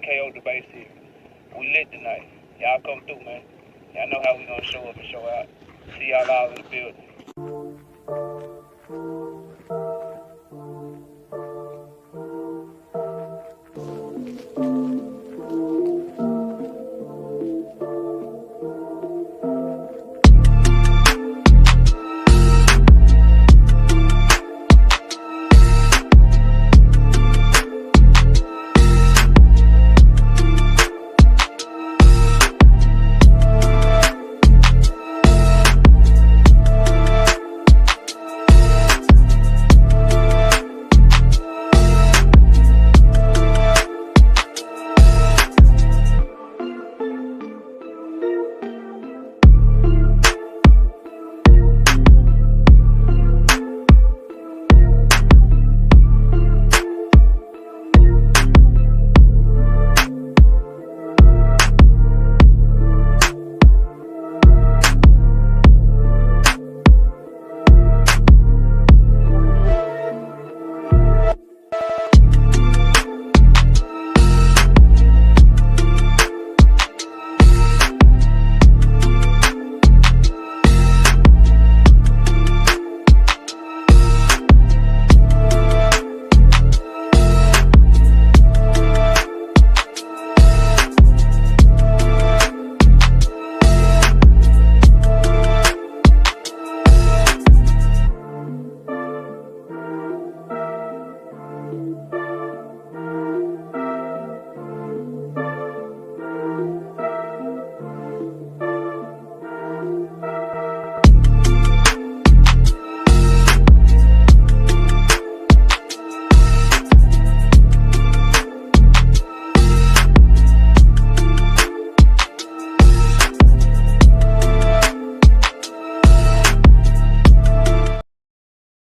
KO the base here. We lit tonight. Y'all come through, man. Y'all know how we gonna show up and show out. See y'all all in the building.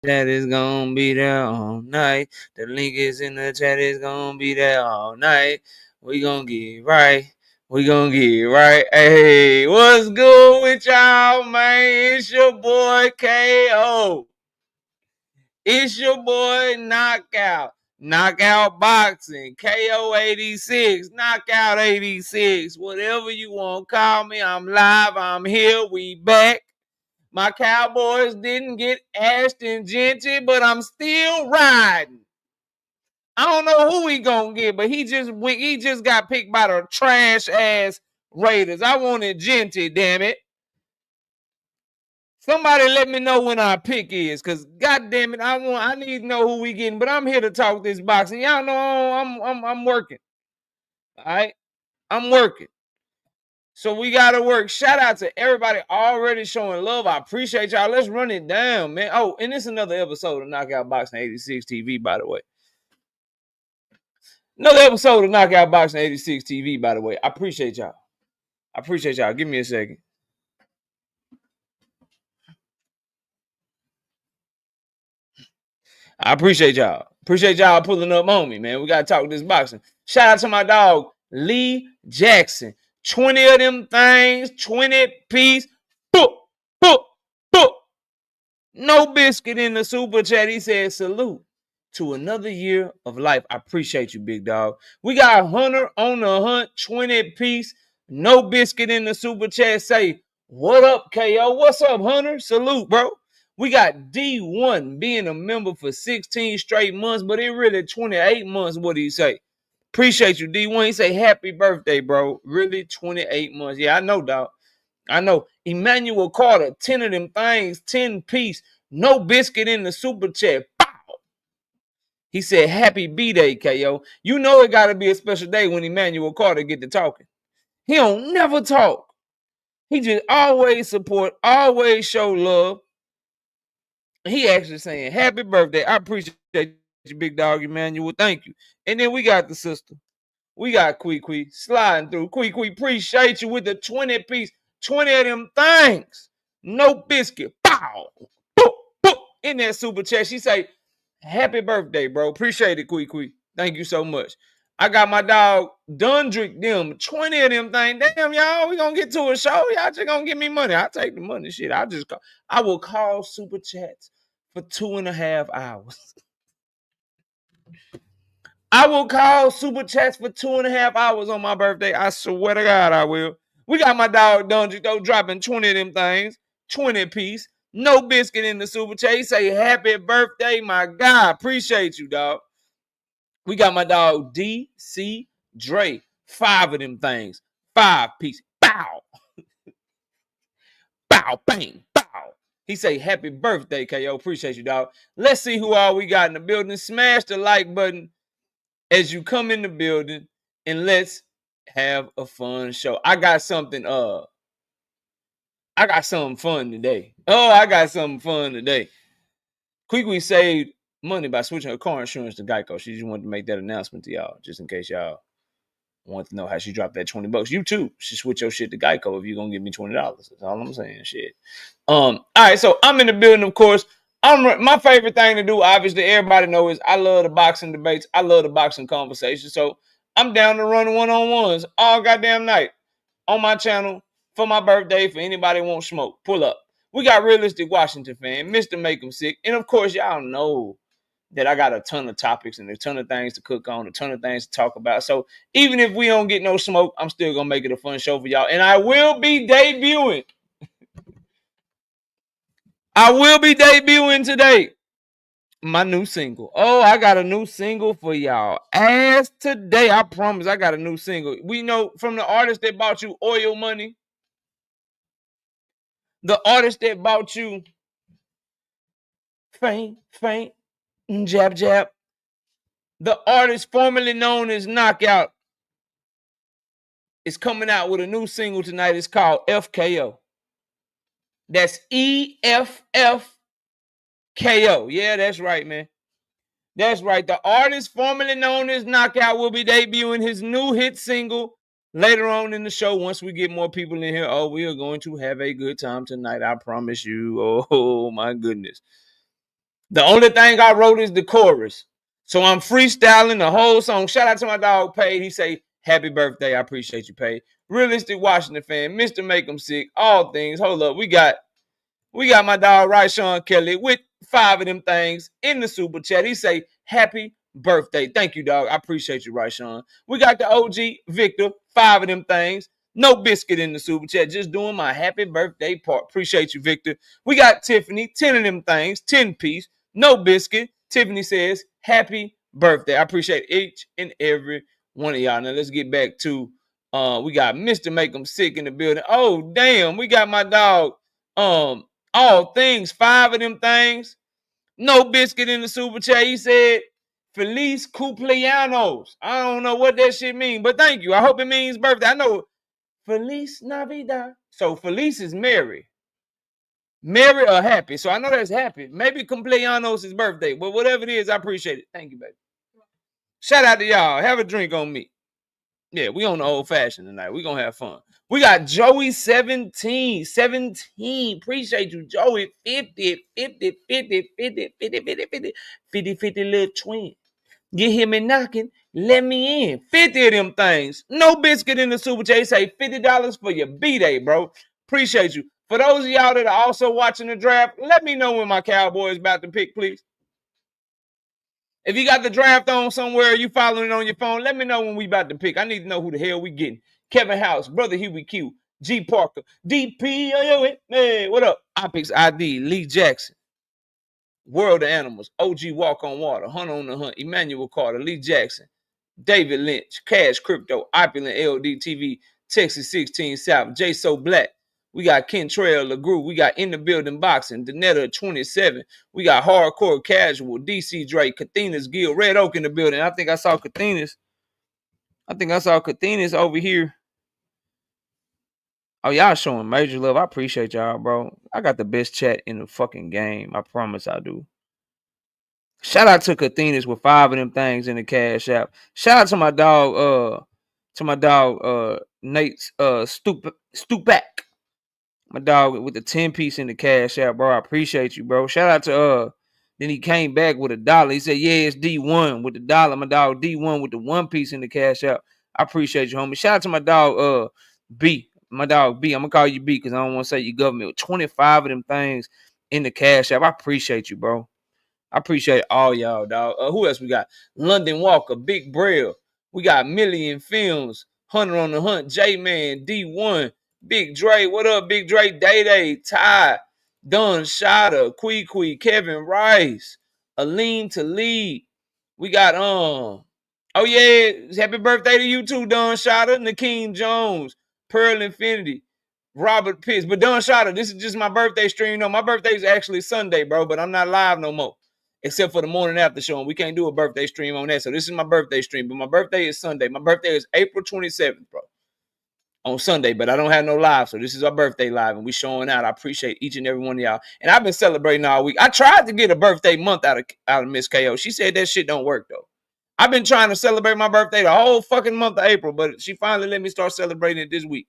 Chat is gonna be there all night. The link is in the chat. Is gonna be there all night. We gonna get right. We gonna get right. Hey, what's good with y'all, man? It's your boy KO. It's your boy Knockout. Knockout Boxing. KO 86. Knockout 86. Whatever you want to call me. I'm live. I'm here. We back. My Cowboys didn't get Ashton Genty, but I'm still riding. I don't know who he gonna get, but he just got picked by the trash ass Raiders. I wanted Genty, damn it. Somebody let me know when our pick is, cause god damn it, I need to know who we getting. But I'm here to talk this boxing. Y'all know I'm working. All right, I'm working. So we gotta work. Shout out to everybody already showing love. I appreciate y'all. Let's run it down, man. Oh, and it's another episode of Knockout Boxing 86 TV, by the way. Another episode of Knockout Boxing 86 TV, by the way. I appreciate y'all. I appreciate y'all. Give me a second. I appreciate y'all. Appreciate y'all pulling up on me, man. We gotta talk this boxing. Shout out to my dog, Lee Jackson. 20 of them things, 20 piece. Boop, boop, boop. No biscuit in the super chat. He said, salute to another year of life. I appreciate you, big dog. We got Hunter on the hunt, 20 piece. No biscuit in the super chat. Say, what up, KO? What's up, Hunter? Salute, bro. We got D1 being a member for 16 straight months, but it really 28 months. What do you say? Appreciate you, D1. He say, happy birthday, bro. Really 28 months. Yeah, I know, dog. I know. Emmanuel Carter, 10 of them things, 10 piece. No biscuit in the super chat. Pow! He said, happy B-Day, KO. You know it got to be a special day when Emmanuel Carter get to talking. He don't never talk. He just always support, always show love. He actually saying, happy birthday. I appreciate you, big dog Emmanuel. Thank you. And then we got the sister. We got Quee sliding through. Quee, appreciate you with the 20 piece, 20 of them things. No biscuit. Pow! Boop, boop. In that super chat, she say, happy birthday, bro. Appreciate it, Quee. Thank you so much. I got my dog Dundrick them 20 of them things. Damn, y'all, we gonna get to a show. Y'all just gonna give me money. I'll take the money. Shit. I will call super chats for 2.5 hours. I will call super chats for 2.5 hours on my birthday. I swear to God, I will. We got my dog Dungy though dropping 20 of them things, 20 piece. No biscuit in the super chat. He say happy birthday, my God. Appreciate you, dog. We got my dog DC Dre. 5 of them things. 5 piece. Bow. Bow, bang, bow. He say happy birthday, KO. Appreciate you, dog. Let's see who all we got in the building. Smash the like button as you come in the building, and let's have a fun show. I got something fun today. Oh, I got something fun today. Quickly saved money by switching her car insurance to Geico. She just wanted to make that announcement to y'all, just in case y'all want to know how she dropped that $20. You too should switch your shit to Geico if you're gonna give me $20. That's all I'm saying. Shit. All right, so I'm in the building, of course. My favorite thing to do, obviously, everybody knows I love the boxing debates. I love the boxing conversation. So I'm down to run one-on-ones all goddamn night on my channel for my birthday. For anybody who wants smoke, pull up. We got Realistic Washington fan, Mr. Make 'em Sick. And of course, y'all know that I got a ton of topics and a ton of things to cook on, a ton of things to talk about. So even if we don't get no smoke, I'm still going to make it a fun show for y'all. And I will be debuting today my new single. Oh, I got a new single for y'all. As today, I promise I got a new single. We know from the artist that bought you oil money, the artist that bought you faint, jab, jab, the artist formerly known as Knockout is coming out with a new single tonight. It's called FKO. That's EFFKO. Yeah, that's right, man. That's right. The artist formerly known as Knockout will be debuting his new hit single later on in the show once we get more people in here. Oh, we are going to have a good time tonight. I promise you. Oh, my goodness. The only thing I wrote is the chorus. So I'm freestyling the whole song. Shout out to my dog, Paid. He say, happy birthday. I appreciate you, Paid. Realistic Washington fan, Mr. Make 'em Sick, all things. Hold up. We got my dog, right, Sean Kelly, with 5 of them things in the super chat. He say, happy birthday. Thank you, dog. I appreciate you, right, Sean. We got the OG, Victor, 5 of them things. No biscuit in the super chat. Just doing my happy birthday part. Appreciate you, Victor. We got Tiffany, 10 of them things, 10 piece. No biscuit. Tiffany says, happy birthday. I appreciate each and every one of y'all. Now, let's get back to, we got Mr. Make 'em Sick in the building. Oh, damn. We got my dog, all things, 5 of them things. No biscuit in the super chat. He said, Feliz cumpleaños. I don't know what that shit means, but thank you. I hope it means birthday. I know Feliz Navidad. So Feliz is merry. Merry or happy. So I know that's happy. Maybe cumpleaños is birthday, but whatever it is, I appreciate it. Thank you, baby. Shout out to y'all. Have a drink on me. Yeah, we on the old fashioned tonight. We gonna have fun. We got Joey 17. Appreciate you, Joey. 50 little twin. You hear me knocking? Let me in. 50 of them things. No biscuit in the super chat. Say $50 for your B-Day, bro. Appreciate you. For those of y'all that are also watching the draft, let me know when my Cowboys about to pick, please. If you got the draft on somewhere, you following it on your phone, let me know when we about to pick. I need to know who the hell we getting. Kevin House, Brother Huey Q, G Parker, DP, man, what up? Opix ID, Lee Jackson, World of Animals, OG Walk on Water, Hunt on the Hunt, Emmanuel Carter, Lee Jackson, David Lynch, Cash Crypto, Opulent LDTV, Texas 16 South, J So Black. We got Kentrell LaGrew. We got In the Building Boxing, Danetta 27. We got Hardcore Casual, DC Drake, Kathina's Guild, Red Oak in the building. I think I saw Kathina's over here. Oh, y'all showing major love. I appreciate y'all, bro. I got the best chat in the fucking game. I promise I do. Shout out to Kathina's with 5 of them things in the Cash App. Shout out to my dog, Nate Stupak. My dog with the 10 piece in the Cash App, bro. I appreciate you, bro. Shout out to then he came back with $1. He said, yeah, it's D1 with $1. My dog D1 with the 1 piece in the Cash App. I appreciate you, homie. Shout out to my dog B. My dog B. I'm gonna call you B because I don't want to say you government with 25 of them things in the Cash App. I appreciate you, bro. I appreciate all y'all, dog. Who else we got? London Walker, Big Braille. We got Million Films, Hunter on the Hunt, J-Man, D1, Big Dre. What up, Big Dre? Day Day, Ty, Don Shotta, Quee, Kevin Rice, Aline to lead. We got oh yeah, happy birthday to you too, Don Shotta, Nakeem Jones, Pearl Infinity, Robert Pitts. But Don Shotta, this is just my birthday stream. No, my birthday is actually Sunday, bro, but I'm not live no more. Except for the morning after show, and we can't do a birthday stream on that. So this is my birthday stream, but my birthday is Sunday. My birthday is April 27th, bro. On Sunday, but I don't have no live. So this is our birthday live, and we showing out. I appreciate each and every one of y'all. And I've been celebrating all week. I tried to get a birthday month out of Miss KO. She said that shit don't work though. I've been trying to celebrate my birthday the whole fucking month of April, but she finally let me start celebrating it this week.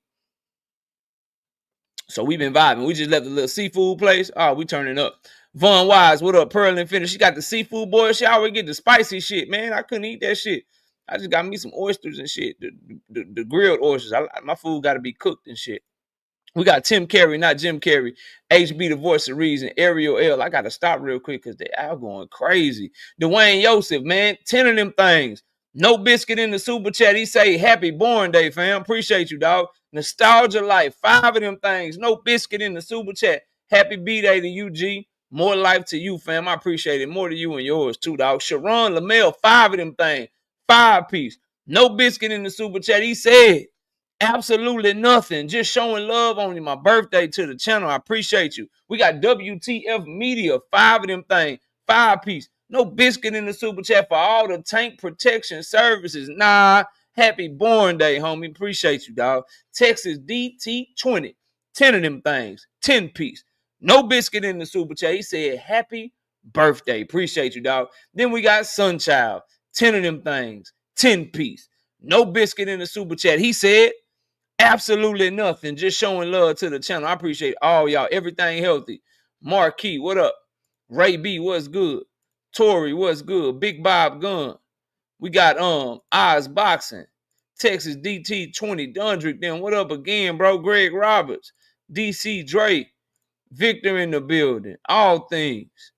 So we've been vibing. We just left a little seafood place. Oh, we turning up. Von Wise, what up? Pearl Infinity. She got the seafood boy. She always get the spicy shit, man. I couldn't eat that shit. I just got me some oysters and shit. The grilled oysters. My food got to be cooked and shit. We got Tim Carey, not Jim Carrey. HB, the voice of reason. Ariel L. I got to stop real quick because they are going crazy. Dwayne Yosef, man. 10 of them things. No Biscuit in the super chat. He say, happy born day, fam. Appreciate you, dog. Nostalgia Life. 5 of them things. No Biscuit in the super chat. Happy B-Day to you, G. More life to you, fam. I appreciate it. More to you and yours, too, dog. Sharon Lamel, 5 of them things. 5 piece. No Biscuit in the super chat. He said, absolutely nothing. Just showing love on my birthday to the channel. I appreciate you. We got WTF Media, 5 of them things. 5 piece. No Biscuit in the super chat for all the tank protection services. Nah. Happy born day, homie. Appreciate you, dog. Texas DT20. 10 of them things. 10 piece. No Biscuit in the super chat. He said, happy birthday. Appreciate you, dog. Then we got Sunchild. 10 of them things. 10 piece. No Biscuit in the super chat. He said, absolutely nothing. Just showing love to the channel. I appreciate all y'all. Everything healthy. Marquis, what up? Ray B, what's good? Tori, what's good? Big Bob Gun. We got Oz Boxing. Texas DT20. Dundrick, then what up again, bro? Greg Roberts. DC Drake. Victor in the building. All things.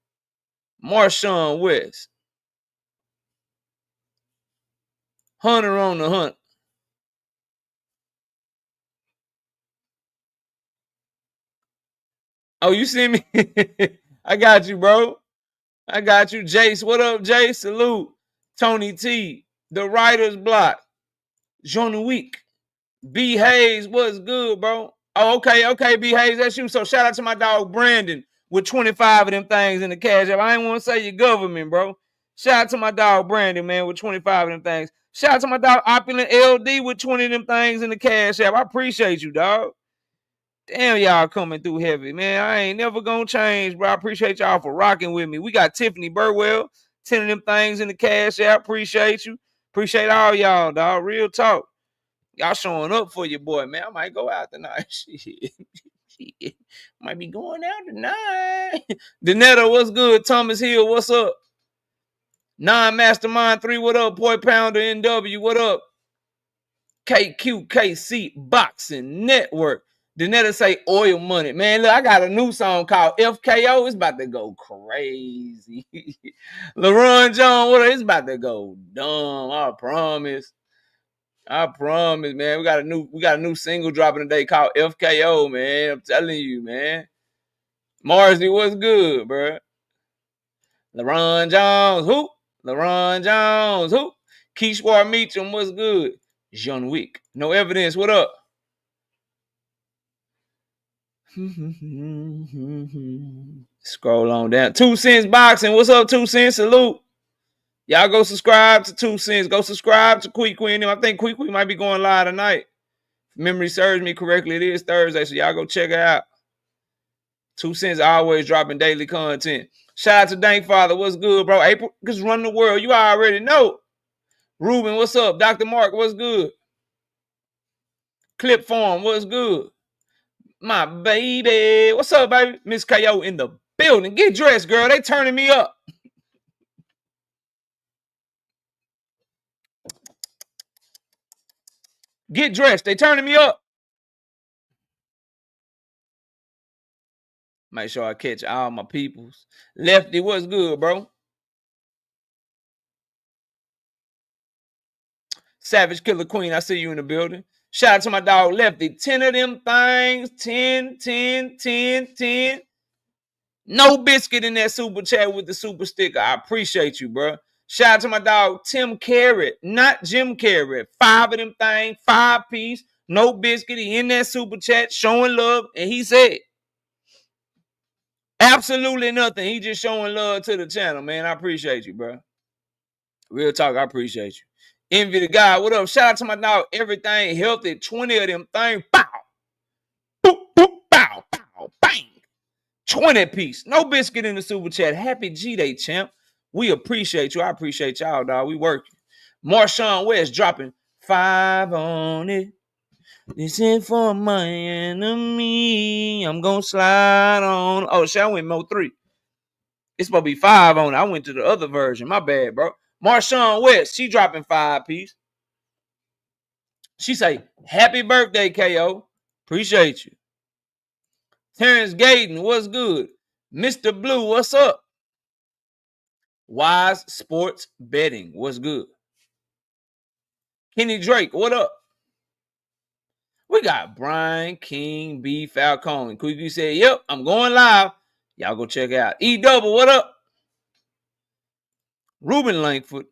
Marshawn West. Hunter on the Hunt. Oh, you see me? I got you, bro. I got you. Jace, what up, Jace? Salute. Tony T. The Writer's Block. Jean Week. B. Hayes, what's good, bro? Oh, okay, B. Hayes, that's you. So shout out to my dog Brandon with 25 of them things in the cash app. I ain't want to say your government, bro. Shout out to my dog Brandon, man, with 25 of them things. Shout out to my dog Opulent LD with 20 of them things in the cash app. I appreciate you, dog. Damn, y'all coming through heavy, man. I ain't never gonna change, bro. I appreciate y'all for rocking with me. We got Tiffany Burwell, 10 of them things in the cash app. Appreciate you. Appreciate all y'all, dog. Real talk. Y'all showing up for your boy, man. I might go out tonight. Shit. Might be going out tonight. Danetta, what's good? Thomas Hill, what's up? Non-Mastermind 3, what up? Boy Pounder NW, what up? KQKC Boxing Network. Danetta say oil money. Man, look, I got a new song called FKO. It's about to go crazy. LaRon John, what? It's about to go dumb. I promise. Man. We got a new single dropping today called FKO, man. I'm telling you, man. Marsley, what's good, bro? LaRon Jones, who? LaRon Jones, who? Keishwar Meacham, what's good? John Wick. No evidence, what up? Scroll on down. 2 Cents Boxing. What's up, 2 Cents? Salute. Y'all go subscribe to 2 Cents. Go subscribe to Queen. I think Queen might be going live tonight. If memory serves me correctly, it is Thursday, so y'all go check it out. 2 Cents always dropping daily content. Shout out to Dank Father. What's good, bro? April, just run the world. You already know. Ruben, what's up? Dr. Mark, what's good? Clip Farm, what's good? My baby. What's up, baby? Miss KO in the building. Get dressed, girl. They turning me up. Get dressed. They turning me up. Make sure I catch all my peoples. Lefty, what's good, bro? Savage Killer Queen, I see you in the building. Shout out to my dog Lefty. 10 of them things. 10, 10, 10, 10. No biscuit in that super chat with the super sticker. I appreciate you, bro. Shout out to my dog Tim Carrot, not Jim Carrot. 5 of them things, 5-piece, no biscuit. He in that super chat showing love. And he said, absolutely nothing. He just showing love to the channel, man. I appreciate you, bro. Real talk, I appreciate you. Envy the guy. What up? Shout out to my dog. Everything healthy. 20 of them things. Bow. Boop, boop, bow, bow, bang. 20-piece. No biscuit in the super chat. Happy G-Day, champ. We appreciate you. I appreciate y'all, dog. We working. Marshawn West dropping 5 on it. This is for my enemy. I'm going to slide on. Oh, shit, I went Mo 3. It's supposed to be 5 on it. I went to the other version. My bad, bro. Marshawn West, she dropping 5-piece. She say, happy birthday, KO. Appreciate you. Terrence Gayden, what's good? Mr. Blue, what's up? Wise Sports Betting, what's good? Kenny Drake, what up? We got Brian King B. Falcone. Quickie said, yep, I'm going live. Y'all go check out. E-Double, what up? Ruben Langford.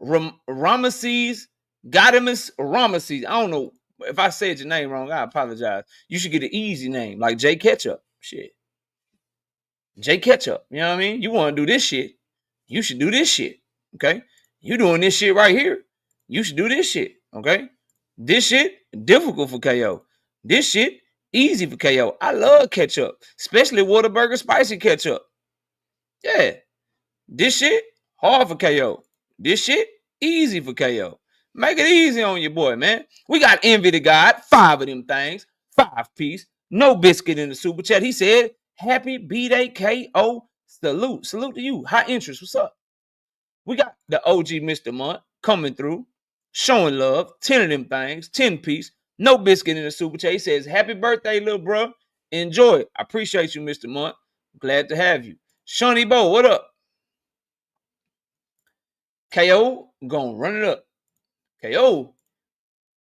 Ramesses. Godimus Ramesses. I don't know if I said your name wrong. I apologize. You should get an easy name like J Ketchup. Shit. J Ketchup. You know what I mean? You want to do this shit. You should do this shit. Okay? You doing this shit right here. You should do this shit. Okay? This shit, difficult for KO. This shit, easy for KO. I love ketchup, especially Whataburger spicy ketchup. Yeah. This shit, hard for KO. This shit, easy for KO. Make it easy on your boy, man. We got Envy the God, 5 of them things, 5-piece, no biscuit in the super chat. He said, happy B-Day KO. Salute. Salute to you. High interest. What's up? We got the OG Mr. Munt coming through. Showing love, 10 of them things, 10-piece, no biscuit in the super chat. He says, happy birthday, little bro. Enjoy it. I appreciate you, Mr. Munt. Glad to have you. Shawnee Bo, what up? KO, gonna run it up. KO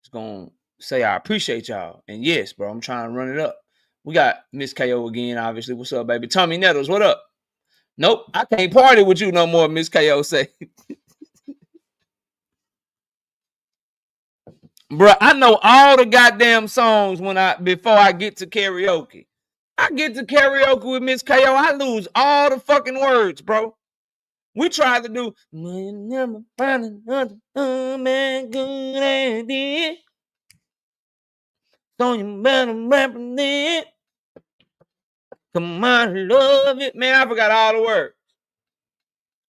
is gonna say, I appreciate y'all. And yes, bro, I'm trying to run it up. We got Miss KO again, obviously. What's up, baby? Tommy Nettles, what up? Nope, I can't party with you no more, Miss KO say. Bro, I know all the goddamn songs before I get to karaoke. I get to karaoke with Miss KO, I lose all the fucking words, bro. We tried to do never find another man good at it. So you better represent it. Come on, love it. Man, I forgot all the words.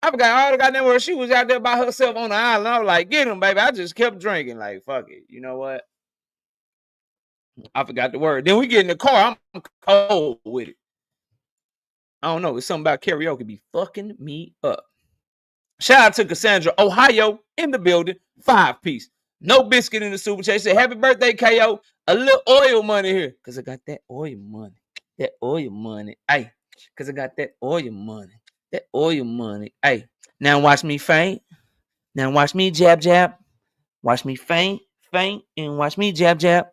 I forgot all the goddamn words. She was out there by herself on the island. I was like, get him, baby. I just kept drinking. Like, fuck it. You know what? I forgot the word. Then we get in the car. I'm cold with it. I don't know. It's something about karaoke be fucking me up. Shout out to Cassandra, Ohio, in the building. 5-piece. No biscuit in the super chat. She said, happy birthday, KO. A little oil money here. Because I got that oil money. That oil money. Hey. Because I got that oil money. That oil money. Hey. Now watch me faint. Now watch me jab, jab. Watch me faint, faint. And watch me jab, jab.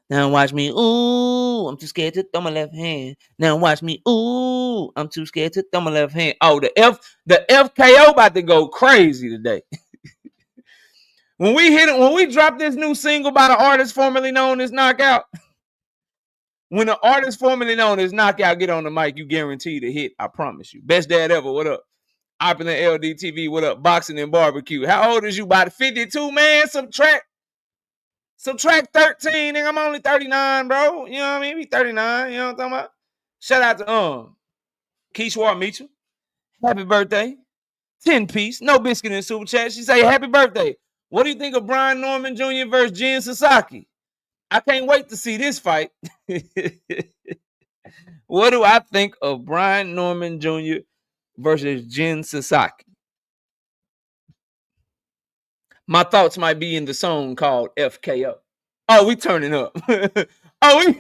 Now watch me, ooh, I'm too scared to throw my left hand. Now watch me, ooh, I'm too scared to throw my left hand. Oh, the FKO about to go crazy today. When we drop this new single by the artist formerly known as Knockout, when the artist formerly known as Knockout get on the mic, you guaranteed a hit. I promise you. Best dad ever. What up? Opulent LDTV. What up? Boxing and barbecue. How old is you? About 52, man. Subtract 13, nigga. I'm only 39, bro. You know what I mean? Be 39. You know what I'm talking about? Shout out to Keishwar Mitchell. Happy birthday. 10-piece. No biscuit in the super chat. She say, happy birthday. What do you think of Brian Norman Jr. versus Jen Sasaki? I can't wait to see this fight. What do I think of Brian Norman Jr. versus Jen Sasaki? My thoughts might be in the song called FKO. Oh, we turning up. Oh,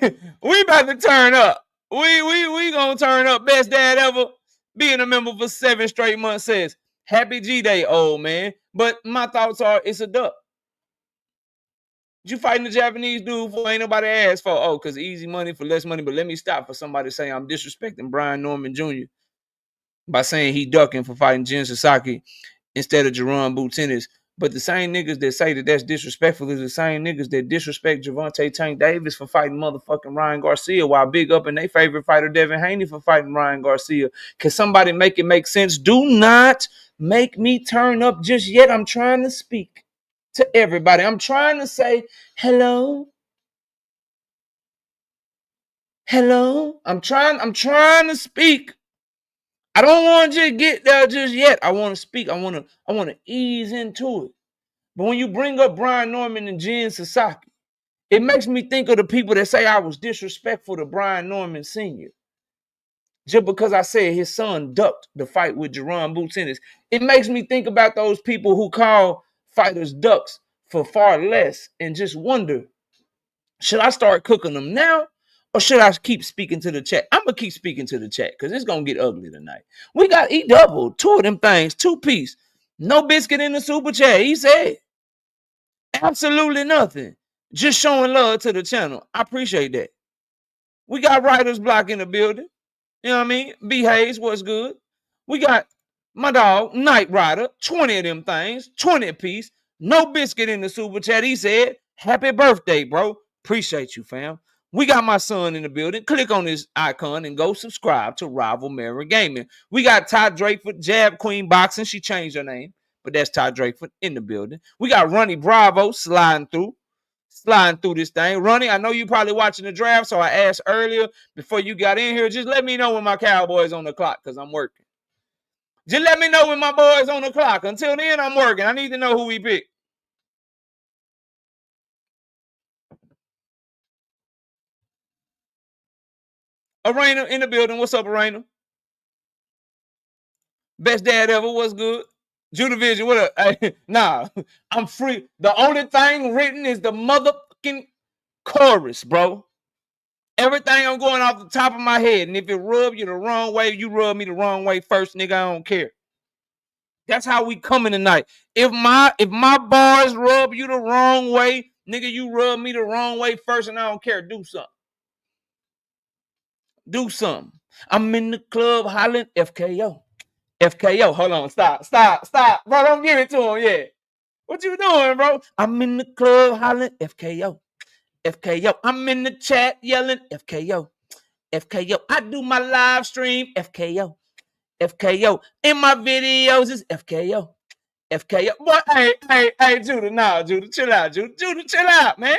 we about to turn up. We gonna turn up. Best dad ever. Being a member for 7 straight months says, happy G-Day, old man. But my thoughts are, it's a duck. You fighting the Japanese dude for ain't nobody asked for. Oh, because easy money for less money. But let me stop for somebody saying I'm disrespecting Brian Norman Jr. by saying he ducking for fighting Jin Sasaki instead of Jerome Boutinez. But the same niggas that say that that's disrespectful is the same niggas that disrespect Gervonta Tank Davis for fighting motherfucking Ryan Garcia while big up in their favorite fighter Devin Haney for fighting Ryan Garcia. Can somebody make it make sense? Do not make me turn up just yet. I'm trying to speak to everybody. I'm trying to say hello. Hello. I'm trying to speak. I don't want to just get there just yet. I want to speak. I want to ease into it. But when you bring up Brian Norman and Jin Sasaki, it makes me think of the people that say I was disrespectful to Brian Norman Sr. just because I said his son ducked the fight with Jerome Boutinez. It makes me think about those people who call fighters ducks for far less and just wonder, should I start cooking them now or should I keep speaking to the chat? I'm going to keep speaking to the chat because it's going to get ugly tonight. We got E-double, 2 of them things, 2-piece. No biscuit in the super chat. He said absolutely nothing. Just showing love to the channel. I appreciate that. We got writer's block in the building. You know what I mean? B Hayes, what's good? We got my dog, Night Rider, 20 of them things, 20 apiece. No biscuit in the super chat. He said, happy birthday, bro. Appreciate you, fam. We got my son in the building. Click on this icon and go subscribe to Rival Mirror Gaming. We got Todd Drakeford, Jab Queen Boxing. She changed her name, but that's Todd Drakeford in the building. We got Ronnie Bravo sliding through this thing. Ronnie, I know you probably watching the draft, so I asked earlier before you got in here, just let me know when my Cowboys on the clock because I'm working. Just let me know when my boys on the clock. Until then, I'm working. I need to know who we pick. Arena in the building. What's up, Arena? Best dad ever. What's good? Judah Vision, what up? Hey, nah, I'm free. The only thing written is the motherfucking chorus, bro. Everything I'm going off the top of my head. And if it rub you the wrong way, you rub me the wrong way first, nigga. I don't care. That's how we coming tonight. If my bars rub you the wrong way, nigga, you rub me the wrong way first, and I don't care. Do something. Do something. I'm in the club hollering FKO. FKO. Hold on. Stop. Bro, don't give it to him yet. What you doing, bro? I'm in the club hollering FKO. FKO. I'm in the chat yelling FKO. FKO. I do my live stream FKO. FKO. In my videos is FKO. FKO. Boy, hey, Judah. Nah, Judah. Chill out, Judah. Judah, chill out, man.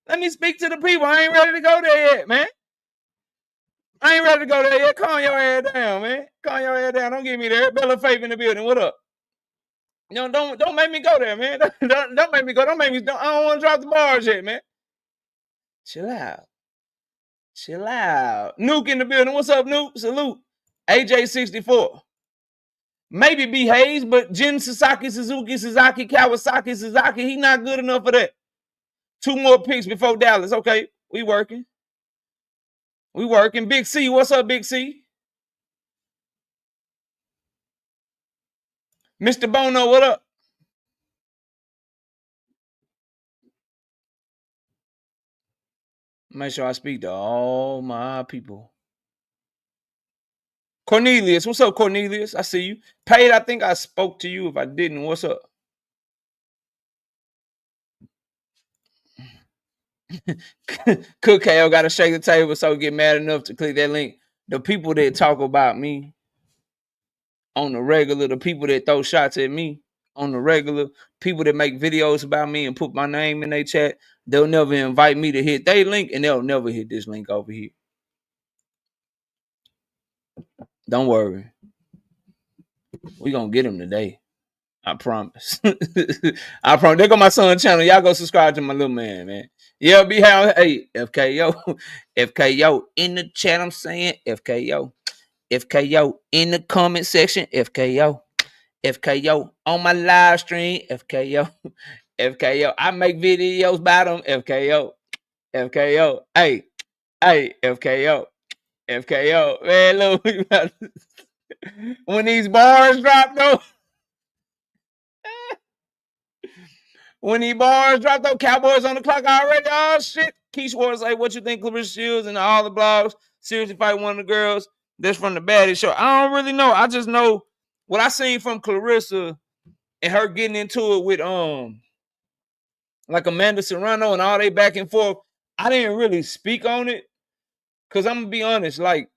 Let me speak to the people. I ain't ready to go there yet, man. I ain't ready to go there yet. Calm your ass down, man. Calm your ass down. Don't get me there. Bella Faith in the building. What up? You know, don't make me go there, man. Don't make me go. I don't want to drop the bars yet, man. Chill out. Chill out. Nuke in the building. What's up, Nuke? Salute. AJ64. Maybe B Hayes, but Jin Sasaki, Kawasaki, he not good enough for that. 2 more picks before Dallas. Okay, we working. Big C, what's up, Big C? Mr. Bono, what up? Make sure I speak to all my people. Cornelius, what's up, Cornelius? I see you. Paid, I think I spoke to you. If I didn't, what's up? Cook KO got to shake the table so get mad enough to click that link. The people that talk about me on the regular, the people that throw shots at me on the regular, people that make videos about me and put my name in their chat, they'll never invite me to hit their link, and they'll never hit this link over here. Don't worry. We're going to get him today. I promise. I promise. There go my son's channel. Y'all go subscribe to my little man. Yeah, be how. Hey, FKO. FKO in the chat, I'm saying FKO. FKO in the comment section, FKO. FKO on my live stream, FKO. FKO. I make videos about them, FKO. FKO. Hey, FKO. FKO, man. Look, when these bars drop though, when these bars drop though, Cowboys on the clock already. Oh shit. Keith Schwartz like, what you think, Clarissa Shields and all the blogs seriously fight one of the girls that's from the baddest show? I don't really know. I just know what I seen from Clarissa and her getting into it with like Amanda Serrano and all they back and forth. I didn't really speak on it because I'm gonna be honest, like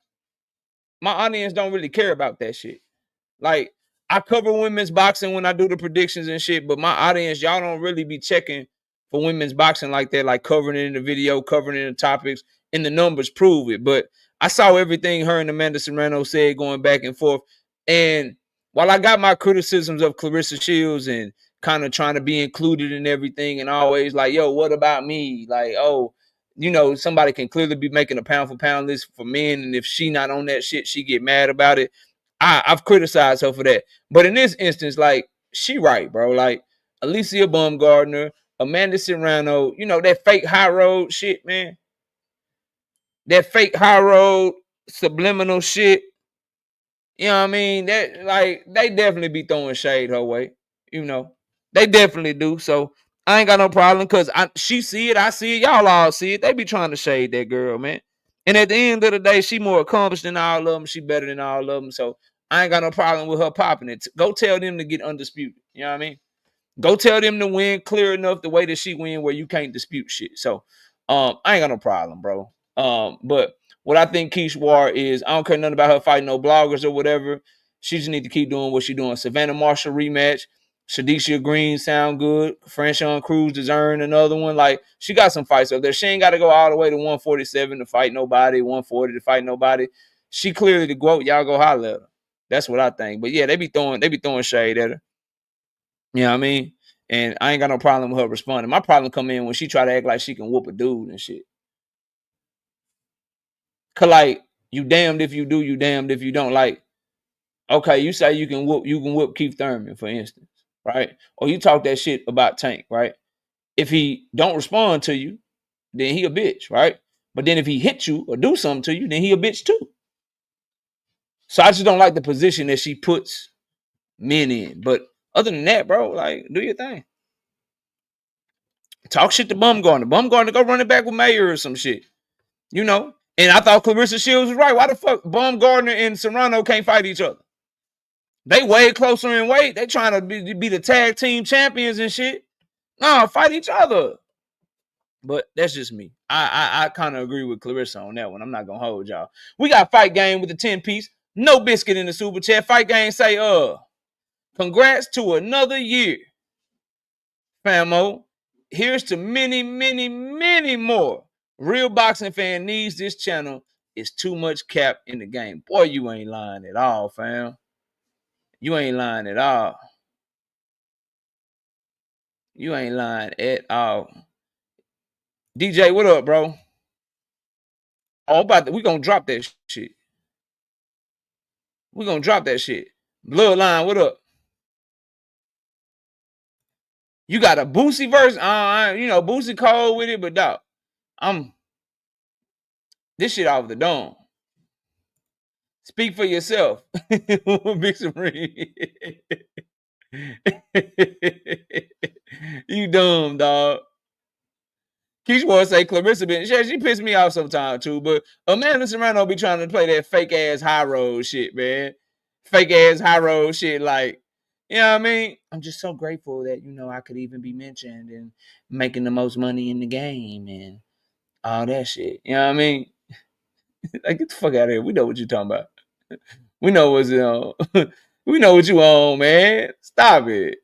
my audience don't really care about that shit. Like I cover women's boxing when I do the predictions and shit, but my audience, y'all don't really be checking for women's boxing like that, like covering it in the video, covering it in the topics, and the numbers prove it. But I saw everything her and Amanda Serrano said going back and forth. And while I got my criticisms of Clarissa Shields and kind of trying to be included in everything and always like, yo, what about me? Like, oh, you know, somebody can clearly be making a pound for pound list for men, and if she not on that shit, she get mad about it. I've criticized her for that. But in this instance, like, she right, bro. Like, Alicia Baumgardner, Amanda Serrano, you know, that fake high road shit, man. That fake high road subliminal shit. You know what I mean? That, like, they definitely be throwing shade her way. You know, they definitely do. So I ain't got no problem because she see it, I see it, y'all all see it. They be trying to shade that girl, man. And at the end of the day, she more accomplished than all of them. She better than all of them. So I ain't got no problem with her popping it. Go tell them to get undisputed. You know what I mean? Go tell them to win clear enough the way that she win where you can't dispute shit. So I ain't got no problem, bro. But what I think Keith Schwartz is, I don't care nothing about her fighting no bloggers or whatever. She just need to keep doing what she's doing. Savannah Marshall rematch. Shadisha Green sound good. Franchon Cruz deserve another one. Like, she got some fights up there. She ain't got to go all the way to 147 to fight nobody, 140 to fight nobody. She clearly the GOAT. Y'all go holler at her. That's what I think. But yeah, they be throwing shade at her. You know what I mean? And I ain't got no problem with her responding. My problem come in when she try to act like she can whoop a dude and shit. Cause like, you damned if you do, you damned if you don't. Like, okay, you say you can whoop Keith Thurman, for instance, right? Or you talk that shit about Tank, right? If he don't respond to you, then he a bitch, right? But then if he hit you or do something to you, then he a bitch too. So I just don't like the position that she puts men in. But other than that, bro, like, do your thing. Talk shit to Bumgarner. Bumgarner, go run it back with Mayer or some shit. You know? And I thought Clarissa Shields was right. Why the fuck Bumgarner and Serrano can't fight each other? They way closer in weight. They trying to be the tag team champions and shit. No, fight each other. But that's just me. I kind of agree with Clarissa on that one. I'm not gonna hold y'all. We got Fight Game with the 10-piece. No biscuit in the super chat. Fight Game say, congrats to another year. Famo. Here's to many, many, many more. Real boxing fan needs this channel. It's too much cap in the game. Boy, you ain't lying at all, fam. You ain't lying at all. You ain't lying at all. DJ, what up, bro? Oh, we gonna drop that shit. We gonna drop that shit. Bloodline, what up? You got a Boosie verse? You know, Boosie cold with it, but dog, this shit off the dome. Speak for yourself. Big Supreme. You dumb, dog. Keith Ward say Clarissa been, she pissed me off sometimes too, but Amanda Serrano be trying to play that fake ass high road shit, man. Fake ass high road shit, like, you know what I mean? I'm just so grateful that, you know, I could even be mentioned and making the most money in the game and all that shit. You know what I mean? Like, get the fuck out of here. We know what you're talking about. We know what's on. We know what you on, man. Stop it.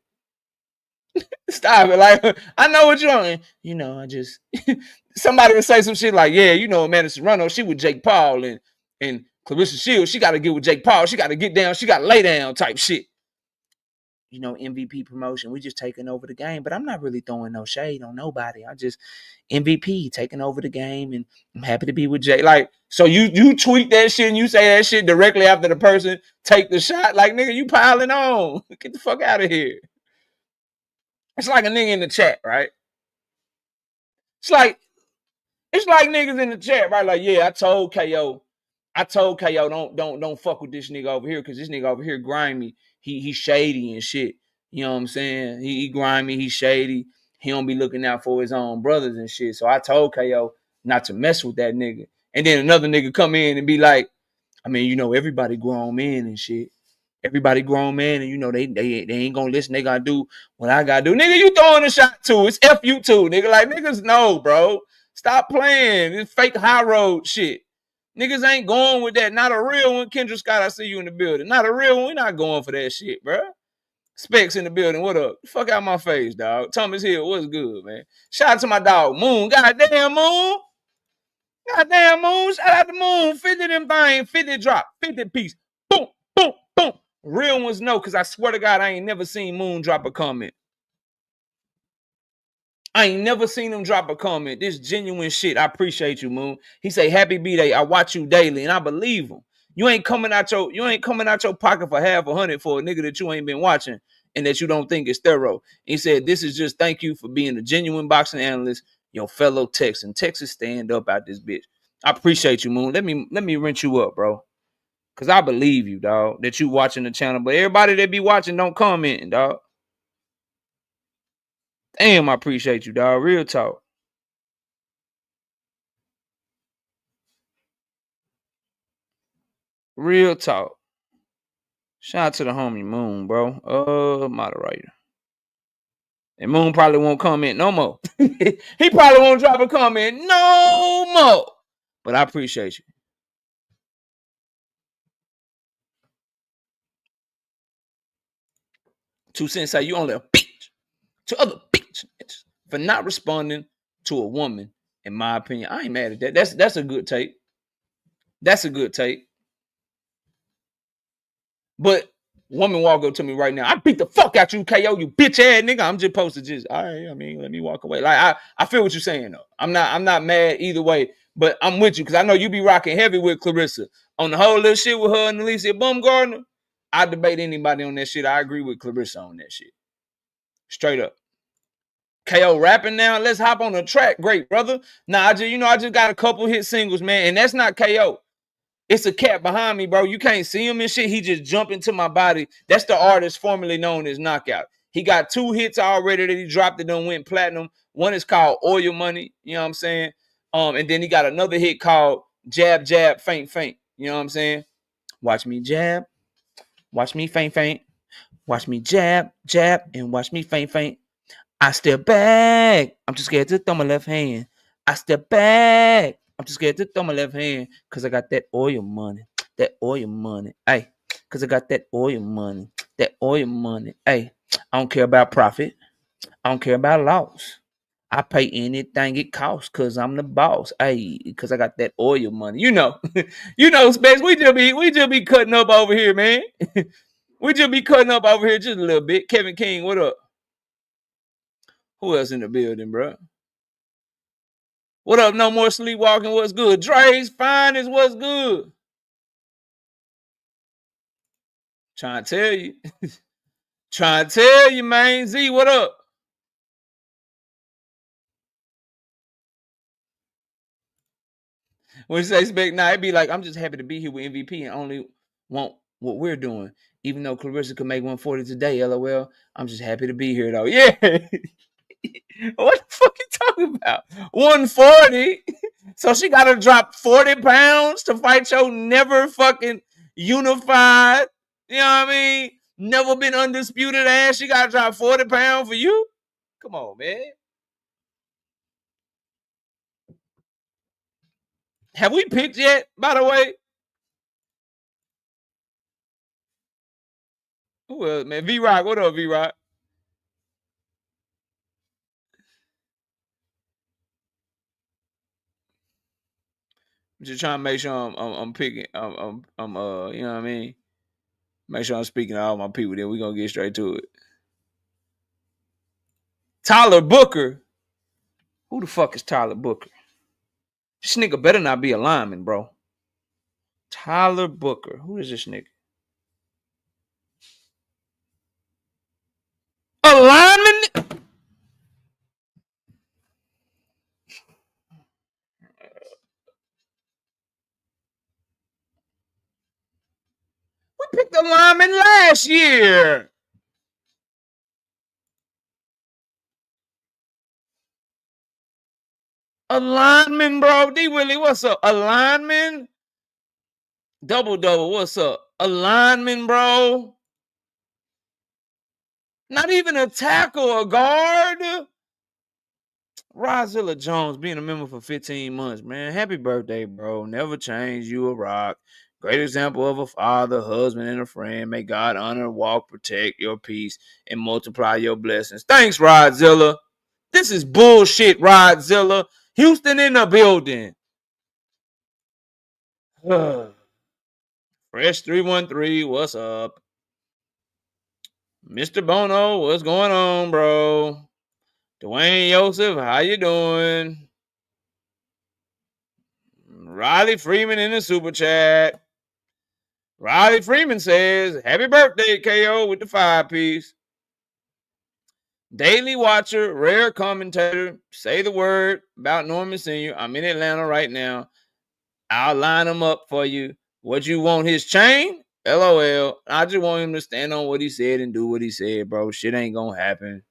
Stop it. Like, I know what you're on. You know, I just somebody would say some shit like, yeah, you know, Amanda Serrano, she with Jake Paul and Clarissa Shields, she got to get with Jake Paul. She got to get down. She got to lay down type shit. You know, MVP promotion. We just taking over the game. But I'm not really throwing no shade on nobody. I just MVP taking over the game, and I'm happy to be with Jake. Like, so you tweet that shit and you say that shit directly after the person take the shot. Like, nigga, you piling on. Get the fuck out of here. It's like a nigga in the chat, right? It's like niggas in the chat, right? Like, yeah, I told KO I told KO don't fuck with this nigga over here because this nigga over here grimy. He shady and shit. You know what I'm saying? He grimy, he shady. He don't be looking out for his own brothers and shit. So I told KO not to mess with that nigga. And then another nigga come in and be like, I mean, you know, everybody grown men and shit. Everybody grown man, and you know they ain't gonna listen. They gotta do what I gotta do. Nigga, you throwing a shot too. It's F you too, nigga. Like niggas know, bro. Stop playing. It's fake high road shit. Niggas ain't going with that. Not a real one. Kendra Scott, I see you in the building. Not a real one. We not going for that shit, bro. Specs in the building. What up? Fuck out my face, dog. Thomas Hill, what's good, man? Shout out to my dog, Moon. Goddamn, Moon. Goddamn, Moon. Shout out to Moon. 50 them things. 50 drop. 50 piece. Boom, boom, boom. Real ones know, because I swear to God, I ain't never seen Moon drop a comment. I ain't never seen him drop a comment. This genuine shit. I appreciate you, Moon. He say, happy B-Day. I watch you daily, and I believe him. You ain't coming out your pocket for half $100 for a nigga that you ain't been watching and that you don't think is thorough. He said, this is just thank you for being a genuine boxing analyst, your fellow Texan. Texas stand up out this bitch. I appreciate you, Moon. Let me rinse you up, bro. Cause I believe you, dog, that you watching the channel. But everybody that be watching don't comment, dog. Damn, I appreciate you, dog. Real talk. Real talk. Shout out to the homie Moon, bro. Moderator. And Moon probably won't comment no more. He probably won't drop a comment no more. But I appreciate you. 2 Cents say you only a bitch to other bitch for not responding to a woman, in my opinion. I ain't mad at that. That's a good take. That's a good take. But woman walk up to me right now. I beat the fuck out you, KO, you bitch ass nigga. I'm just posted just, all right, I mean, let me walk away. Like I feel what you're saying though. I'm not mad either way, but I'm with you because I know you be rocking heavy with Clarissa. On the whole little shit with her and Alicia Bumgardner, I debate anybody on that shit. I agree with Clarissa on that shit. Straight up. KO rapping now. Let's hop on the track. Great, brother. Nah, I just got a couple hit singles, man, and that's not KO. It's a cat behind me, bro. You can't see him and shit. He just jumped into my body. That's the artist formerly known as Knockout. He got 2 hits already that he dropped that done went platinum. One is called Oil Money. You know what I'm saying? And then he got another hit called Jab, Jab, Faint, Faint. You know what I'm saying? Watch me jab. Watch me faint, faint. Watch me jab, jab, and watch me faint, faint. I step back. I'm too scared to throw my left hand. I step back. I'm too scared to throw my left hand because I got that oil money. That oil money. Hey, because I got that oil money. That oil money. Hey, I don't care about profit. I don't care about loss. I pay anything it costs because I'm the boss. Hey, because I got that oil money. You know, Space. We just be cutting up over here, man. We just be cutting up over here just a little bit. Kevin King, what up? Who else in the building, bro? What up? No more sleepwalking. What's good? Dre's fine is what's good. Trying to tell you. Trying to tell you, man. Z, what up? When you say spec, nah, it'd be like, I'm just happy to be here with MVP and only want what we're doing. Even though Clarissa could make 140 today, LOL. I'm just happy to be here, though. Yeah. What the fuck you talking about? 140? So she got to drop 40 pounds to fight your never fucking unified, you know what I mean? Never been undisputed ass. She got to drop 40 pounds for you? Come on, man. Have we picked yet, by the way? Who else, man? V-Rock. What up, V-Rock? I'm just trying to make sure I'm picking. You know what I mean? Make sure I'm speaking to all my people. Then we're going to get straight to it. Tyler Booker. Who the fuck is Tyler Booker? This nigga better not be a lineman, bro. Tyler Booker. Who is this nigga? A lineman? a lineman last year. A lineman, bro. D Willie, what's up? A lineman? Double, what's up? A lineman, bro. Not even a tackle or guard. Rozilla Jones being a member for 15 months, man. Happy birthday, bro. Never change. You a rock. Great example of a father, husband, and a friend. May God honor, walk, protect your peace, and multiply your blessings. Thanks, Rodzilla. This is bullshit, Rodzilla. Houston in the building. Fresh 313, what's up? Mr. Bono, what's going on, bro? Dwayne Joseph, how you doing? Riley Freeman in the super chat. Riley Freeman says, happy birthday, KO, with the 5-piece. Daily watcher, rare commentator, say the word about Norman Sr. I'm in Atlanta right now. I'll line him up for you. What you want, his chain? LOL. I just want him to stand on what he said and do what he said, bro. Shit ain't gonna happen.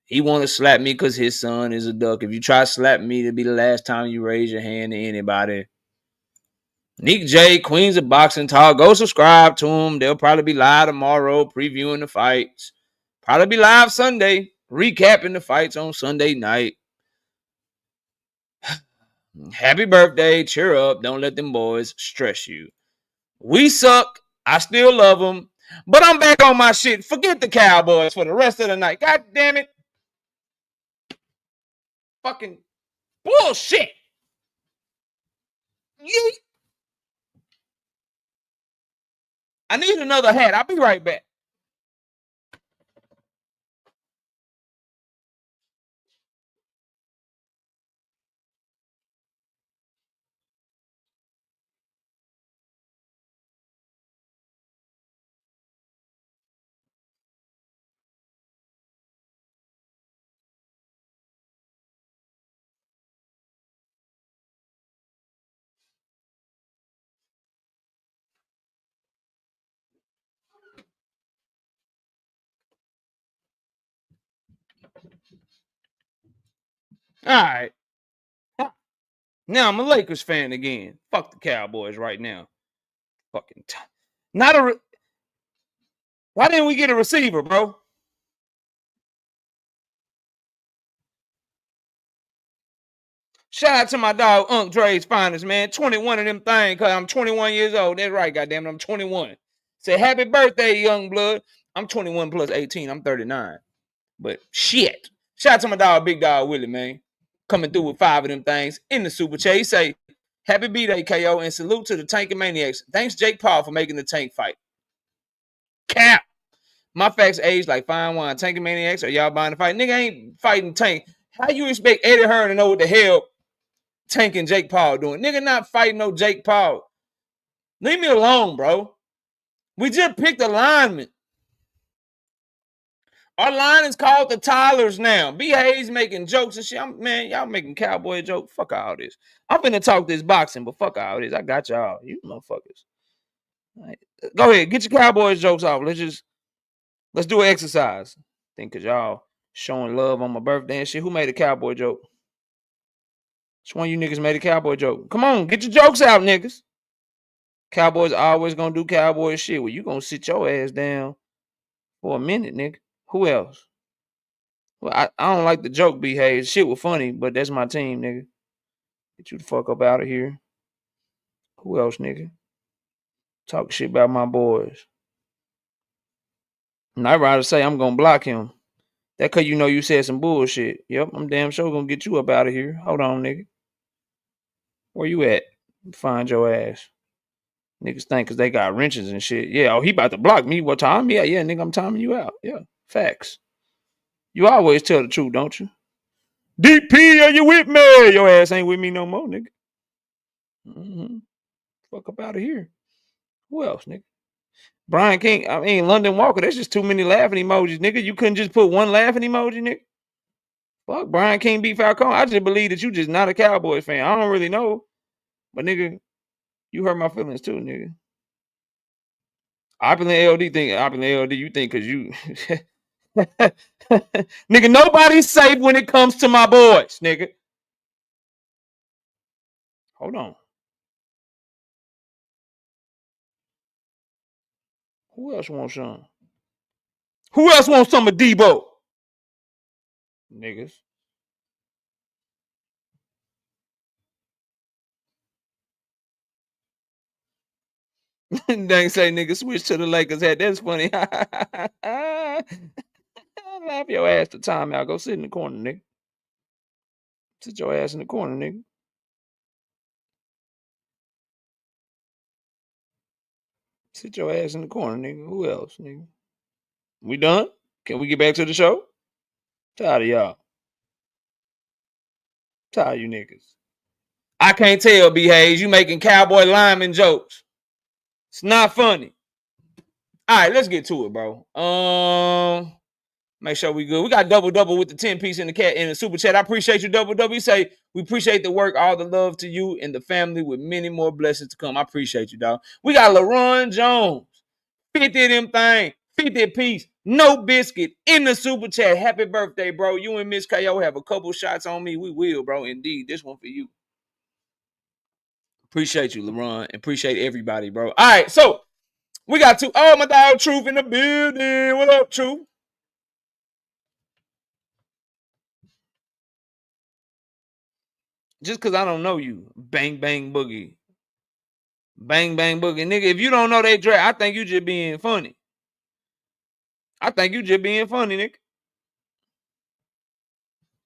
He want to slap me because his son is a duck. If you try to slap me, it'll be the last time you raise your hand to anybody. Nick J, Queens of Boxing Talk. Go subscribe to them. They'll probably be live tomorrow, previewing the fights. Probably be live Sunday, recapping the fights on Sunday night. Happy birthday. Cheer up. Don't let them boys stress you. We suck. I still love them. But I'm back on my shit. Forget the Cowboys for the rest of the night. God damn it. Fucking bullshit. I need another hat. I'll be right back. All right. Now I'm a Lakers fan again. Fuck the Cowboys right now. Fucking not a. Why didn't we get a receiver, bro? Shout out to my dog, Unc Dre's finest, man. 21 of them things, because I'm 21 years old. That's right, goddamn it. I'm 21. Say happy birthday, young blood. I'm 21 plus 18. I'm 39. But shit. Shout out to my dog, Big Dog Willie, man. Coming through with 5 of them things in the super chat. He say, happy B-Day, KO, and salute to the Tank Maniacs. Thanks, Jake Paul, for making the tank fight. Cap. My facts age like fine wine. Tank Maniacs, are y'all buying the fight? Nigga ain't fighting Tank. How you expect Eddie Hearn to know what the hell Tank and Jake Paul doing? Nigga not fighting no Jake Paul. Leave me alone, bro. We just picked a lineman. Our line is called the Tylers now. B. Hayes making jokes and shit. Man, y'all making cowboy jokes. Fuck all this. I'm finna talk this boxing, but fuck all this. I got y'all. You motherfuckers. Right. Go ahead. Get your Cowboys jokes off. Let's do an exercise. I think because y'all showing love on my birthday and shit. Who made a cowboy joke? Which one of you niggas made a cowboy joke? Come on, get your jokes out, niggas. Cowboys always gonna do cowboy shit. Well, you gonna sit your ass down for a minute, nigga. Who else? Well, I don't like the joke, B. Hayes. Shit was funny, but that's my team, nigga. Get you the fuck up out of here. Who else, nigga? Talk shit about my boys. And I'd rather say I'm gonna block him. That cause you know you said some bullshit. Yep, I'm damn sure gonna get you up out of here. Hold on, nigga. Where you at? Find your ass. Niggas think cause they got wrenches and shit. Yeah, oh, he about to block me. What time? Yeah, nigga, I'm timing you out. Yeah, facts. You always tell the truth, don't you? DP, are you with me? Your ass ain't with me no more, nigga. Mm-hmm. Fuck up out of here. Who else, nigga? Brian King, I mean, London Walker, that's just too many laughing emojis, nigga. You couldn't just put one laughing emoji, nigga? Fuck, Brian King beat Falcone. I just believe that you just not a Cowboys fan. I don't really know. But, nigga, you hurt my feelings too, nigga. Opulent LD, you think because you nigga, nobody's safe when it comes to my boys, nigga. Hold on. Who else wants some? Who else wants some of Debo? Niggas. Dang say nigga switch to the Lakers hat. That's funny. Laugh your ass to timeout. Go sit in the corner, nigga. Sit your ass in the corner, nigga. Sit your ass in the corner, nigga. Who else, nigga? We done? Can we get back to the show? Tired of y'all. Tired of you niggas. I can't tell, B. Hayes. You making cowboy lineman jokes. It's not funny. All right, let's get to it, bro. Make sure we good. We got double with the 10 piece in the super chat. I appreciate you, double. You say we appreciate the work, all the love to you and the family with many more blessings to come. I appreciate you, dog. We got LaRon Jones, 50 of them thing, 50 piece, no biscuit in the super chat. Happy birthday, bro. You and Miss KO have a couple shots on me. We will, bro. Indeed, this one for you. Appreciate you, LaRon. Appreciate everybody, bro. All right, so we got my dog Truth in the building. What up, Truth? Just because I don't know you. Bang, bang, boogie. Bang, bang, boogie. Nigga, if you don't know they draft, I think you just being funny. Nigga.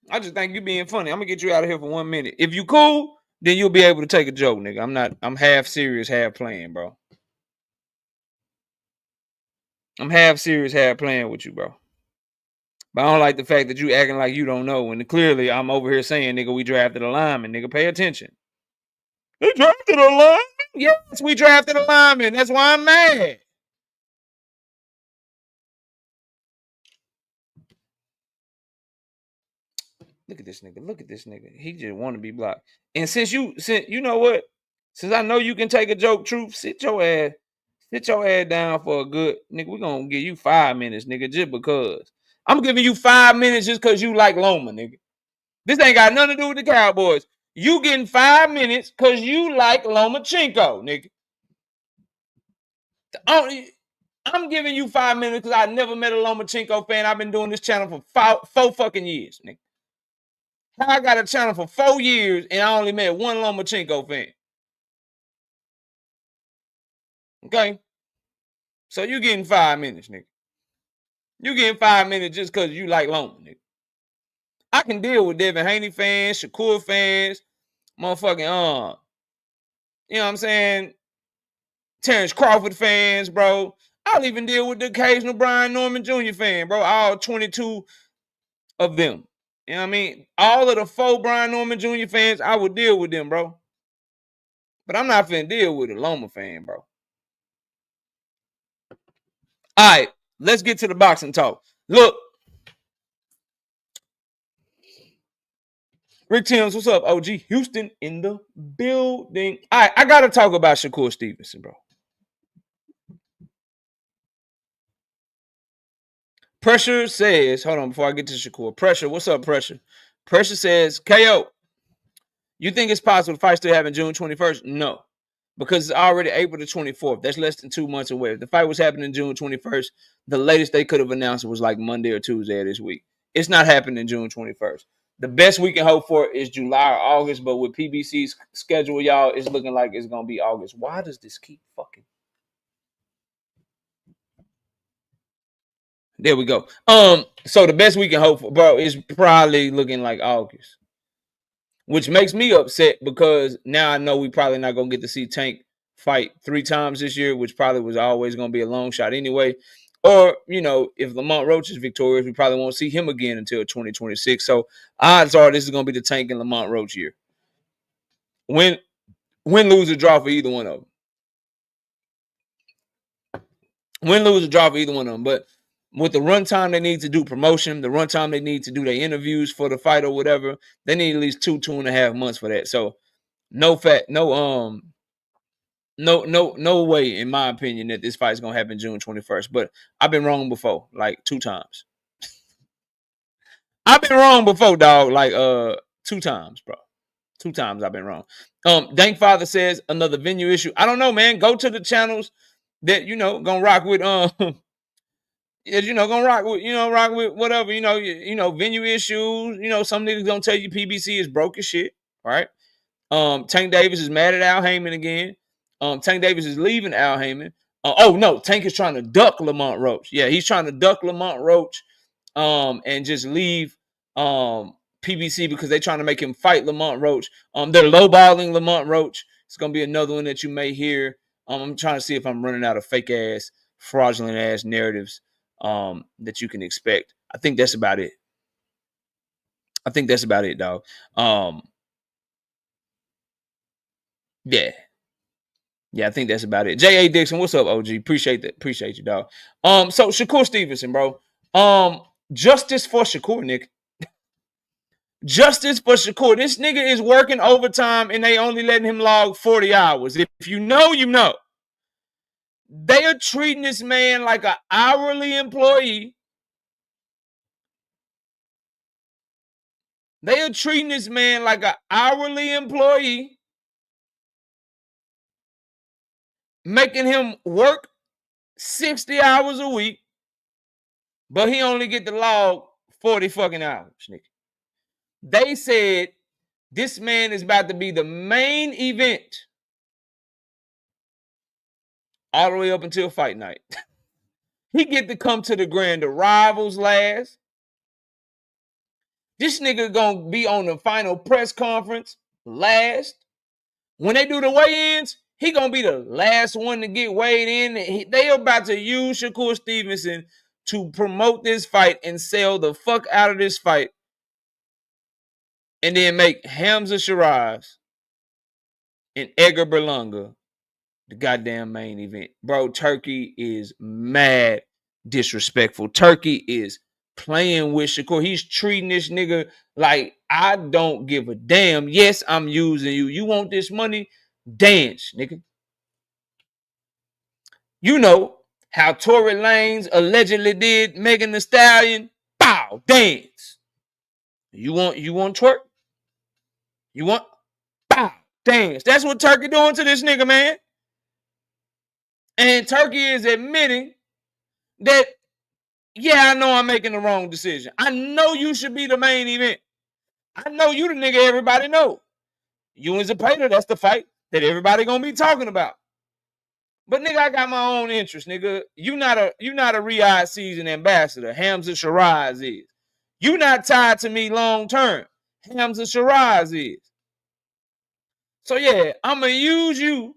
I just think you being funny. I'm going to get you out of here for 1 minute. If you cool, then you'll be able to take a joke, nigga. I'm half serious, half playing, bro. I'm half serious, half playing with you, bro. But I don't like the fact that you acting like you don't know. When clearly I'm over here saying, nigga, we drafted a lineman. Nigga, pay attention. They drafted a lineman? Yes, we drafted a lineman. That's why I'm mad. Look at this nigga. He just want to be blocked. And since you know what? Since I know you can take a joke, Truth, sit your ass down for a good nigga. We're gonna give you 5 minutes, nigga, just because. I'm giving you 5 minutes just because you like Loma, nigga. This ain't got nothing to do with the Cowboys. You getting 5 minutes because you like Lomachenko, nigga. I'm giving you 5 minutes because I never met a Lomachenko fan. I've been doing this channel for four fucking years, nigga. I got a channel for 4 years and I only met one Lomachenko fan. Okay? So you getting 5 minutes, nigga. You getting 5 minutes just because you like Loma, nigga. I can deal with Devin Haney fans, Shakur fans, motherfucking, you know what I'm saying? Terrence Crawford fans, bro. I'll even deal with the occasional Brian Norman Jr. fan, bro. All 22 of them. You know what I mean? All of the 4 Brian Norman Jr. fans, I would deal with them, bro. But I'm not finna deal with a Loma fan, bro. All right, let's get to the boxing talk. Look. Rick Timms, what's up? OG Houston in the building. All right, I got to talk about Shakur Stevenson, bro. Pressure says, hold on before I get to Shakur. Pressure, what's up, Pressure? Pressure says, KO, you think it's possible the fight still happen June 21st? No, because it's already April the 24th. That's less than 2 months away. If the fight was happening June 21st, the latest they could have announced it was like Monday or Tuesday of this week. It's not happening June 21st. The best we can hope for is July or August, but with PBC's schedule, y'all, it's looking like it's going to be August. Why does this keep fucking? There we go. So the best we can hope for, bro, is probably looking like August, which makes me upset because now I know we probably not gonna get to see Tank fight 3 times this year, which probably was always gonna be a long shot anyway. Or, you know, if Lamont Roach is victorious, we probably won't see him again until 2026. So odds are this is gonna be the Tank and Lamont Roach year. Win, lose, or draw for either one of them. Win, lose, or draw for either one of them. But with the runtime they need to do promotion, the runtime they need to do their interviews for the fight or whatever, they need at least 2.5 months for that. So no No way, in my opinion, that this fight is gonna happen June 21st. But I've been wrong before, like 2 times. I've been wrong before, dog. Like 2 times, bro. 2 times I've been wrong. Dank Father says another venue issue. I don't know, man. Go to the channels that gonna rock with gonna rock with whatever, venue issues. Some niggas gonna tell you PBC is broke as shit, right? Tank Davis is mad at Al Heyman again. Tank Davis is leaving Al Heyman. Oh no, Tank is trying to duck Lamont Roach. Yeah, he's trying to duck Lamont Roach and just leave PBC because they're trying to make him fight Lamont Roach. They're lowballing Lamont Roach. It's gonna be another one that you may hear. I'm trying to see if I'm running out of fake ass, fraudulent ass narratives that you can expect. I think that's about it. Dog. Yeah, I think that's about it. J.A. Dixon, what's up, OG? Appreciate you, dog. So Shakur Stevenson, bro. Justice for Shakur, Nick. Justice for Shakur. This nigga is working overtime and they only letting him log 40 hours. If you know, you know. They are treating this man like an hourly employee. Making him work 60 hours a week, but he only get to log 40 fucking hours, nigga. They said this man is about to be the main event all the way up until fight night. He get to come to the grand arrivals last. This nigga gonna be on the final press conference last. When they do the weigh-ins, he gonna be the last one to get weighed in. They about to use Shakur Stevenson to promote this fight and sell the fuck out of this fight. And then make Hamza Shiraz and Edgar Berlanga the goddamn main event. Bro, Turkey is mad disrespectful. Turkey is playing with Shakur. He's treating this nigga like, I don't give a damn. Yes, I'm using you. You want this money? Dance, nigga. You know how Tory Lanez allegedly did Megan Thee Stallion. Bow, dance. You want twerk? You want? Bow, dance. That's what Turkey doing to this nigga, man. And Turkey is admitting that, yeah, I know I'm making the wrong decision. I know you should be the main event. I know you the nigga everybody know. You and Zepeda, that's the fight that everybody gonna be talking about. But nigga, I got my own interest, nigga. You not a Riyadh season ambassador. Hamza Shiraz is. You not tied to me long term. Hamza Shiraz is. So yeah, I'ma use you.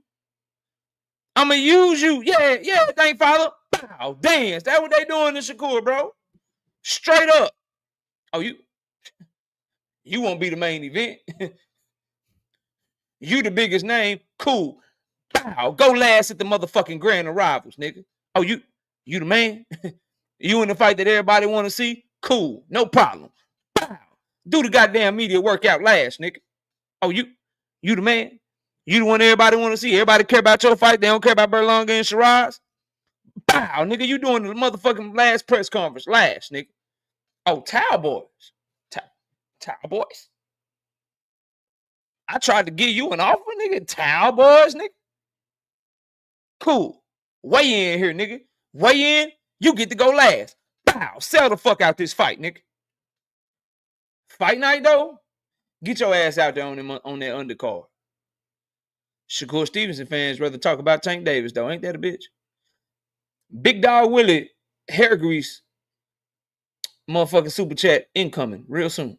Yeah, thank Father. Bow, dance. That's what they doing to Shakur, bro. Straight up. Oh, you won't be the main event. You the biggest name. Cool. Bow. Go last at the motherfucking grand arrivals, nigga. Oh, you the man? You in the fight that everybody want to see? Cool. No problem. Bow. Do the goddamn media workout last, nigga. Oh, you the man? You the one everybody want to see? Everybody care about your fight. They don't care about Berlanga and Shiraz? Bow, nigga. You doing the motherfucking last press conference last, nigga. Oh, Cowboys. Cowboys. I tried to give you an offer, nigga. Cowboys, nigga. Cool. Weigh in here, nigga. Weigh in. You get to go last. Bow. Sell the fuck out this fight, nigga. Fight night, though? Get your ass out there on that undercard. Shakur Stevenson fans rather talk about Tank Davis, though. Ain't that a bitch? Big Dog Willie, hair grease, motherfucking super chat incoming real soon.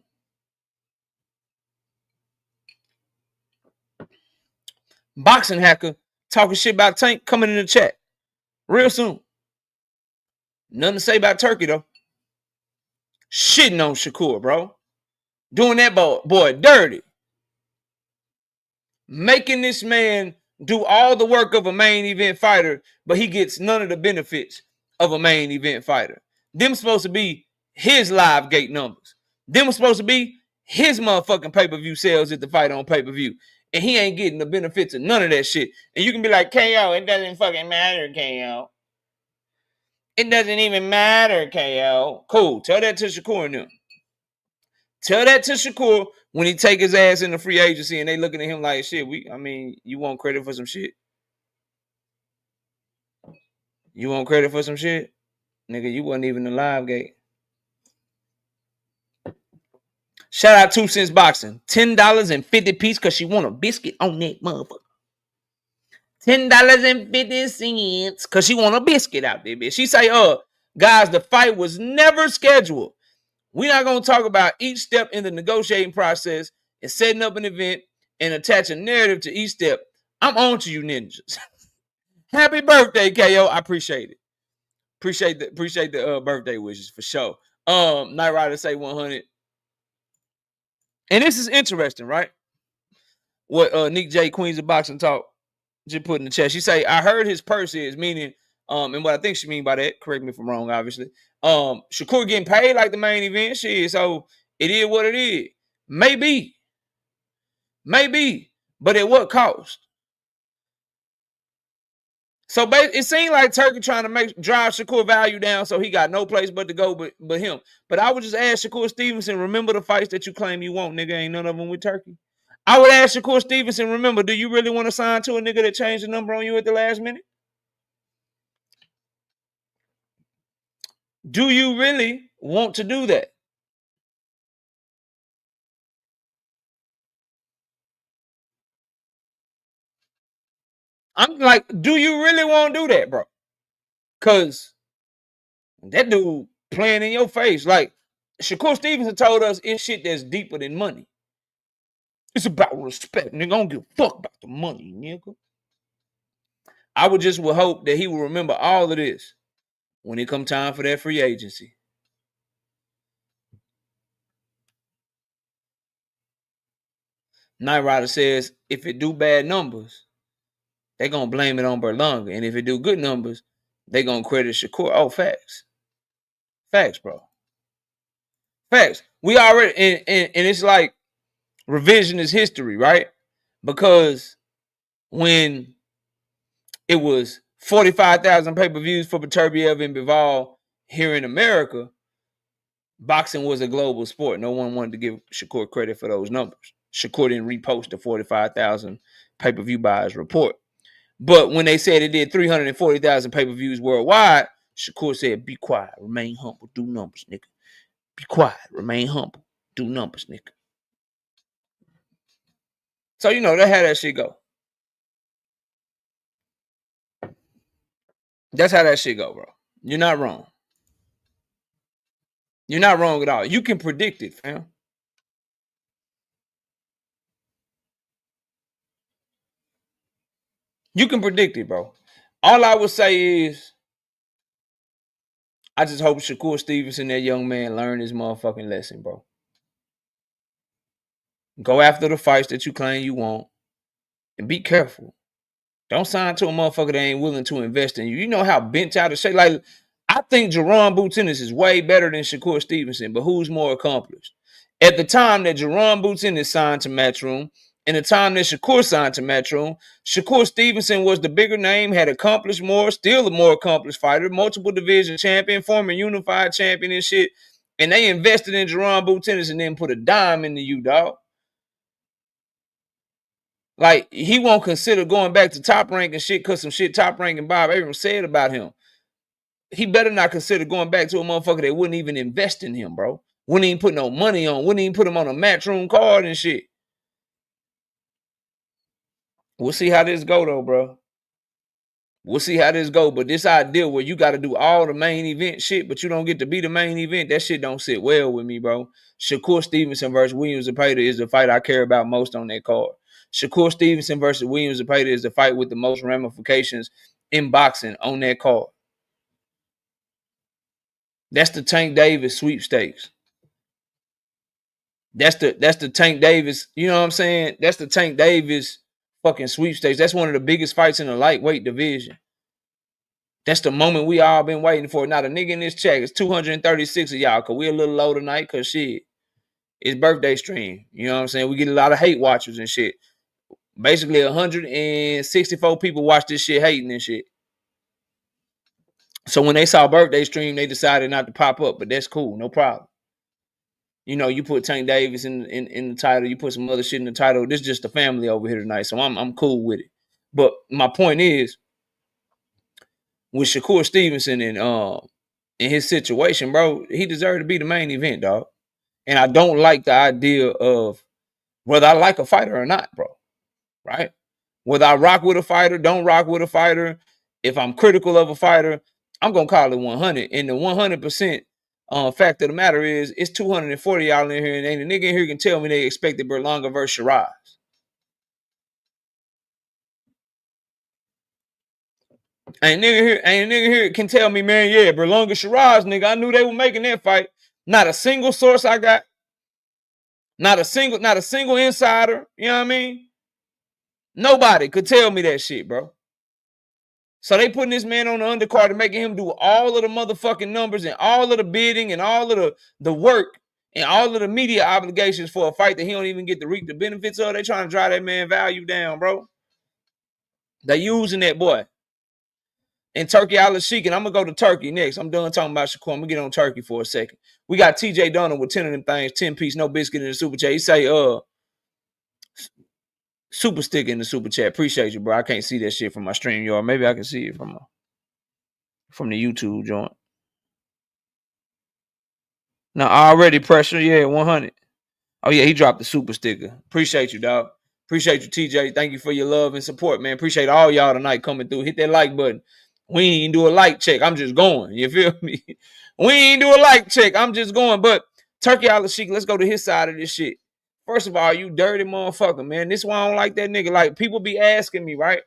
Boxing hacker talking shit about Tank coming in the chat real soon. Nothing to say about Turkey, though. Shitting on Shakur, bro. Doing that boy dirty. Making this man do all the work of a main event fighter, but he gets none of the benefits of a main event fighter. Them supposed to be his live gate numbers. Them was supposed to be his motherfucking pay-per-view sales at the fight on pay-per-view. and he ain't getting the benefits of none of that shit. And you can be like, KO, it doesn't fucking matter, KO. It doesn't even matter, KO. Cool. Tell that to Shakur and them. Tell that to Shakur when he take his ass in the free agency and they looking at him like, shit, you want credit for some shit? You want credit for some shit? Nigga, you wasn't even alive, gate. Shout out 2 Cents Boxing. $10.50 because she want a biscuit on that motherfucker. $10.50 because she want a biscuit out there, bitch. She say, guys, the fight was never scheduled. We're not going to talk about each step in the negotiating process and setting up an event and attach a narrative to each step. I'm on to you, ninjas. Happy birthday, KO. I appreciate it. Appreciate the birthday wishes for sure. Night Rider say 100. And this is interesting, right? What Nick J, Queens of Boxing Talk, just put in the chat. She say, I heard his purse is, meaning, and what I think she mean by that, correct me if I'm wrong, obviously. Shakur getting paid like the main event shit, so it is what it is. Maybe. But at what cost? So it seemed like Turkey trying to drive Shakur value down so he got no place but to go but him. But I would just ask Shakur Stevenson, remember the fights that you claim you want, nigga, ain't none of them with Turkey. I would ask Shakur Stevenson, remember, do you really want to sign to a nigga that changed the number on you at the last minute? Do you really want to do that? I'm like, do you really want to do that, bro? Because that dude playing in your face. Like, Shakur Stevenson told us it's shit that's deeper than money. It's about respect, nigga. I don't give a fuck about the money, nigga. I would hope that he will remember all of this when it come time for that free agency. Night Rider says, if it do bad numbers, they gonna blame it on Berlanga. And if it do good numbers, they gonna credit Shakur. Oh, facts. Facts, bro. Facts. We already, and it's like revisionist history, right? Because when it was 45,000 pay-per-views for Beterbiev and Bivol here in America, boxing was a global sport. No one wanted to give Shakur credit for those numbers. Shakur didn't repost the 45,000 pay-per-view buyers report. But when they said it did 340,000 pay-per-views worldwide, Shakur said, be quiet, remain humble, do numbers, nigga. Be quiet, remain humble, do numbers, nigga. So, you know, that's how that shit go. That's how that shit go, bro. You're not wrong. You're not wrong at all. You can predict it, fam. You can predict it, bro. All I would say is, I just hope Shakur Stevenson, that young man, learn his motherfucking lesson, bro. Go after the fights that you claim you want and be careful. Don't sign to a motherfucker that ain't willing to invest in you. You know how bent out of shape. Like, I think Jerron Boots-Ennis is way better than Shakur Stevenson, but who's more accomplished? At the time that Jerron Boots-Ennis signed to Matchroom, and the time that Shakur signed to Matchroom, Shakur Stevenson was the bigger name, had accomplished more, still a more accomplished fighter, multiple division champion, former unified champion and shit. And they invested in Jerron Boots-Ennis and then put a dime into you, dog. Like, he won't consider going back to Top Rank and shit because some shit Top Rank and Bob Abrams said about him. He better not consider going back to a motherfucker that wouldn't even invest in him, bro. Wouldn't even put no money on. Wouldn't even put him on a Matchroom card and shit. We'll see how this go, though, bro. We'll see how this go. But this idea where you got to do all the main event shit, but you don't get to be the main event, that shit don't sit well with me, bro. Shakur Stevenson versus Williams Zepeda is the fight I care about most on that card. Shakur Stevenson versus Williams Zepeda is the fight with the most ramifications in boxing on that card. That's the Tank Davis sweepstakes. That's the Tank Davis, you know what I'm saying? That's the Tank Davis fucking sweepstakes. That's one of the biggest fights in the lightweight division. That's the moment we all been waiting for. Now, the nigga in this check is 236 of y'all, because we a little low tonight, because shit, it's birthday stream. You know what I'm saying? We get a lot of hate watchers and shit. Basically, 164 people watched this shit hating and shit. So when they saw birthday stream, they decided not to pop up, but that's cool, no problem. You know, you put Tank Davis in the title, you put some other shit in the title. This is just the family over here tonight, so I'm cool with it. But my point is, with Shakur Stevenson and in his situation, bro, he deserved to be the main event, dog. And I don't like the idea of whether I like a fighter or not, bro. Right? Whether I rock with a fighter, don't rock with a fighter. If I'm critical of a fighter, I'm gonna call it 100. And the 100% fact of the matter is, it's 240 y'all in here, and ain't a nigga in here can tell me they expected Berlanga versus Shiraz. Ain't a nigga here can tell me, man, yeah, Berlanga Shiraz, nigga. I knew they were making that fight. Not a single source I got. Not a single insider. You know what I mean? Nobody could tell me that shit, bro. So they putting this man on the undercard and making him do all of the motherfucking numbers and all of the bidding and all of the work and all of the media obligations for a fight that he don't even get to reap the benefits of. They trying to drive that man value down, bro. They using that boy. And Turkey Al-Sheikh, and I'm going to go to Turkey next. I'm done talking about Shakur. I'm going to get on Turkey for a second. We got TJ Donald with 10 of them things, 10 piece, no biscuit in the super chat. He say, super sticker in the super chat. Appreciate you, bro. I can't see that shit from my stream, y'all. Maybe I can see it from the YouTube joint. Now, already pressure, yeah, 100. Oh, yeah, he dropped the super sticker. Appreciate you, dog. Appreciate you, TJ. Thank you for your love and support, man. Appreciate all y'all tonight coming through. Hit that like button. We ain't do a like check. I'm just going. You feel me? We ain't do a like check. I'm just going. But Turkey Al-Sheikh, let's go to his side of this shit. First of all, you dirty motherfucker, man. This is why I don't like that nigga. Like, people be asking me, right?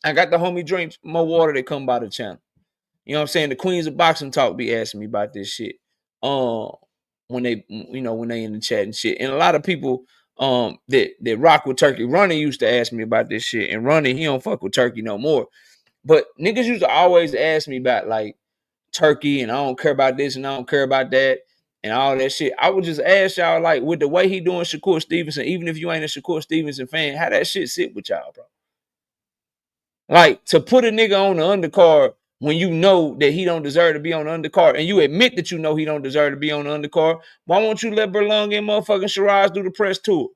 I got the homie Drinks More Water that come by the channel. You know what I'm saying? The Queens of Boxing Talk be asking me about this shit. When they in the chat and shit. And a lot of people that rock with Turkey. Ronnie used to ask me about this shit. And Ronnie, he don't fuck with Turkey no more. But niggas used to always ask me about like Turkey and I don't care about this and I don't care about that and all that shit. I would just ask y'all, like, with the way he doing Shakur Stevenson, even if you ain't a Shakur Stevenson fan, how that shit sit with y'all, bro? Like, to put a nigga on the undercard when you know that he don't deserve to be on the undercard and you admit that you know he don't deserve to be on the undercard, why won't you let Berlanga and motherfucking Shiraz do the press tour?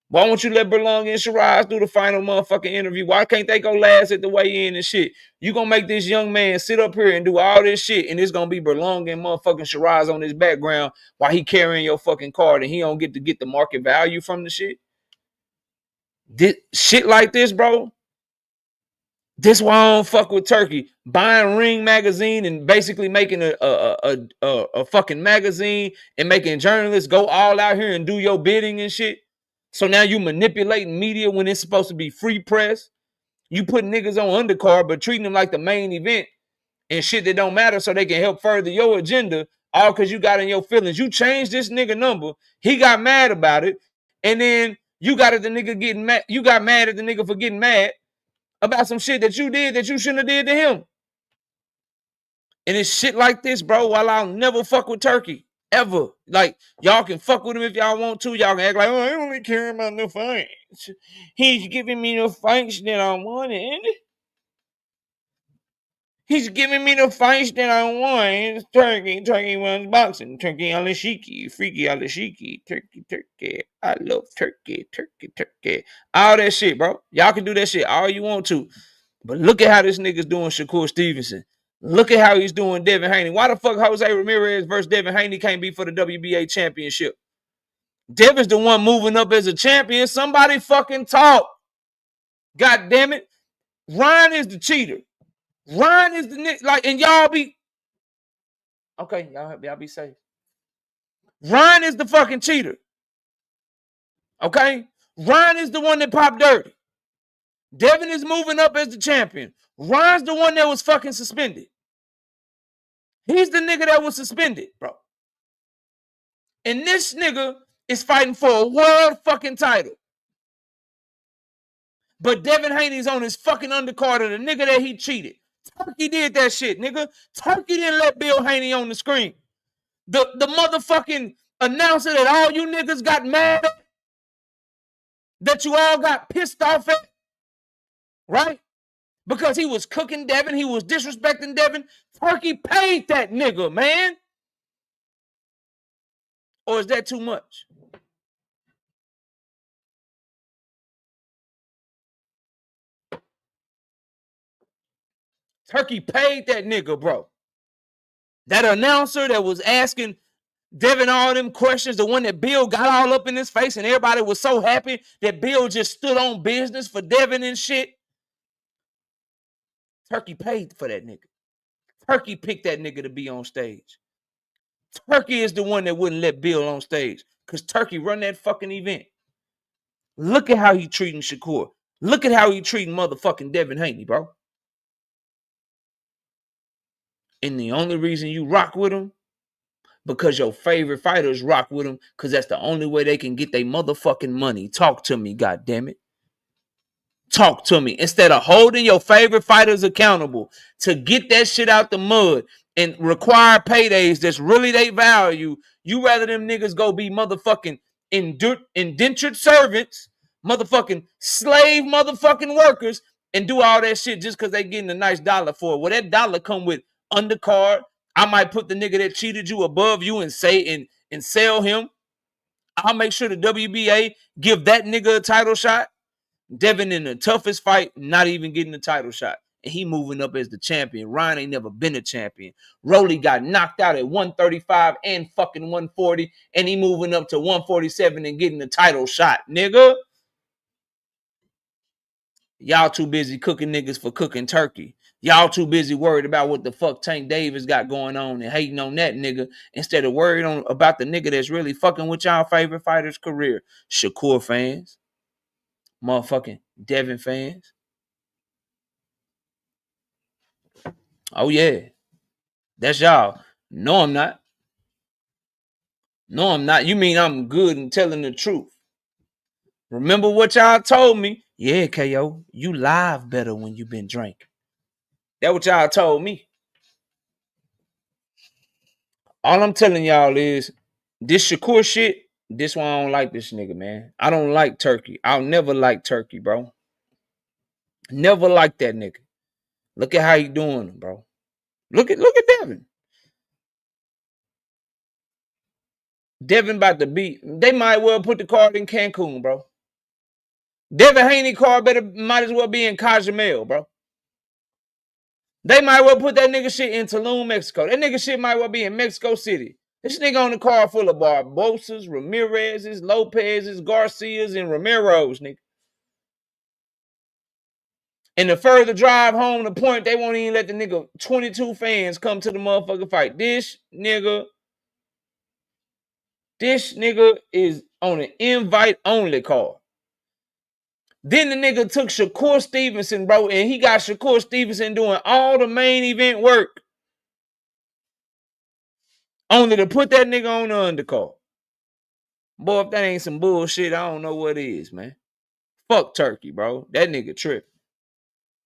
Why won't you let Berlanga and Shiraz do the final motherfucking interview? Why can't they go last at the weigh-in and shit? You gonna make this young man sit up here and do all this shit and it's gonna be Berlanga and motherfucking Shiraz on his background while he carrying your fucking card and he don't get to get the market value from the shit? Shit like this, bro. This why I don't fuck with Turkey. Buying Ring magazine and basically making a fucking magazine and making journalists go all out here and do your bidding and shit. So now you manipulating media when it's supposed to be free press. You put niggas on undercard, but treating them like the main event and shit that don't matter so they can help further your agenda, all because you got in your feelings. You changed this nigga number. He got mad about it. And then you got at the nigga getting mad. You got mad at the nigga for getting mad about some shit that you did that you shouldn't have did to him. And it's shit like this, bro, while I'll never fuck with Turkey. Ever. Like, y'all can fuck with him if y'all want to. Y'all can act like, oh, I only care about the fights. He's giving me the fights that I wanted. He's giving me the fights that I want. It's Turkey. Turkey runs boxing. Turkey Al-Sheikh. Freaky Al-Sheikh. Turkey. I love Turkey. Turkey. All that shit, bro. Y'all can do that shit all you want to. But look at how this nigga's doing Shakur Stevenson. Look at how he's doing Devin Haney. Why the fuck Jose Ramirez versus Devin Haney can't be for the WBA championship? Devin's the one moving up as a champion. Somebody fucking talk. God damn it. Ryan is the cheater. Ryan is the nigga. Like, and y'all be okay. Y'all be safe. Ryan is the fucking cheater. Okay? Ryan is the one that popped dirty. Devin is moving up as the champion. Ryan's the one that was fucking suspended. He's the nigga that was suspended, bro. And this nigga is fighting for a world fucking title. But Devin Haney's on his fucking undercard of the nigga that he cheated. Turkey did that shit, nigga. Turkey didn't let Bill Haney on the screen. The motherfucking announcer that all you niggas got mad at, that you all got pissed off at, right? Because he was cooking Devin, he was disrespecting Devin. Turkey paid that nigga, man. Or is that too much? Turkey paid that nigga, bro. That announcer that was asking Devin all them questions, the one that Bill got all up in his face and everybody was so happy that Bill just stood on business for Devin and shit. Turkey paid for that nigga. Turkey picked that nigga to be on stage. Turkey is the one that wouldn't let Bill on stage because Turkey run that fucking event. Look at how he treating Shakur. Look at how he treating motherfucking Devin Haney, bro. And the only reason you rock with him because your favorite fighters rock with him because that's the only way they can get their motherfucking money. Talk to me, goddammit. Talk to me. Instead of holding your favorite fighters accountable to get that shit out the mud and require paydays that's really they value, you rather them niggas go be motherfucking indentured servants, motherfucking slave motherfucking workers, and do all that shit just because they getting a nice dollar for it. Well, that dollar come with undercard. I might put the nigga that cheated you above you and say and sell him. I'll make sure the WBA give that nigga a title shot. Devin in the toughest fight, not even getting the title shot. And he moving up as the champion. Ryan ain't never been a champion. Rolly got knocked out at 135 and fucking 140. And he moving up to 147 and getting the title shot, nigga. Y'all too busy cooking niggas for cooking turkey. Y'all too busy worried about what the fuck Tank Davis got going on and hating on that nigga instead of worried about the nigga that's really fucking with y'all favorite fighter's career. Shakur fans. Motherfucking Devin fans. Oh, yeah. That's y'all. No, I'm not. No, I'm not. You mean I'm good and telling the truth. Remember what y'all told me? Yeah, KO, you live better when you been drinking. That what y'all told me. All I'm telling y'all is this Shakur shit, this one I don't like this nigga, man. I don't like Turkey. I'll never like Turkey, bro. Never like that nigga. Look at how he doing, bro. Look at Devin. Devin about to beat. They might well put the card in Cancun, bro. Devin Haney card might as well be in Cozumel, bro. They might well put that nigga shit in Tulum, Mexico. That nigga shit might well be in Mexico City. This nigga on the card full of Barbosas, Ramirez's, Lopez's, Garcias, and Romero's, nigga. And the further drive home, the point they won't even let the nigga 22 fans come to the motherfucking fight. This nigga is on an invite-only card. Then the nigga took Shakur Stevenson, bro, and he got Shakur Stevenson doing all the main event work. Only to put that nigga on the undercard. Boy, if that ain't some bullshit, I don't know what is, man. Fuck Turkey, bro. That nigga tripping.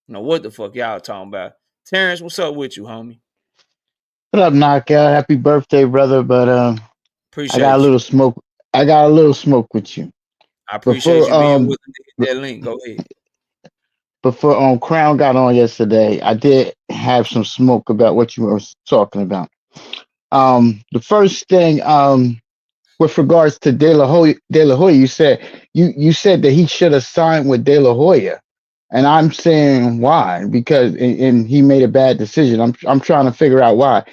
Know what the fuck y'all talking about. Terrence, what's up with you, homie? What up, Knockout? Happy birthday, brother. But Appreciate I got a you. little smoke. I got a little smoke with you. I appreciate you being willing to hit that link. Go ahead. Before Crown got on yesterday, I did have some smoke about what you were talking about. The first thing, with regards to De La Hoya, you said that he should have signed with De La Hoya, and I'm saying why? Because and he made a bad decision. I'm trying to figure out why.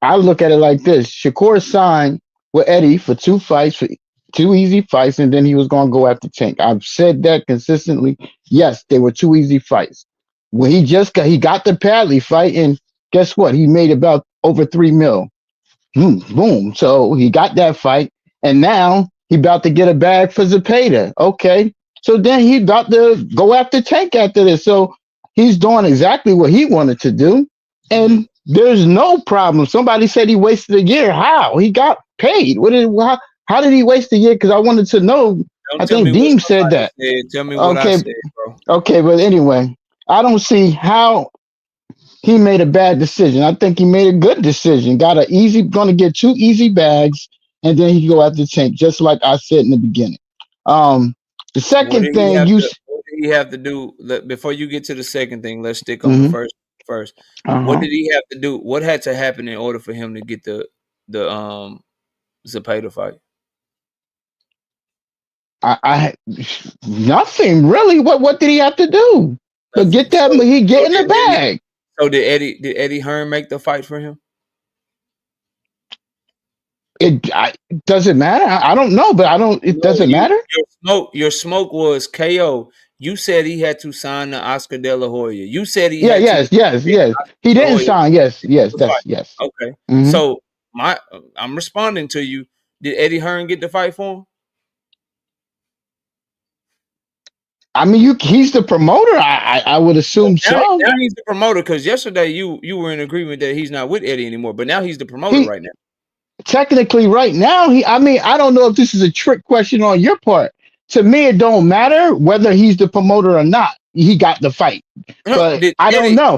I look at it like this: Shakur signed with Eddie for 2 fights, for 2 easy fights, and then he was going to go after Tank. I've said that consistently. Yes, they were 2 easy fights. When he got the Padley fight, and guess what? He made about over 3 mil. Boom. So he got that fight, and now he about to get a bag for Zepeda. Okay. So then he about to go after Tank after this. So he's doing exactly what he wanted to do, and there's no problem. Somebody said he wasted a year. How? He got paid. How did he waste a year? Because I wanted to know. I think Deem said that. Tell me what I said, bro. Okay, but anyway, I don't see how he made a bad decision. I think he made a good decision. Going to get 2 easy bags, and then he go after Tank, just like I said in the beginning. The second thing What did he have to do before you get to the second thing? Let's stick on the Mhm. first. What Uh-huh. did he have to do? What had to happen in order for him to get the Zepeda fight? I nothing really. What did he have to do? But Nothing. get that he get in the bag. Did Eddie Hearn make the fight for him? It doesn't matter. I don't know, but I don't. It No, doesn't matter. your smoke was KO. You said he had to sign the Oscar De La Hoya. You said he Yeah. had to Yes. Yes. Yes. He De La didn't Hoya sign. Yes. Yes. the That's fight. yes. Okay. Hmm. So I'm responding to you. Did Eddie Hearn get the fight for him? I mean, he's the promoter. I would assume Now, so. now he's the promoter because yesterday you were in agreement that he's not with Eddie anymore, but now he's the promoter He right now. technically right now. I mean, I don't know if this is a trick question on your part. To me, it don't matter whether he's the promoter or not. He got the fight, No, but I don't know.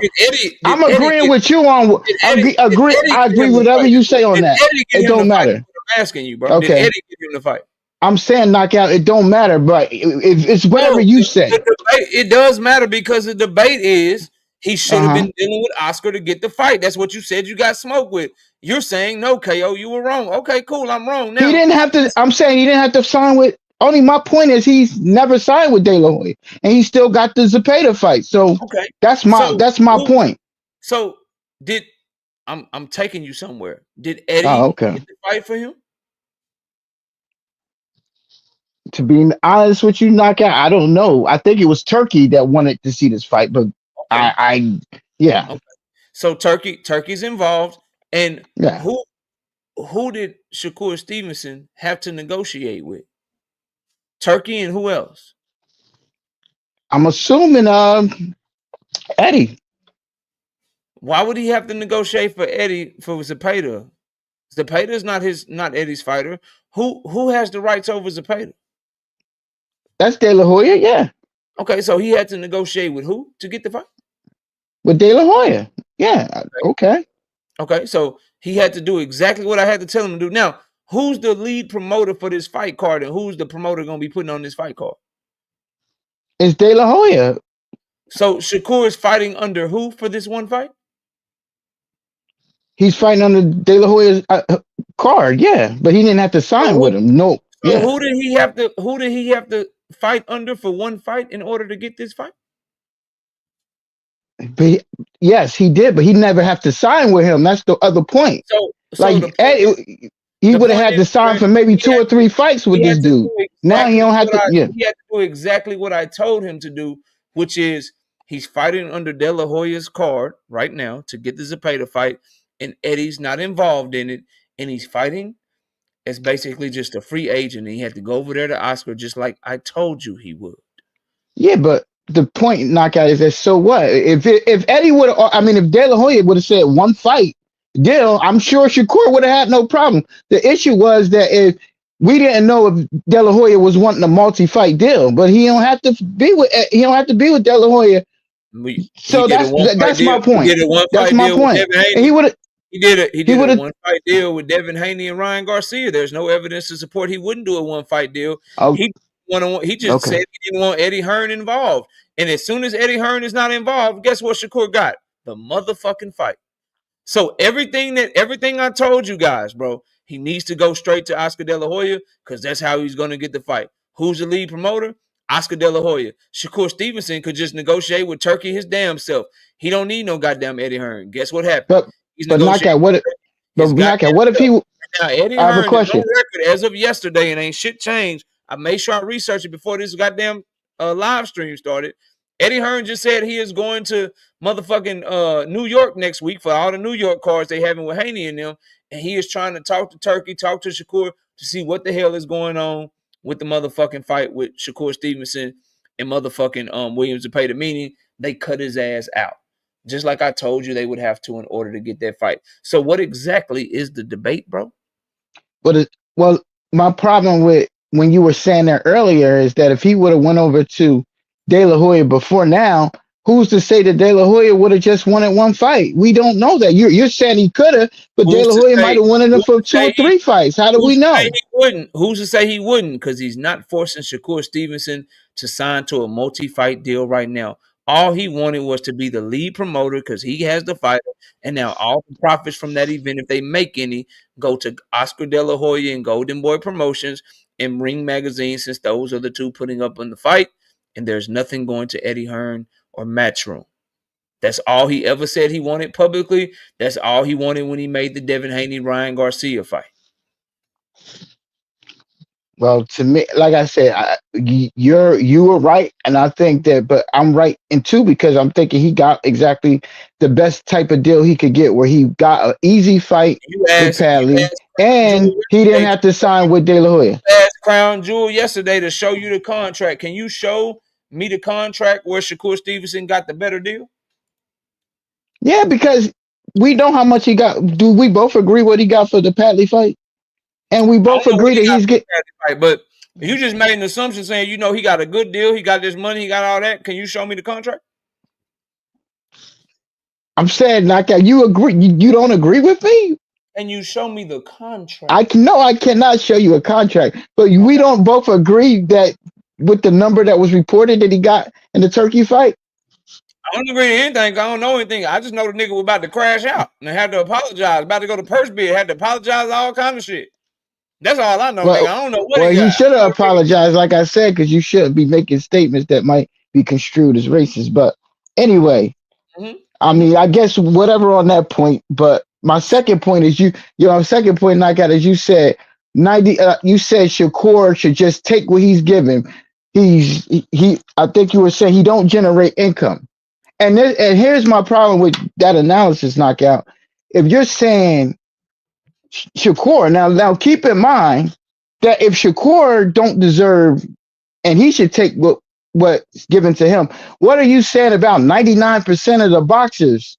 I'm agreeing with you on. Agree. Eddie I get agree him the whatever fight? you say on Did that. Eddie get It him the don't fight? matter. I'm asking you, bro. Did Okay. Eddie get him the fight? I'm saying knockout. It don't matter, but it's whatever No, you say. the debate, it does matter because the debate is he should have Uh-huh. been dealing with Oscar to get the fight. That's what you said you got smoked with. You're saying no, KO, you were wrong. Okay, cool, I'm wrong He now. didn't have to. I'm saying he didn't have to sign with. Only my point is he's never signed with De La Hoya, and he still got the Zepeda fight. So Okay, that's so my who? point. So did I'm taking you somewhere? Did Oh, Eddie okay. get the fight for him? To be honest with you, knockout. I don't know. I think it was Turkey that wanted to see this fight, but Okay, yeah, okay. So Turkey's involved, and yeah. who did Shakur Stevenson have to negotiate with? Turkey and who else? I'm assuming Eddie. Why would he have to negotiate for Eddie for Zepeda? Zepeda is not Eddie's fighter. Who has the rights over Zepeda? That's De La Hoya. Yeah, Okay, so he had to negotiate with who to get the fight? with De La Hoya. Yeah. Okay, Okay. okay, so he had to do exactly what I had to tell him to do. Now, who's the lead promoter for this fight card, and who's the promoter going to be putting on this fight card? It's De La Hoya. So Shakur is fighting under who for this one fight? He's fighting under De La Hoya's card. Yeah, but he didn't have to So sign who, with him. No. so Yeah. who did he have to fight under for one fight in order to get this fight? But yes, he did, but he never have to sign with him. That's the other point. So Like he the would have point had is, to sign for maybe 2 or 3 fights with he this had to dude. do Now he don't have to. Yeah, he had to do exactly what I told him to do, which is he's fighting under De La Hoya's card right now to get the Zepeda fight, and Eddie's not involved in it, and he's fighting as basically just a free agent. And he had to go over there to Oscar just like I told you he would. yeah, but the point knockout is that so what? If Eddie would, I mean, if De La Hoya would have said one fight deal, I'm sure Shakur would have had no problem. The issue was that if we didn't know if De La Hoya was wanting a multi-fight deal, but he don't have to be with De La Hoya. He So did a one fight that's deal. my point. He did a one That's fight my deal with point. Devin And Haney. He he did would a have. one fight deal with Devin Haney and Ryan Garcia. There's no evidence to support he wouldn't do a one fight deal. Oh, He just okay. said he didn't want Eddie Hearn involved. And as soon as Eddie Hearn is not involved, guess what Shakur got? The motherfucking fight. So everything I told you guys, bro, he needs to go straight to Oscar De La Hoya because that's how he's going to get the fight. Who's the lead promoter? Oscar De La Hoya. Shakur Stevenson could just negotiate with Turkey his damn self. He don't need no goddamn Eddie Hearn. Guess what happened? He's But negotiating knockout. his goddamn What if self. he? Now, Eddie I have a Hearn is question. on record as of yesterday, and ain't shit changed. I made sure I researched it before this goddamn live stream started. Eddie Hearn just said he is going to motherfucking New York next week for all the New York cards they having with Haney and them, and he is trying to talk to Turkey, talk to Shakur to see what the hell is going on with the motherfucking fight with Shakur Stevenson and motherfucking Williams Zepeda. Meaning they cut his ass out. Just like I told you they would have to in order to get that fight. So what exactly is the debate, bro? Well, my problem with when you were saying that earlier is that if he would have went over to De La Hoya before now, who's to say that De La Hoya would have just won at one fight? We don't know that. You're saying he could have, but De Who's La to Hoya might say? have won it Who's for to two say or he? three fights. How do we Who's to say know? he wouldn't? Who's to say he wouldn't? Because he's not forcing Shakur Stevenson to sign to a multi-fight deal right now. All he wanted was to be the lead promoter because he has the fighter, and now all the profits from that event, if they make any, go to Oscar De La Hoya and Golden Boy Promotions and Ring Magazine, since those are the two putting up on the fight. And there's nothing going to Eddie Hearn or Matchroom. That's all he ever said he wanted publicly. That's all he wanted when he made the Devin Haney Ryan Garcia fight. Well, to me, like I said, you were right, and I think that, but I'm right in two because I'm thinking he got exactly the best type of deal he could get, where he got an easy fight with You Padley, asked Crown and Jewel he didn't yesterday. have to sign with De La Hoya. Asked Crown Jewel yesterday to show you the contract. Can you show me the contract where Shakur Stevenson got the better deal? Yeah, because we know how much he got. Do we both agree what he got for the Padley fight? And we I both don't know what agree he that got he's for get. the fight, but you just made an assumption saying he got a good deal, he got this money, he got all that. Can you show me the contract? I'm saying, knockout. You agree? You don't agree with me? Can you show me the contract? I can, no, I cannot show you a contract, but we don't both agree that with the number that was reported that he got in the Turkey fight. I don't agree to anything. I don't know anything. I just know the nigga was about to crash out and had to apologize. About to go to purse bid, had to apologize, all kind of shit. That's all I know, nigga. Well, I don't know what well, he he got. should have apologized, like I said, because you shouldn't be making statements that might be construed as racist. But anyway, I mean, I guess whatever on that point. But my second point is second point, knockout, as you said, 90. You said Shakur should just take what he's given. He. I think you were saying he don't generate income. And here's my problem with that analysis, knockout. If you're saying Shakur, now keep in mind that if Shakur don't deserve and he should take what's given to him, what are you saying about 99% of the boxers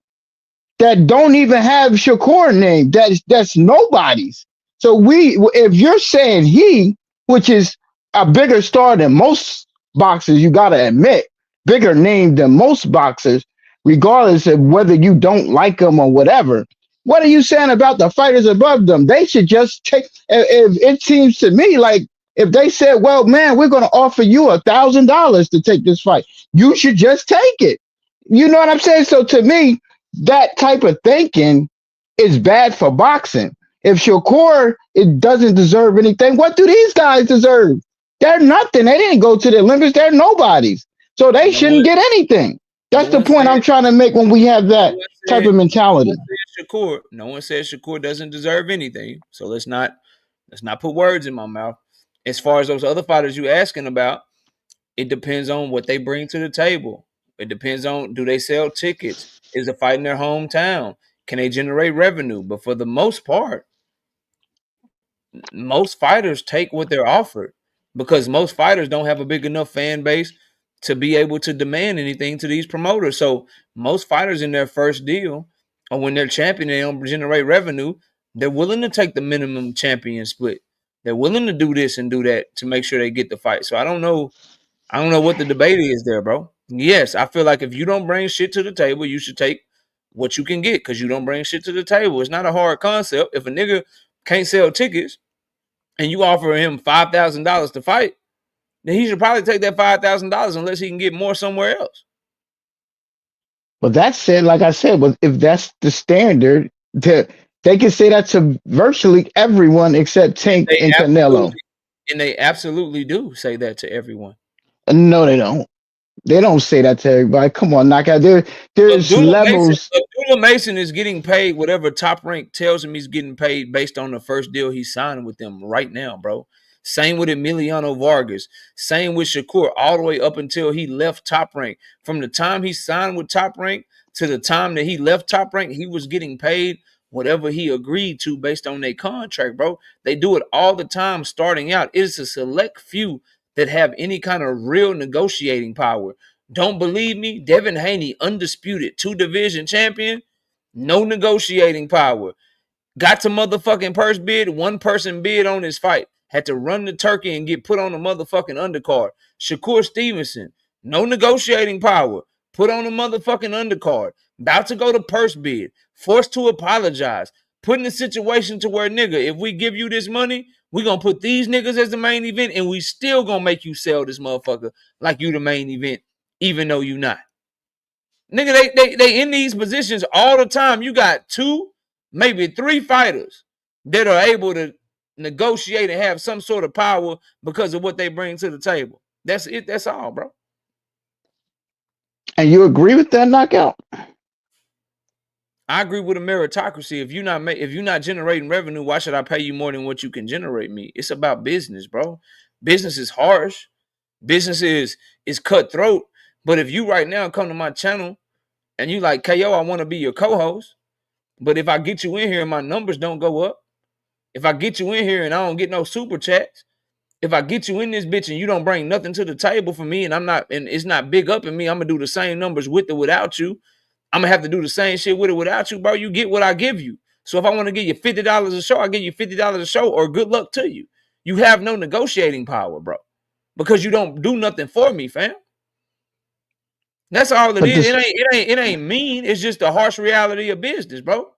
that don't even have Shakur name? That's nobody's. So if you're saying which is a bigger star than most boxers, you gotta admit, bigger name than most boxers, regardless of whether you don't like them or whatever. What are you saying about the fighters above them? They should just take. If it seems to me like if they said, "Well, man, we're going to offer you $1,000 to take this fight," you should just take it. You know what I'm saying? So to me, that type of thinking is bad for boxing. If Shakur it doesn't deserve anything, what do these guys deserve? They're nothing. They didn't go to the Olympics. They're nobodies. So they No shouldn't one, get anything. no That's the one point said, I'm trying to make when we have no that one type said, of mentality. Shakur. No one said Shakur doesn't deserve anything. So let's not put words in my mouth. As far as those other fighters you asking about, it depends on what they bring to the table. It depends on, do they sell tickets? Is the fight in their hometown? Can they generate revenue? But for the most part, most fighters take what they're offered because most fighters don't have a big enough fan base to be able to demand anything to these promoters. So most fighters in their first deal or when they're champion, they don't generate revenue. They're willing to take the minimum champion split. They're willing to do this and do that to make sure they get the fight. So I don't know. I don't know what the debate is there, bro. Yes, I feel like if you don't bring shit to the table, you should take what you can get because you don't bring shit to the table. It's not a hard concept. If a nigga can't sell tickets, and you offer him $5,000 to fight, then he should probably take that $5,000 unless he can get more somewhere else. But that said, like I said, but if that's the standard, they can say that to virtually everyone except Tank They and Canelo. absolutely do say that to everyone. No, they don't. They don't say that to everybody. Come on, knockout. There's levels. Abdullah Mason is getting paid whatever Top Rank tells him he's getting paid based on the first deal he signed with them right now, bro. Same with Emiliano Vargas. Same with Shakur, all the way up until he left Top Rank. From the time he signed with Top Rank to the time that he left Top Rank, he was getting paid whatever he agreed to based on their contract, bro. They do it all the time starting out. It's a select few that have any kind of real negotiating power. Don't believe me? Devin Haney, undisputed 2-division champion, no negotiating power. Got to motherfucking purse bid, one person bid on his fight. Had to run the turkey and get put on the motherfucking undercard. Shakur Stevenson, no negotiating power. put on a motherfucking undercard, about to go to purse bid, forced to apologize, put in a situation to where, nigga, if we give you this money, we gonna put these niggas as the main event, and we still gonna make you sell this motherfucker like you the main event, even though you not. Nigga, they in these positions all the time. You got 2, maybe 3 fighters that are able to negotiate and have some sort of power because of what they bring to the table. That's it. That's all, bro. And you agree with that knockout? I agree with a meritocracy. If you're not generating revenue, why should I pay you more than what you can generate me? It's about business, bro. Business is harsh. Business is cutthroat. But if you right now come to my channel and you like, KO, I want to be your co-host, but if I get you in here and my numbers don't go up, if I get you in here and I don't get no super chats, if I get you in this bitch and you don't bring nothing to the table for me, and it's not big up in me, I'm gonna do the same numbers with or without you. I'm gonna have to do the same shit with or without you, bro. You get what I give you. So if I want to give you $50 a show, I give you $50 a show, or good luck to you. You have no negotiating power, bro, because you don't do nothing for me, fam. That's all it is. It ain't mean. It's just the harsh reality of business, bro.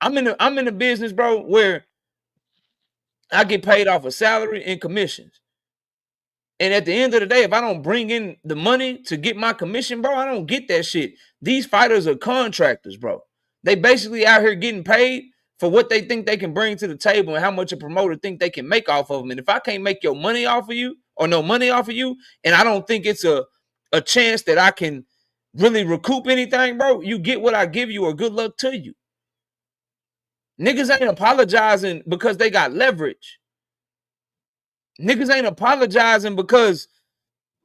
I'm in the business, bro, where I get paid off of salary and commissions. And at the end of the day, if I don't bring in the money to get my commission, bro, I don't get that shit. These fighters are contractors, bro. They basically out here getting paid for what they think they can bring to the table and how much a promoter think they can make off of them. And if I can't make your money off of you or no money off of you, and I don't think it's a chance that I can really recoup anything, bro, you get what I give you or good luck to you. Niggas ain't apologizing because they got leverage. Niggas ain't apologizing because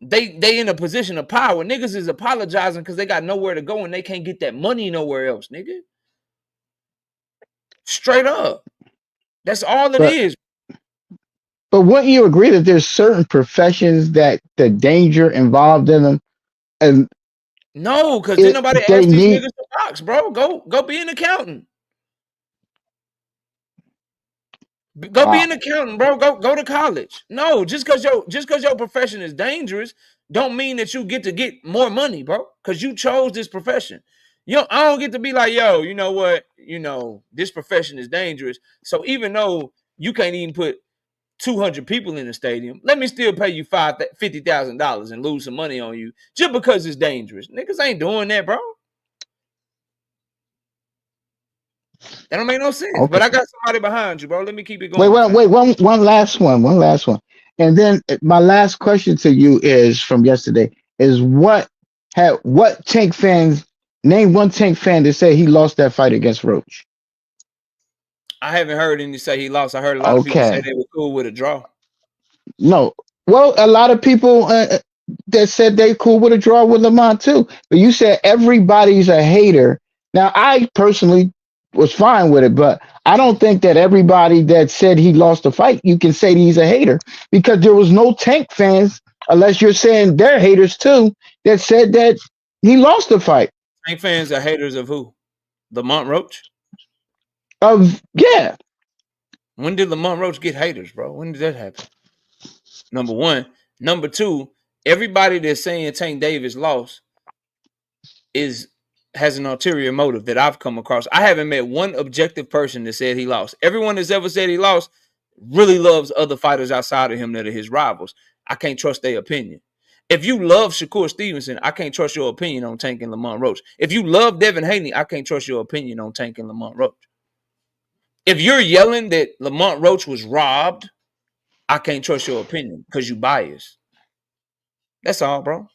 they in a position of power. Niggas is apologizing because they got nowhere to go and they can't get that money nowhere else, nigga. Straight up. That's all it is. But wouldn't you agree that there's certain professions that the danger involved in them? And no, because then nobody asked these niggas to box, bro. Go be an accountant. Go be an accountant, bro. Go to college. No, just because your profession is dangerous, don't mean that you get to get more money, bro. Because you chose this profession. I don't get to be like, yo, you know what? This profession is dangerous. So even though you can't even put 200 people in the stadium, let me still pay you $50,000 and lose some money on you just because it's dangerous. Niggas ain't doing that, bro. That don't make no sense. Okay. But I got somebody behind you, bro. Let me keep it going. Wait, one last one. And then my last question to you is from yesterday is name one Tank fan that said he lost that fight against Roach. I haven't heard any say he lost. I heard a lot of people say they were cool with a draw. No. Well, a lot of people that said they cool with a draw with Lamont too. But you said everybody's a hater. Now, I personally was fine with it, but I don't think that everybody that said he lost the fight, you can say he's a hater, because there was no Tank fans, unless you're saying they're haters too, that said that he lost the fight. Tank fans are haters of who? Lamont Roach? Yeah. When did Lamont Roach get haters, bro? When did that happen? Number one. Number two, everybody that's saying Tank Davis lost has an ulterior motive that I've come across. I haven't met one objective person that said he lost. Everyone that's ever said he lost really loves other fighters outside of him that are his rivals. I can't trust their opinion. If you love Shakur Stevenson, I can't trust your opinion on Tank and Lamont Roach. If you love Devin Haney, I can't trust your opinion on Tank and Lamont Roach. If you're yelling that Lamont Roach was robbed, I can't trust your opinion because you biased. That's all, bro.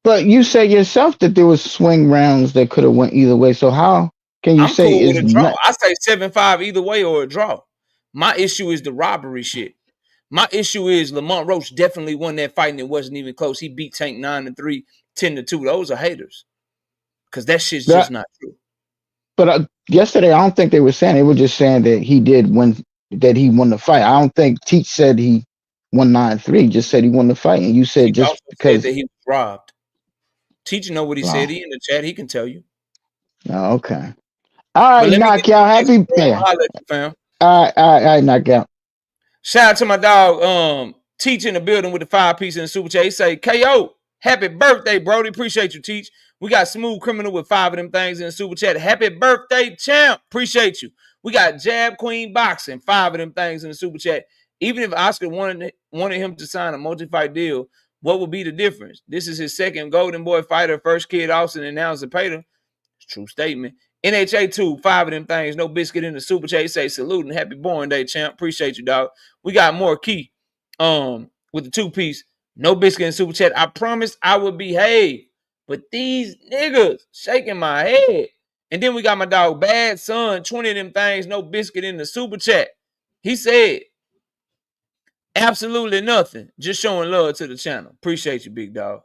But you said yourself that there was swing rounds that could have went either way. So how can you say it's a draw? I say 7-5 either way or a draw. My issue is the robbery shit. My issue is Lamont Roach definitely won that fight and it wasn't even close. He beat Tank 9-3, 10-2. Those are haters. Because that shit's just not true. But yesterday, I don't think they were saying. They were just saying that he did win, that he won the fight. I don't think Teach said he won 9-3. He just said he won the fight. And you said just because that he was robbed. Teach know what he said. He in the chat. He can tell you. Oh, okay. All right, Knockout. Happy man. All right, Knockout. Shout out to my dog, Teach in the building with the 5-piece in the super chat. He say, KO, Happy birthday, Brody. Appreciate you, Teach. We got Smooth Criminal with 5 of them things in the super chat. Happy birthday, champ. Appreciate you. We got Jab Queen Boxing, 5 of them things in the super chat. Even if Oscar wanted him to sign a multi-fight deal, what would be the difference? This is his second Golden Boy fighter, first kid Austin, and now Zapata. True statement. NHA2, 5 of them things. No biscuit in the super chat. Say salute and happy born day, champ. Appreciate you, dog. We got more key with the 2-piece. No biscuit in super chat. I promised I would behave. But these niggas shaking my head. And then we got my dog Bad Son, 20 of them things. No biscuit in the super chat. He said absolutely nothing. Just showing love to the channel. Appreciate you, big dog.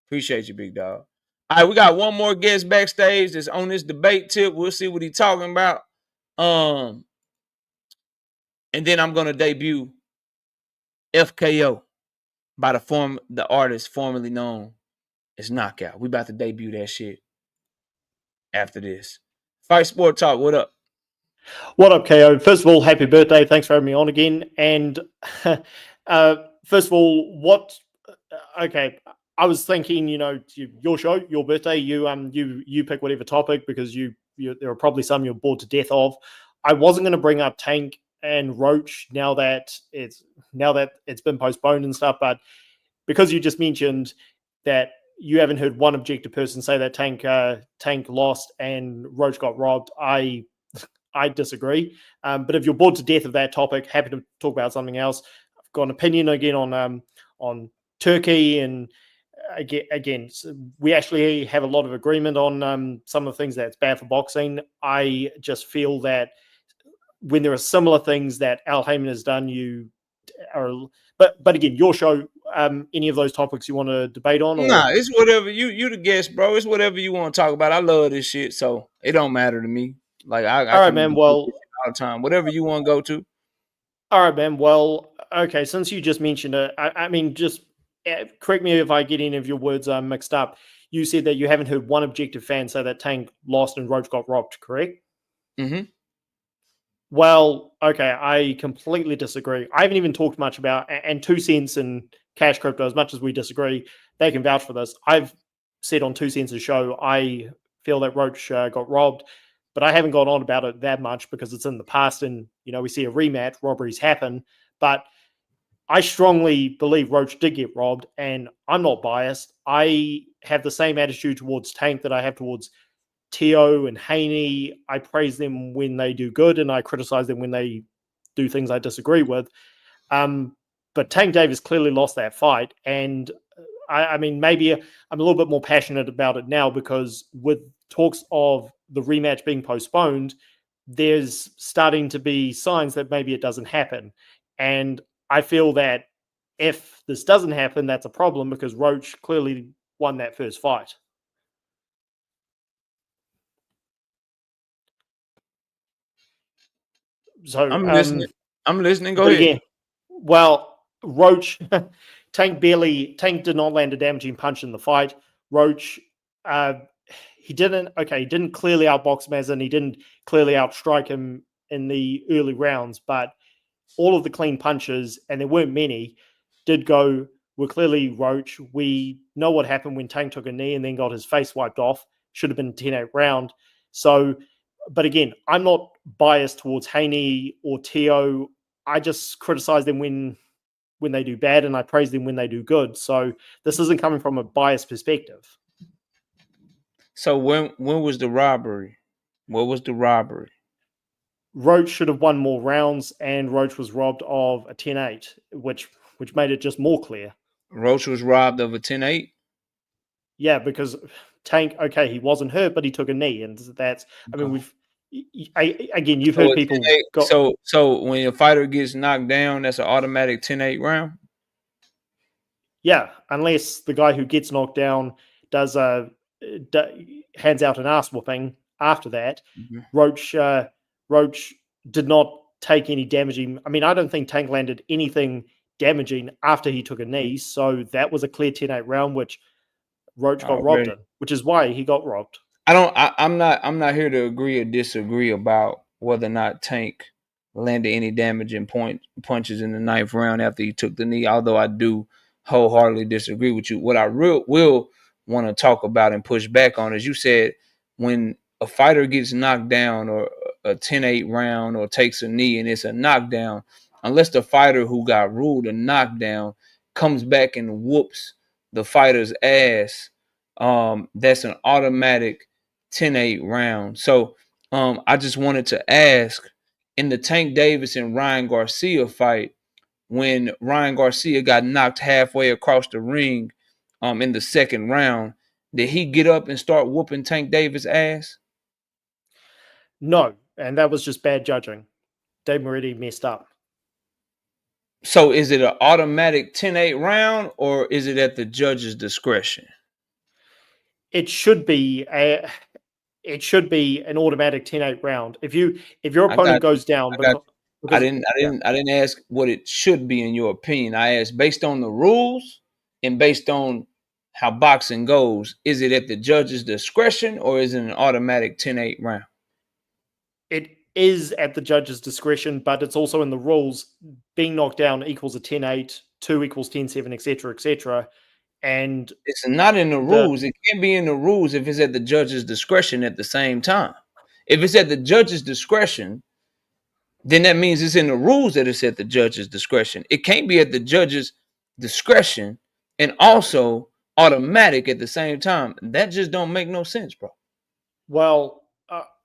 Appreciate you, big dog. All right, we got one more guest backstage that's on this debate tip. We'll see what he's talking about. And then I'm gonna debut FKO by the artist formerly known as Knockout. We about to debut that shit after this. Fight Sport Talk, what up? What up, KO? First of all, happy birthday. Thanks for having me on again. And first of all, okay, I was thinking, your show, your birthday, you pick whatever topic because there are probably some you're bored to death of. I wasn't going to bring up Tank and Roach now that it's been postponed and stuff, but because you just mentioned that you haven't heard one objective person say that Tank lost and Roach got robbed, I disagree. But if you're bored to death of that topic, happy to talk about something else. I've got an opinion again on Turkey, and again, we actually have a lot of agreement on some of the things that's bad for boxing. I just feel that when there are similar things that Al Heyman has done, but again, your show, any of those topics you want to debate on? Or? Nah, it's whatever you the guest, bro. It's whatever you want to talk about. I love this shit, so it don't matter to me. Like I all right, man. Well, all the time, whatever you want to go to. All right, man. Well, okay. Since you just mentioned it, I mean, just correct me if I get any of your words mixed up. You said that you haven't heard one objective fan say that Tank lost and Roach got robbed, correct? Mm-hmm. Well, okay, I completely disagree. I haven't even talked much about, and 2 cents and Cash Crypto, as much as we disagree, they can vouch for this. I've said on 2 cents a show, I feel that Roach got robbed, but I haven't gone on about it that much because it's in the past and, we see a rematch, robberies happen, but I strongly believe Roach did get robbed, and I'm not biased. I have the same attitude towards Tank that I have towards Teo and Haney. I praise them when they do good, and I criticize them when they do things I disagree with. But Tank Davis clearly lost that fight, and I mean, maybe I'm a little bit more passionate about it now because with talks of the rematch being postponed, there's starting to be signs that maybe it doesn't happen. And I feel that if this doesn't happen, that's a problem because Roach clearly won that first fight. So I'm listening. Go ahead. Again, well, Roach, Tank did not land a damaging punch in the fight. Roach, he didn't clearly outbox Mazin. He didn't clearly outstrike him in the early rounds, but all of the clean punches, and there weren't many, were clearly Roach. We know what happened when Tank took a knee and then got his face wiped off. Should have been a 10-8 round. So, but again, I'm not biased towards Haney or Teo. I just criticize them when they do bad, and I praise them when they do good. So this isn't coming from a biased perspective. So when was the robbery? What was the robbery? Roach should have won more rounds, and Roach was robbed of a 10-8, which made it just more clear. Roach was robbed of a 10-8? Yeah, because Tank, okay, he wasn't hurt, but he took a knee, and that's, I mean, you've heard people. So when a fighter gets knocked down, that's an automatic 10-8 round? Yeah, unless the guy who gets knocked down does hands out an ass whooping after that. Mm-hmm. Roach did not take any damaging. I mean, I don't think Tank landed anything damaging after he took a knee, so that was a clear 10-8 round, which Roach got robbed in, which is why he got robbed. I'm not here to agree or disagree about whether or not Tank landed any damaging punches in the 9th round after he took the knee, although I do wholeheartedly disagree with you. What I will want to talk about and push back on is you said when a fighter gets knocked down or a 10-8 round or takes a knee and it's a knockdown, unless the fighter who got ruled a knockdown comes back and whoops the fighter's ass, that's an automatic 10-8 round. So I just wanted to ask, in the Tank Davis and Ryan Garcia fight, when Ryan Garcia got knocked halfway across the ring in the second round, did he get up and start whooping Tank Davis' ass? No, and that was just bad judging. Dave Moretti messed up. So is it an automatic 10-8 round, or is it at the judge's discretion? It should be an automatic 10-8 round. If your opponent goes down, I didn't ask what it should be in your opinion. I asked based on the rules and based on how boxing goes, is it at the judge's discretion or is it an automatic 10-8 round? It is at the judge's discretion, but it's also in the rules. Being knocked down equals a 10-8, 2 equals 10-7, etc., etc. And it's not in the rules. It can't be in the rules if it's at the judge's discretion at the same time. If it's at the judge's discretion, then that means it's in the rules that it's at the judge's discretion. It can't be at the judge's discretion and also automatic at the same time. That just don't make no sense, bro. Well,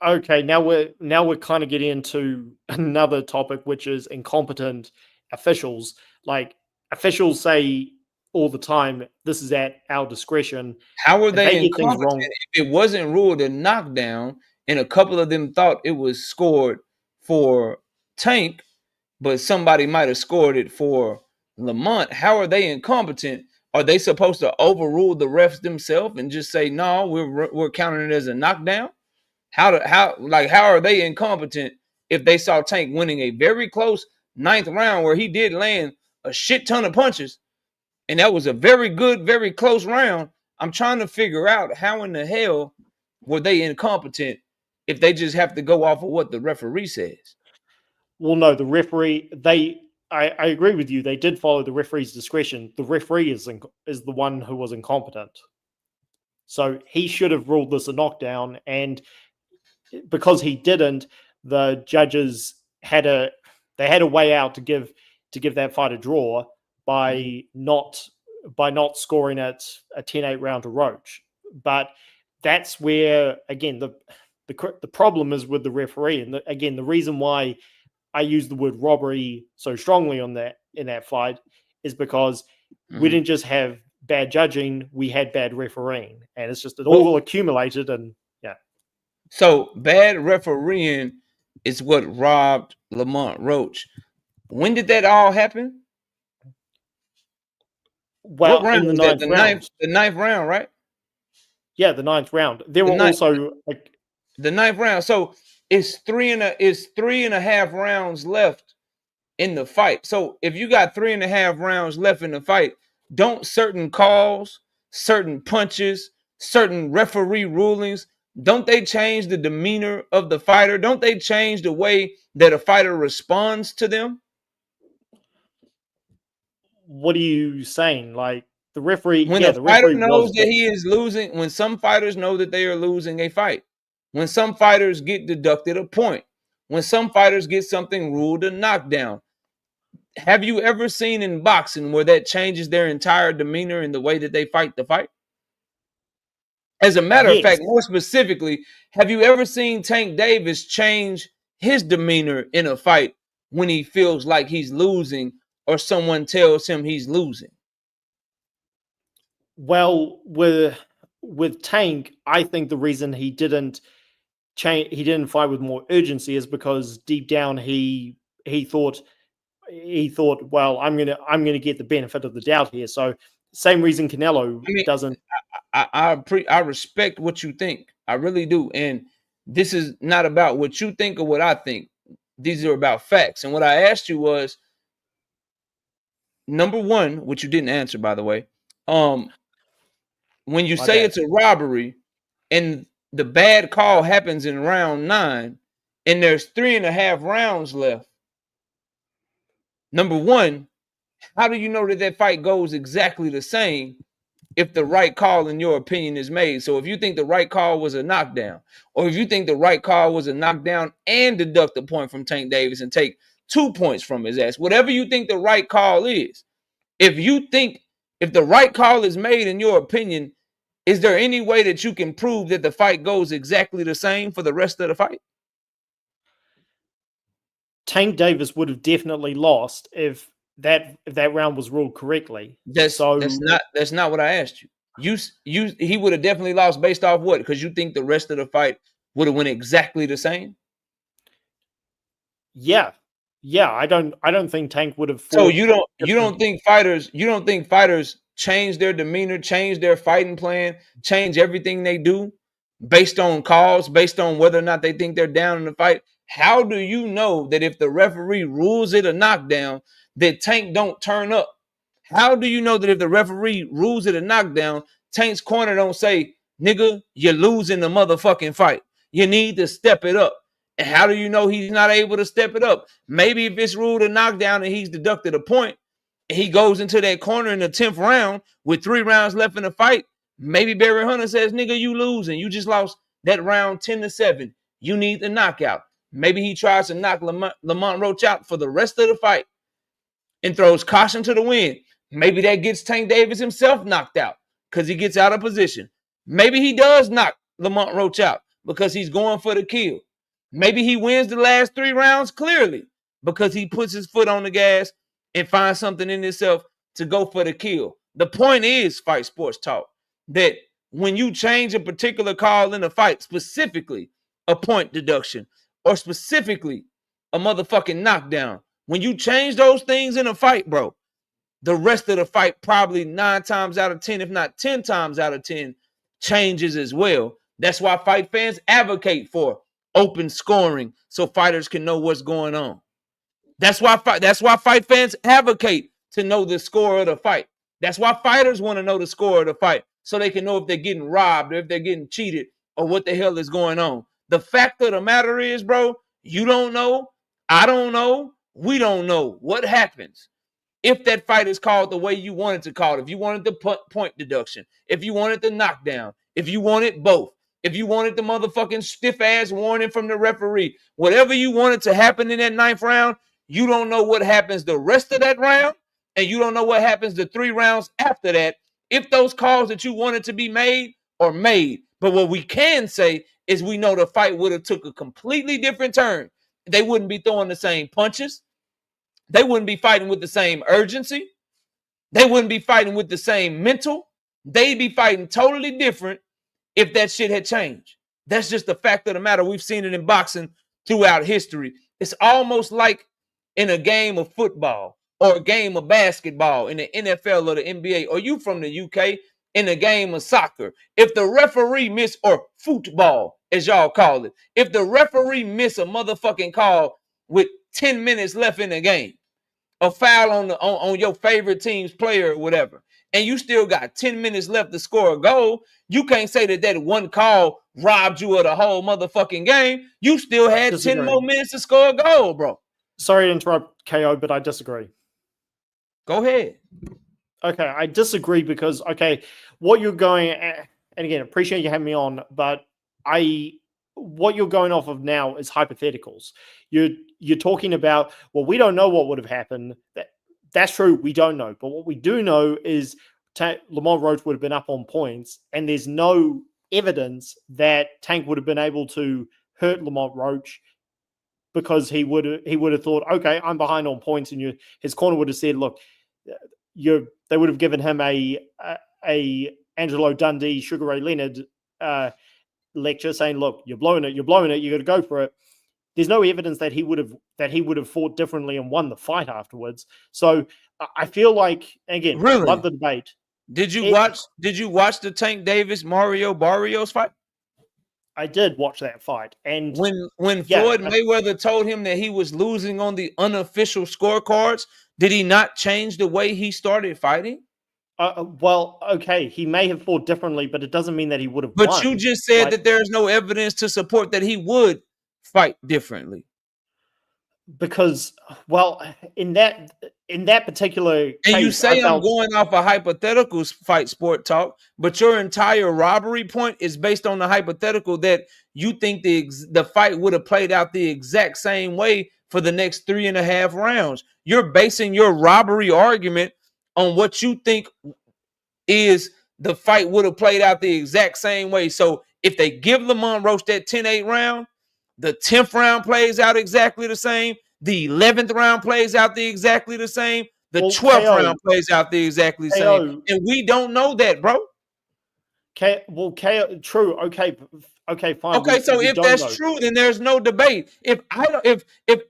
okay, now we're kind of getting into another topic, which is incompetent officials. Like, officials say all the time, this is at our discretion. How are they incompetent if it wasn't ruled a knockdown and a couple of them thought it was scored for Tank, but somebody might have scored it for Lamont? How are they incompetent? Are they supposed to overrule the refs themselves and just say, no, we're counting it as a knockdown? How are they incompetent if they saw Tank winning a very close 9th round where he did land a shit ton of punches, and that was a very good, very close round? I'm trying to figure out how in the hell were they incompetent if they just have to go off of what the referee says. Well, no, the referee, I agree with you. They did follow the referee's discretion. The referee is the one who was incompetent. So he should have ruled this a knockdown, and because he didn't, the judges had a way out to give that fight a draw by not scoring it a 10-8 round to Roach. But that's where, again, the problem is with the referee. And again, the reason why I use the word robbery so strongly in that fight is because we didn't just have bad judging, we had bad refereeing, and it's just all accumulated. And yeah, so bad refereeing is what robbed Lamont Roach. When did that all happen? Well, what round in the was that? ninth The ninth round, right? Yeah, the 9th round. There were also like the 9th round. So it's 3.5 rounds left in the fight. So if you got 3.5 rounds left in the fight, don't certain calls, certain punches, certain referee rulings, don't they change the demeanor of the fighter? Don't they change the way that a fighter responds to them? What are you saying? Like, the referee, when the fighter referee knows that he is losing, when some fighters know that they are losing a fight, when some fighters get deducted a point, when some fighters get something ruled a knockdown. Have you ever seen in boxing where that changes their entire demeanor in the way that they fight the fight? As a matter of fact, more specifically, have you ever seen Tank Davis change his demeanor in a fight when he feels like he's losing or someone tells him he's losing? Well, with Tank, I think the reason he didn't fight with more urgency is because deep down he thought, well, I'm gonna get the benefit of the doubt here. So same reason Canelo doesn't. I respect what you think. I really do. And this is not about what you think or what I think. These are about facts. And what I asked you was, number one, which you didn't answer, by the way, when you say it's a robbery and the bad call happens in round 9 and there's 3.5 rounds left, number one, how do you know that that fight goes exactly the same if the right call, in your opinion, is made? So if you think the right call was a knockdown, or if you think the right call was a knockdown and deduct a point from Tank Davis and take 2 points from his ass, whatever you think the right call is, if the right call is made, in your opinion, is there any way that you can prove that the fight goes exactly the same for the rest of the fight? Tank Davis would have definitely lost if that round was ruled correctly. That's not what I asked you. He would have definitely lost based off what? Because you think the rest of the fight would have went exactly the same? Yeah. I don't think Tank would have fought. So you don't think fighters change their demeanor, change their fighting plan, change everything they do based on calls, based on whether or not they think they're down in the fight? How do you know that if the referee rules it a knockdown, that Tank don't turn up? How do you know that if the referee rules it a knockdown, Tank's corner don't say, nigga, you're losing the motherfucking fight. You need to step it up. And how do you know he's not able to step it up? Maybe if it's ruled a knockdown and he's deducted a point, and he goes into that corner in the 10th round with 3 rounds left in the fight, maybe Barry Hunter says, nigga, you losing. You just lost that round 10-7. You need the knockout. Maybe he tries to knock Lamont Roach out for the rest of the fight and throws caution to the wind. Maybe that gets Tank Davis himself knocked out because he gets out of position. Maybe he does knock Lamont Roach out because he's going for the kill. Maybe he wins the last 3 rounds clearly because he puts his foot on the gas and finds something in himself to go for the kill. The point is, Fight Sports Talk, that when you change a particular call in a fight, specifically a point deduction or specifically a motherfucking knockdown, when you change those things in a fight, bro, the rest of the fight probably 9 times out of 10, if not 10 times out of 10, changes as well. That's why fight fans advocate for open scoring so fighters can know what's going on. That's why fight fans advocate to know the score of the fight. That's why fighters want to know the score of the fight so they can know if they're getting robbed or if they're getting cheated or what the hell is going on. The fact of the matter is, bro, you don't know, I don't know, we don't know what happens if that fight is called the way you wanted to call it. If you wanted the point deduction, if you wanted the knockdown, if you wanted both, if you wanted the motherfucking stiff-ass warning from the referee, whatever you wanted to happen in that 9th round, you don't know what happens the rest of that round, and you don't know what happens the 3 rounds after that if those calls that you wanted to be made are made. But what we can say is we know the fight would have took a completely different turn. They wouldn't be throwing the same punches. They wouldn't be fighting with the same urgency. They wouldn't be fighting with the same mental. They'd be fighting totally different if that shit had changed. That's just the fact of the matter. We've seen it in boxing throughout history. It's almost like in a game of football or a game of basketball in the NFL or the NBA, or you from the UK in a game of soccer. If the referee miss, or football as y'all call it, if the referee miss a motherfucking call with 10 minutes left in the game, a foul on your favorite team's player or whatever, and you still got 10 minutes left to score a goal, you can't say that one call robbed you of the whole motherfucking game. You still had disagree. 10 more minutes to score a goal, bro. Sorry to interrupt, KO, but I disagree. Go ahead. Okay, I disagree because, what you're going, and again, appreciate you having me on, but what you're going off of now is hypotheticals. You're talking about, well, we don't know what would have happened. That's true, we don't know. But what we do know is Lamont Roach would have been up on points, and there's no evidence that Tank would have been able to hurt Lamont Roach because he would have thought, okay, I'm behind on points, and his corner would have said, look, they would have given him a Angelo Dundee, Sugar Ray Leonard lecture saying, look, you're blowing it, you got to go for it. There's no evidence that he would have fought differently and won the fight afterwards. So I feel like, again, really? Love the debate. Did you watch the Tank Davis Mario Barrios fight? I did watch that fight, and when Floyd Mayweather told him that he was losing on the unofficial scorecards, did he not change the way he started fighting? Well, okay, he may have fought differently, but it doesn't mean that he would have won. But you just said that there's no evidence to support that he would fight differently. Because, well, in that, in that particular case, and you say I'm going off a hypothetical fight sport talk, but your entire robbery point is based on the hypothetical that you think the fight would have played out the exact same way for the next 3.5 rounds. You're basing your robbery argument on what you think is the fight would have played out the exact same way. So if they give Lamont Roach that 10-8 round, the 10th round plays out exactly the same. The 11th round plays out exactly the same. The 12th round plays out exactly the same. And we don't know that, bro. True. Okay, fine. Okay, so if that's true, then there's no debate. If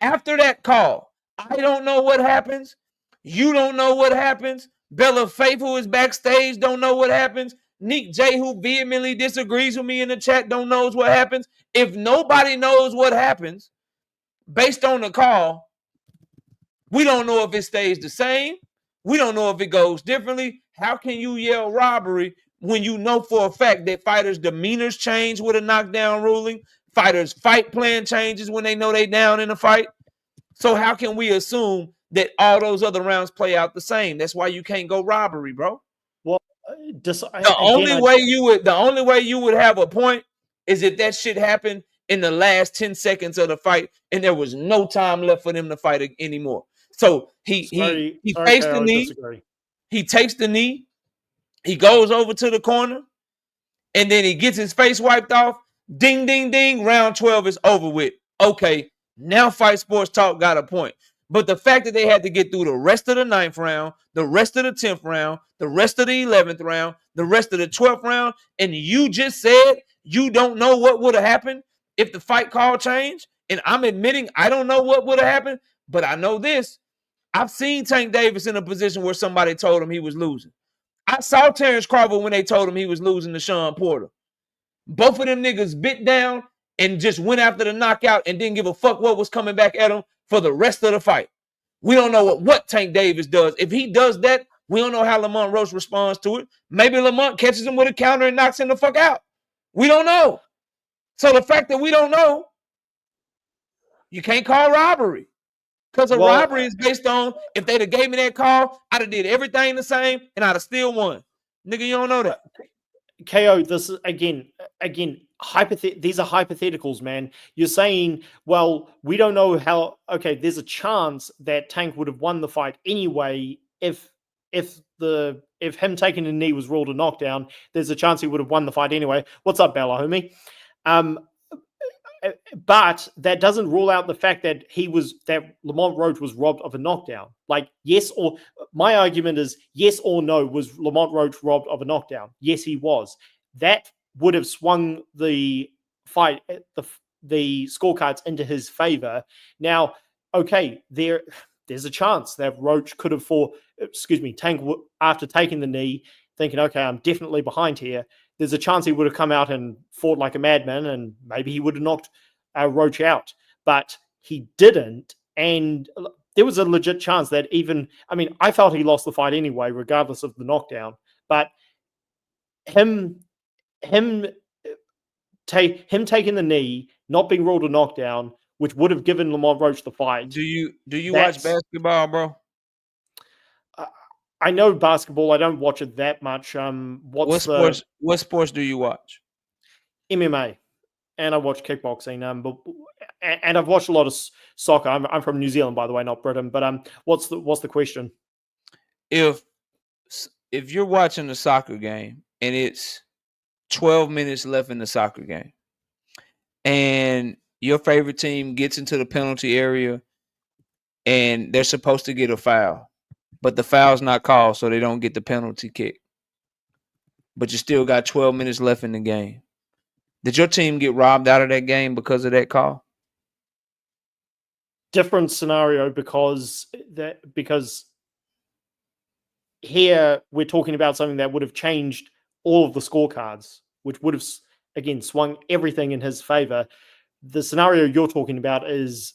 after that call, I don't know what happens, you don't know what happens, Bella Faithful is backstage, don't know what happens, Nick J, who vehemently disagrees with me in the chat, don't knows what happens. If nobody knows what happens, based on the call, we don't know if it stays the same. We don't know if it goes differently. How can you yell robbery when you know for a fact that fighters' demeanors change with a knockdown ruling? Fighters' fight plan changes when they know they down in a fight. So how can we assume that all those other rounds play out the same? That's why you can't go robbery, bro. Well, the only way you would have a point is if that shit happened in the last 10 seconds of the fight and there was no time left for them to fight anymore. So he takes the knee. He takes the knee. He goes over to the corner, and then he gets his face wiped off. Ding, ding, ding. Round 12 is over with. Okay, now Fight Sports Talk got a point. But the fact that they had to get through the rest of the 9th round, the rest of the 10th round, the rest of the 11th round, the rest of the 12th round, and you just said you don't know what would have happened if the fight call changed, and I'm admitting I don't know what would have happened, but I know this. I've seen Tank Davis in a position where somebody told him he was losing. I saw Terrence Crawford when they told him he was losing to Sean Porter. Both of them niggas bit down and just went after the knockout and didn't give a fuck what was coming back at him for the rest of the fight. We don't know what Tank Davis does. If he does that, we don't know how Lamont Roach responds to it. Maybe Lamont catches him with a counter and knocks him the fuck out. We don't know. So the fact that we don't know, you can't call robbery. Because a robbery is based on if they'd have gave me that call, I'd have did everything the same and I'd have still won. Nigga, you don't know that. KO, this is again, these are hypotheticals, man. You're saying, well, we don't know how. Okay, there's a chance that Tank would have won the fight anyway if him taking a knee was ruled a knockdown. There's a chance he would have won the fight anyway. What's up, Bella, homie? But that doesn't rule out the fact that Lamont Roach was robbed of a knockdown. Like, yes, or my argument is yes or no, was Lamont Roach robbed of a knockdown? Yes, he was. That would have swung the fight, the scorecards into his favor. Now, okay, there's a chance that Roach could have Tank, after taking the knee, thinking, okay, I'm definitely behind here. There's a chance he would have come out and fought like a madman, and maybe he would have knocked Roach out. But he didn't, and there was a legit chance that I felt he lost the fight anyway, regardless of the knockdown. But him taking the knee, not being ruled a knockdown, which would have given Lamont Roach the fight. Do you watch basketball, bro? I know basketball. I don't watch it that much. What sports do you watch? MMA, and I watch kickboxing. And I've watched a lot of soccer. I'm from New Zealand, by the way, not Britain. But what's the question? If you're watching a soccer game and it's 12 minutes left in the soccer game, and your favorite team gets into the penalty area, and they're supposed to get a foul, but the foul's not called, so they don't get the penalty kick. But you still got 12 minutes left in the game. Did your team get robbed out of that game because of that call? Different scenario because here we're talking about something that would have changed all of the scorecards, which would have, again, swung everything in his favor. The scenario you're talking about is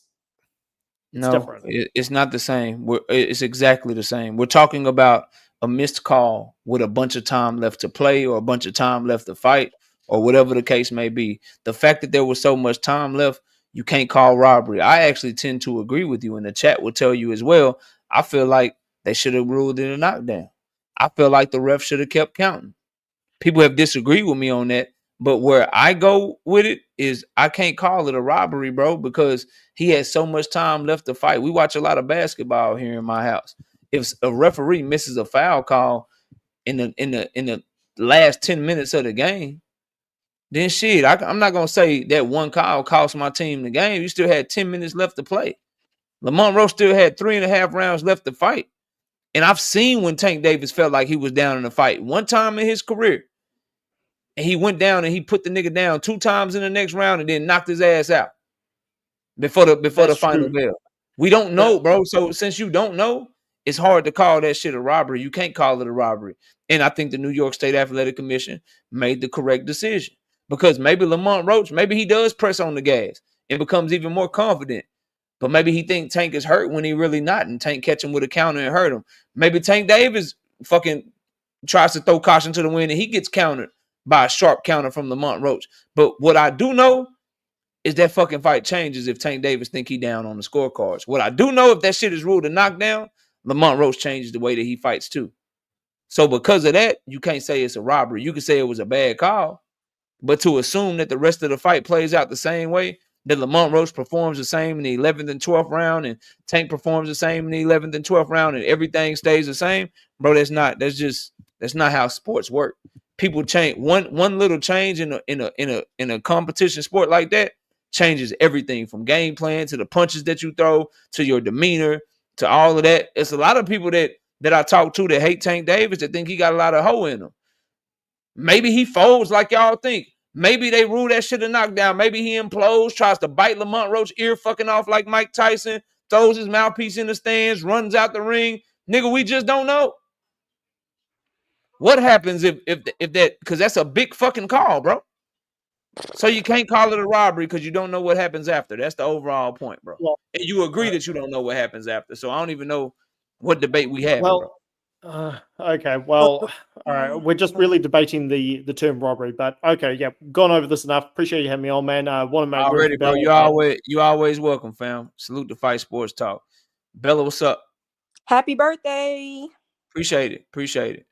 different. It's not the same. It's exactly the same. We're talking about a missed call with a bunch of time left to play or a bunch of time left to fight or whatever the case may be. The fact that there was so much time left, you can't call robbery. I actually tend to agree with you, and the chat will tell you as well. I feel like they should have ruled it a knockdown. I feel like the ref should have kept counting. People have disagreed with me on that, but where I go with it is I can't call it a robbery, bro, because he had so much time left to fight. We watch a lot of basketball here in my house. If a referee misses a foul call in the last 10 minutes of the game, then shit, I'm not gonna say that one call cost my team the game. You still had 10 minutes left to play. Lamont Roach still had 3.5 rounds left to fight. And I've seen when Tank Davis felt like he was down in the fight. One time in his career, and he went down and he put the nigga down 2 times in the next round and then knocked his ass out before the final bell. We don't know, bro. So since you don't know, it's hard to call that shit a robbery. You can't call it a robbery. And I think the New York State Athletic Commission made the correct decision because maybe Lamont Roach, maybe he does press on the gas and becomes even more confident. But maybe he think Tank is hurt when he really not, and Tank catch him with a counter and hurt him. Maybe Tank Davis fucking tries to throw caution to the wind and he gets countered by a sharp counter from Lamont Roach. But what I do know is that fucking fight changes if Tank Davis think he down on the scorecards. What I do know, if that shit is ruled a knockdown, Lamont Roach changes the way that he fights too. So because of that, you can't say it's a robbery. You can say it was a bad call, but to assume that the rest of the fight plays out the same way, that Lamont Roach performs the same in the 11th and 12th round, and Tank performs the same in the 11th and 12th round, and everything stays the same, bro, that's not how sports work. People change one little change in a competition sport like that changes everything from game plan to the punches that you throw to your demeanor to all of that. It's a lot of people that I talk to that hate Tank Davis that think he got a lot of hoe in him. Maybe he folds like y'all think. Maybe they rule that shit a knockdown. Maybe he implodes, tries to bite Lamont Roach ear fucking off like Mike Tyson, throws his mouthpiece in the stands, runs out the ring. Nigga, we just don't know. What happens if that, because that's a big fucking call, bro. So you can't call it a robbery because you don't know what happens after. That's the overall point, bro. Well, and you agree that you don't know what happens after. So I don't even know what debate we have, bro. Okay, well, all right. We're just really debating the term robbery, but okay, yeah, gone over this enough. Appreciate you having me on, man. I want to make already, bro. You always welcome, fam. Salute to Fight Sports Talk. Bella, what's up? Happy birthday. Appreciate it.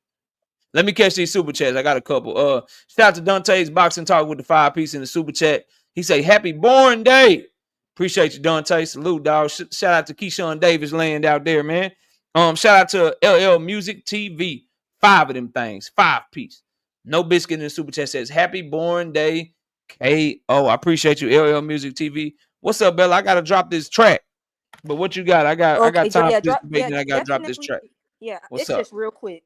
Let me catch these super chats. I got a couple. Shout out to Dante's Boxing Talk with the 5-piece in the super chat. He say, happy born day. Appreciate you, Dante. Salute, dog. Shout out to Keyshawn Davis laying out there, man. Shout out to LL Music TV. 5 of them things. 5-piece. No Biscuit in the super chat says, happy born day, KO. I appreciate you, LL Music TV. What's up, Bella? I got to drop this track. But what you got? I got time for this debate, and I got to drop this track. Yeah, what's it's up? Just real quick.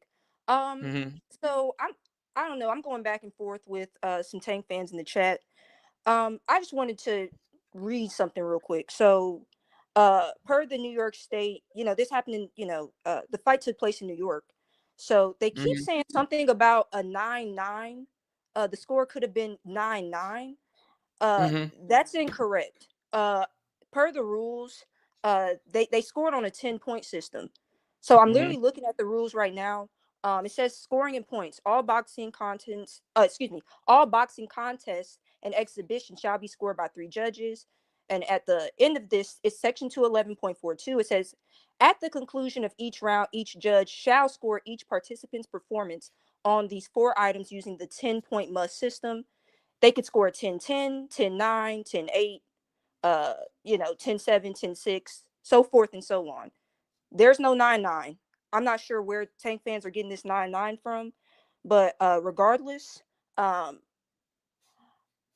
So I don't know. I'm going back and forth with some Tank fans in the chat. I just wanted to read something real quick. So, per the New York State, this happened in, the fight took place in New York. So they keep saying something about a 9-9. The score could have been 9-9. That's incorrect. Per the rules, they scored on a 10-point system. So I'm literally looking at the rules right now. It says scoring in points. All boxing contests and exhibitions shall be scored by 3 judges. And at the end of this, it's section 211.42. It says, at the conclusion of each round, each judge shall score each participant's performance on these 4 items using the 10-point must system. They could score 10-10, 10-9, 10-8, 10-7, 10-6, so forth and so on. There's no 9-9. I'm not sure where Tank fans are getting this 9-9 from, but regardless, I'm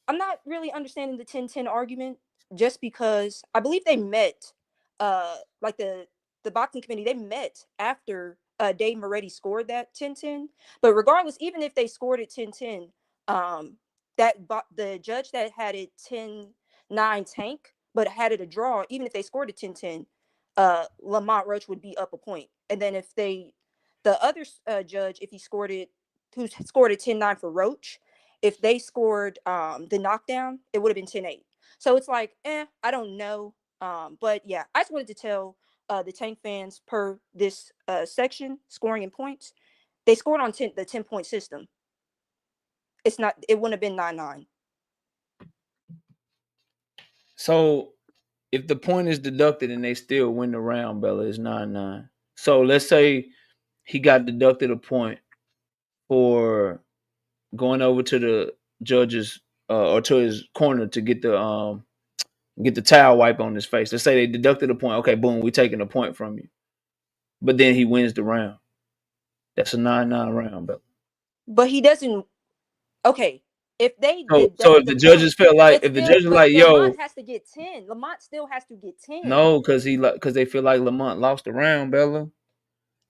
not really understanding the 10-10 argument, just because I believe they met, like the boxing committee, they met after Dave Moretti scored that 10-10. But regardless, even if they scored it 10-10, the judge that had it 10-9 Tank, but had it a draw, even if they scored it 10-10, Lamont Roach would be up a point. And then if the other judge, if he scored it, who scored it 10-9 for Roach, if they scored the knockdown, it would have been 10-8. So it's like, I don't know. But yeah, I just wanted to tell the Tank fans, per this section, scoring in points, they scored on the 10-point system. It wouldn't have been 9-9. So if the point is deducted and they still win the round, Bella, it's 9-9. So let's say he got deducted a point for going over to the judges or to his corner to get the towel wipe on his face. Let's say they deducted a point. Okay, boom, we taking a point from you. But then he wins the round. That's a 9-9 round, Bella. But he doesn't. Okay, if they so if the judges feel like yo, Lamont has to get 10. Lamont still has to get 10. No, because they feel like Lamont lost the round, Bella.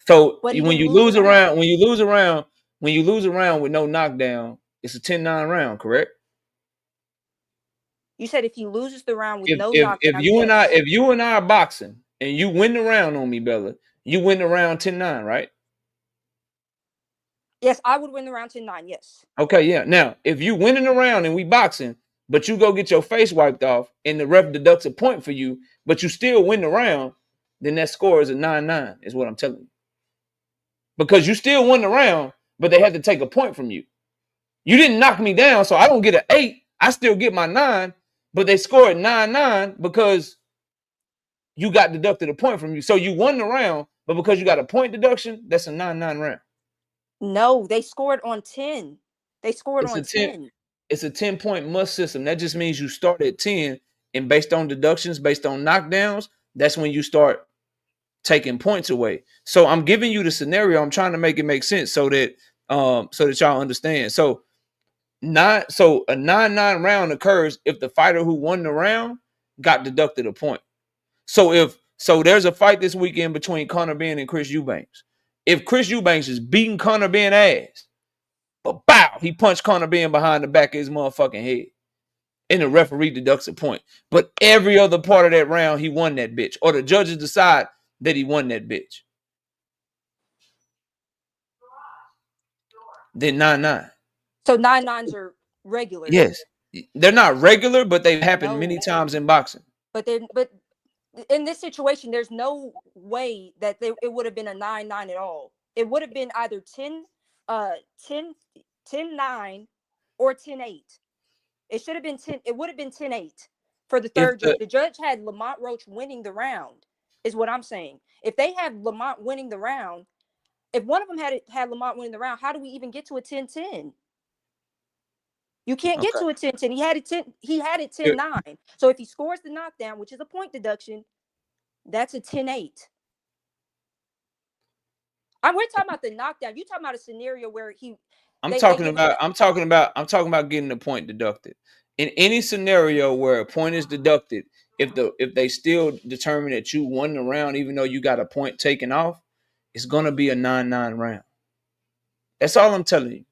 So But when you lose a round with no knockdown, it's a 10-9 round, correct? You said if he loses the round with no knockdown. If you and I are boxing and you win the round on me, Bella, you win the round 10-9, right? Yes, I would win the round 10-9, yes. Okay, yeah. Now, if you winning the round and we boxing, but you go get your face wiped off and the ref deducts a point for you, but you still win the round, then that score is a 9-9, is what I'm telling you. Because you still won the round, but they had to take a point from you. You didn't knock me down, so I don't get an 8. I still get my 9, but they scored 9-9 because you got deducted a point from you. So you won the round, but because you got a point deduction, that's a 9-9 round. No, they scored on 10. They scored on 10. It's a 10-point must system. That just means you start at 10, and based on deductions, based on knockdowns, that's when you start taking points away. So I'm giving you the scenario. I'm trying to make it make sense so that y'all understand. So a 9-9 round occurs if the fighter who won the round got deducted a point. So there's a fight this weekend between Conor Benn and Chris Eubanks. If Chris Eubanks is beating Conor Benn ass, but bow, he punched Conor Benn behind the back of his motherfucking head, and the referee deducts a point. But every other part of that round, he won that bitch, or the judges decide that he won that bitch. Then 9-9. So 9-9s are regular. Yes, they're not regular, but they've happened many times in boxing. But in this situation, there's no way that it would have been a 9-9 at all. It would have been either 10-9 or 10-8. It should have been 10. It would have been 10-8 for the third judge. The judge had Lamont Roach winning the round, is what I'm saying. If they had Lamont winning the round, if one of them had Lamont winning the round, how do we even get to a 10-10? You can't get to a 10-10. He had it 10-9. So if he scores the knockdown, which is a point deduction, that's a 10-8. We're talking about the knockdown. You're talking about a scenario where I'm talking about getting the point deducted. In any scenario where a point is deducted, if they still determine that you won the round, even though you got a point taken off, it's gonna be a 9-9 round. That's all I'm telling you.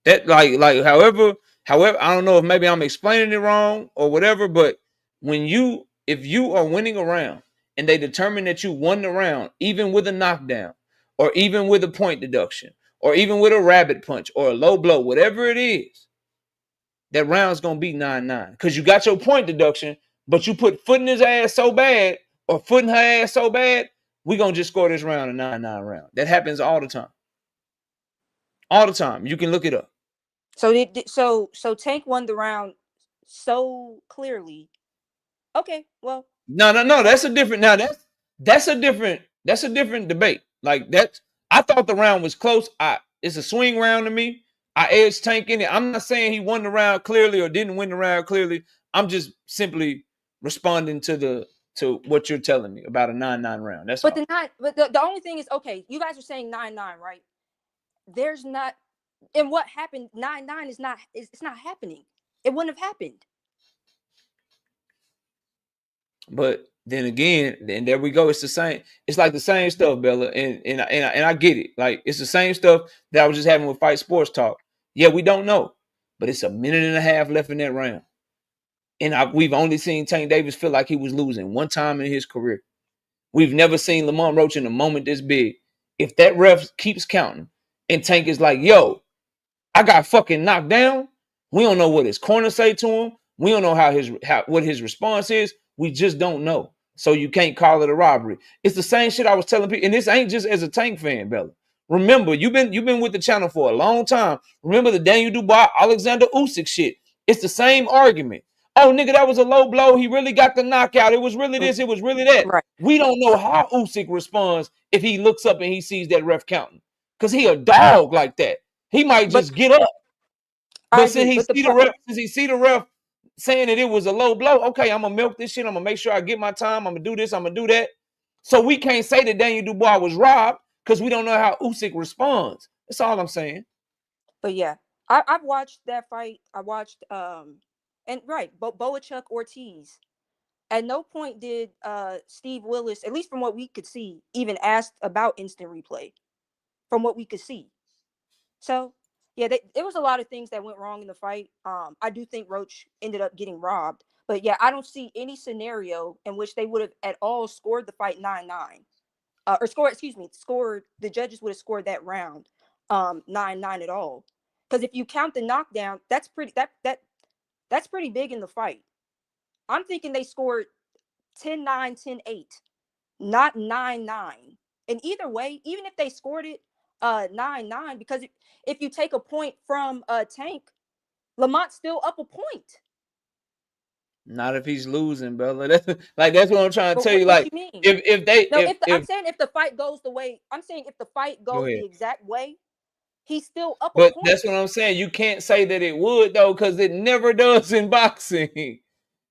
That however, I don't know if maybe I'm explaining it wrong or whatever, but if you are winning a round and they determine that you won the round, even with a knockdown, or even with a point deduction, or even with a rabbit punch or a low blow, whatever it is, that round's gonna be 9-9. Because you got your point deduction, but you put foot in his ass so bad, or foot in her ass so bad, we're gonna just score this round a 9-9 round. That happens all the time. All the time. You can look it up. So Tank won the round so clearly. Okay, well. No. That's a different debate. Like I thought the round was close. It's a swing round to me. I edged Tank in it. I'm not saying he won the round clearly or didn't win the round clearly. I'm just simply responding to what you're telling me about a 9-9 round. That's but the only thing is, okay, you guys are saying 9-9, right? There's not, and what happened, 9-9 is not, it's not happening. It wouldn't have happened. But then again, and there we go. It's the same. It's like the same stuff, Bella, and I get it. Like it's the same stuff that I was just having with Fight Sports Talk. Yeah, we don't know, but it's a minute and a half left in that round, and we've only seen Tank Davis feel like he was losing one time in his career. We've never seen Lamont Roach in a moment this big. If that ref keeps counting, and Tank is like, "Yo, I got fucking knocked down," we don't know what his corner say to him. We don't know what his response is. We just don't know. So you can't call it a robbery. It's the same shit I was telling people. And this ain't just as a Tank fan, Bella. Remember, you've been with the channel for a long time. Remember the Daniel Dubois, Alexander Usyk shit. It's the same argument. oh, nigga, that was a low blow. He really got the knockout. It was really this. It was really that. Right. We don't know how Usyk responds if he looks up and he sees that ref counting. Because he a dog like that. He might just get up. But since he see the ref saying that it was a low blow, okay, I'm going to milk this shit. I'm going to make sure I get my time. I'm going to do this. I'm going to do that. So we can't say that Daniel Dubois was robbed because we don't know how Usyk responds. That's all I'm saying. But yeah, I've watched that fight. I watched Boachuk Ortiz. At no point did Steve Willis, at least from what we could see, even asked about instant replay. From what we could see. So yeah, there was a lot of things that went wrong in the fight. I do think Roach ended up getting robbed. But yeah, I don't see any scenario in which they would have at all scored the fight 9-9. The judges would have scored that round 9-9 at all. Because if you count the knockdown, that's pretty big in the fight. I'm thinking they scored 10-9, 10-8, not 9-9. And either way, even if they scored it 9-9, because if you take a point from Tank, Lamont's still up a point. Not if he's losing, brother. That's what I'm trying to tell you. What Like, you mean? I'm saying if the fight goes the exact way, he's still up a but point. that's what I'm saying. You can't say that it would though, because it never does in boxing.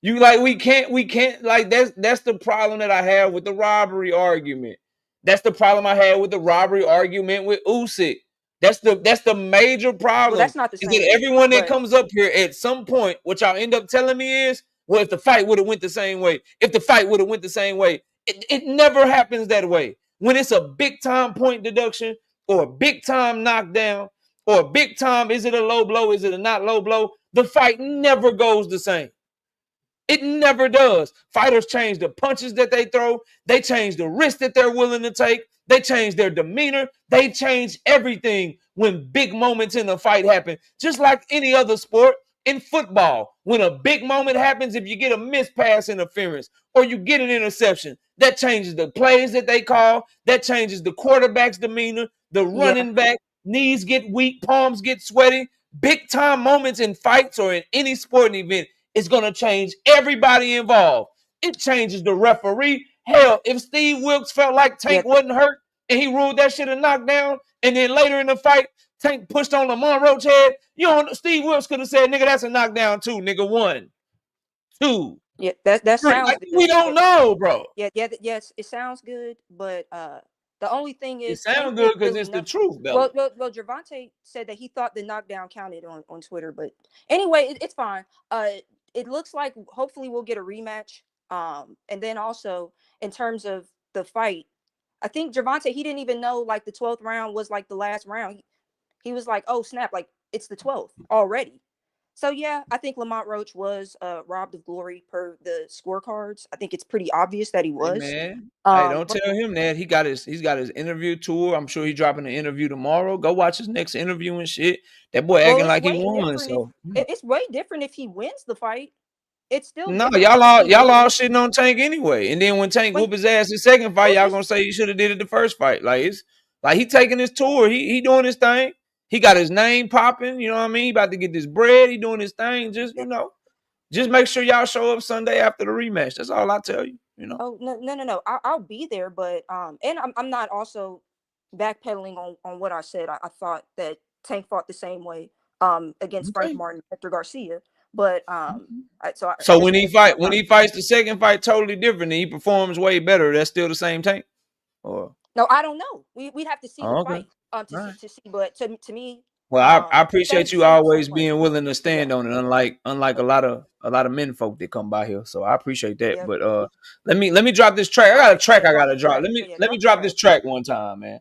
We can't like that's the problem that I have with the robbery argument. That's the problem I had with the robbery argument with Usyk. That's the major problem. Well, that's not the same. Is that everyone that comes up here at some point, what y'all end up telling me is, well, if the fight would have went the same way, it never happens that way. When it's a big time point deduction or a big time knockdown or a big time, is it a low blow? Is it a not low blow? The fight never goes the same. It never does. Fighters change the punches that they throw. They change the risk that they're willing to take. They change their demeanor. They change everything when big moments in a fight happen. Just like any other sport, in football, when a big moment happens, if you get a missed pass interference or you get an interception, that changes the plays that they call. That changes the quarterback's demeanor. The running back, knees get weak, palms get sweaty. Big time moments in fights or in any sporting event, it's going to change everybody involved. It changes the referee. Hell, if Steve Wilkes felt like Tank wasn't hurt and he ruled that shit a knockdown, and then later in the fight, Tank pushed on Lamont Roach head, Steve Wilkes could have said, nigga, that's a knockdown too, nigga. 1, 2. Yeah, that sounds good. We don't know, bro. Yes, it sounds good, but the only thing is, it sounds good because it's the truth, Bella. Well, Gervonta said that he thought the knockdown counted on Twitter, but anyway, it's fine. It looks like hopefully we'll get a rematch. And then also in terms of the fight, I think Gervonta, he didn't even know like the 12th round was like the last round. He was like, oh snap, like it's the 12th already. So yeah, I think Lamont Roach was robbed of glory per the scorecards. I think it's pretty obvious that he was. Hey, man. Hey, don't tell him that. He's got his interview tour. I'm sure he's dropping an interview tomorrow. Go watch his next interview and shit. That boy acting like he won. So it's way different if he wins the fight. It's still y'all all shitting on Tank anyway. And then when Tank whoop his ass his second fight, y'all gonna say he should have did it the first fight. Like it's like he taking his tour. He doing his thing. He got his name popping. You know what I mean? He about to get this bread. He doing his thing. Just make sure y'all show up Sunday after the rematch. That's all I tell you. Oh no. I'll be there, but and I'm not also backpedaling on what I said. I thought that Tank fought the same way against Frank Martin, Hector Garcia. But so when he fights the second fight totally different and he performs way better, that's still the same Tank? Or no, I don't know. We'd have to see the fight to see. But to me, well, I appreciate you always being willing to stand on it, unlike a lot of men folk that come by here. So I appreciate that. Yeah. But let me drop this track. I got a track I gotta drop. Let me drop this track one time, man.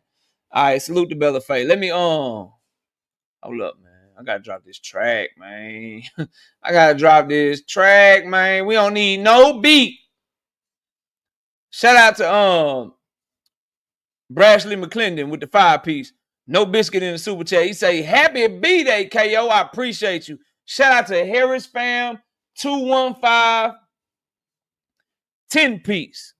All right, salute to Bella Faye. Let me hold up, man. I gotta drop this track, man. I gotta drop this track, man. We don't need no beat. Shout out to Brashley McClendon with the 5-piece. No biscuit in the super chat. He say, happy B-Day, KO. I appreciate you. Shout out to Harris Fam 215 10-piece.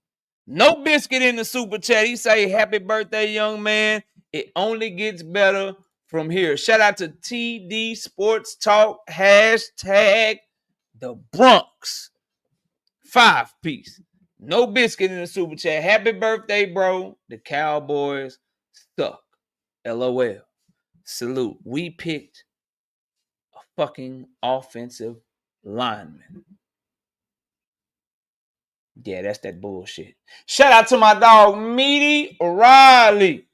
No biscuit in the super chat. He say, happy birthday, young man. It only gets better from here. Shout out to TD Sports Talk, the Bronx. 5-piece. No biscuit in the super chat. Happy birthday, bro. The Cowboys suck. LOL. Salute. We picked a fucking offensive lineman. Yeah, that's that bullshit. Shout out to my dog, Meaty Riley.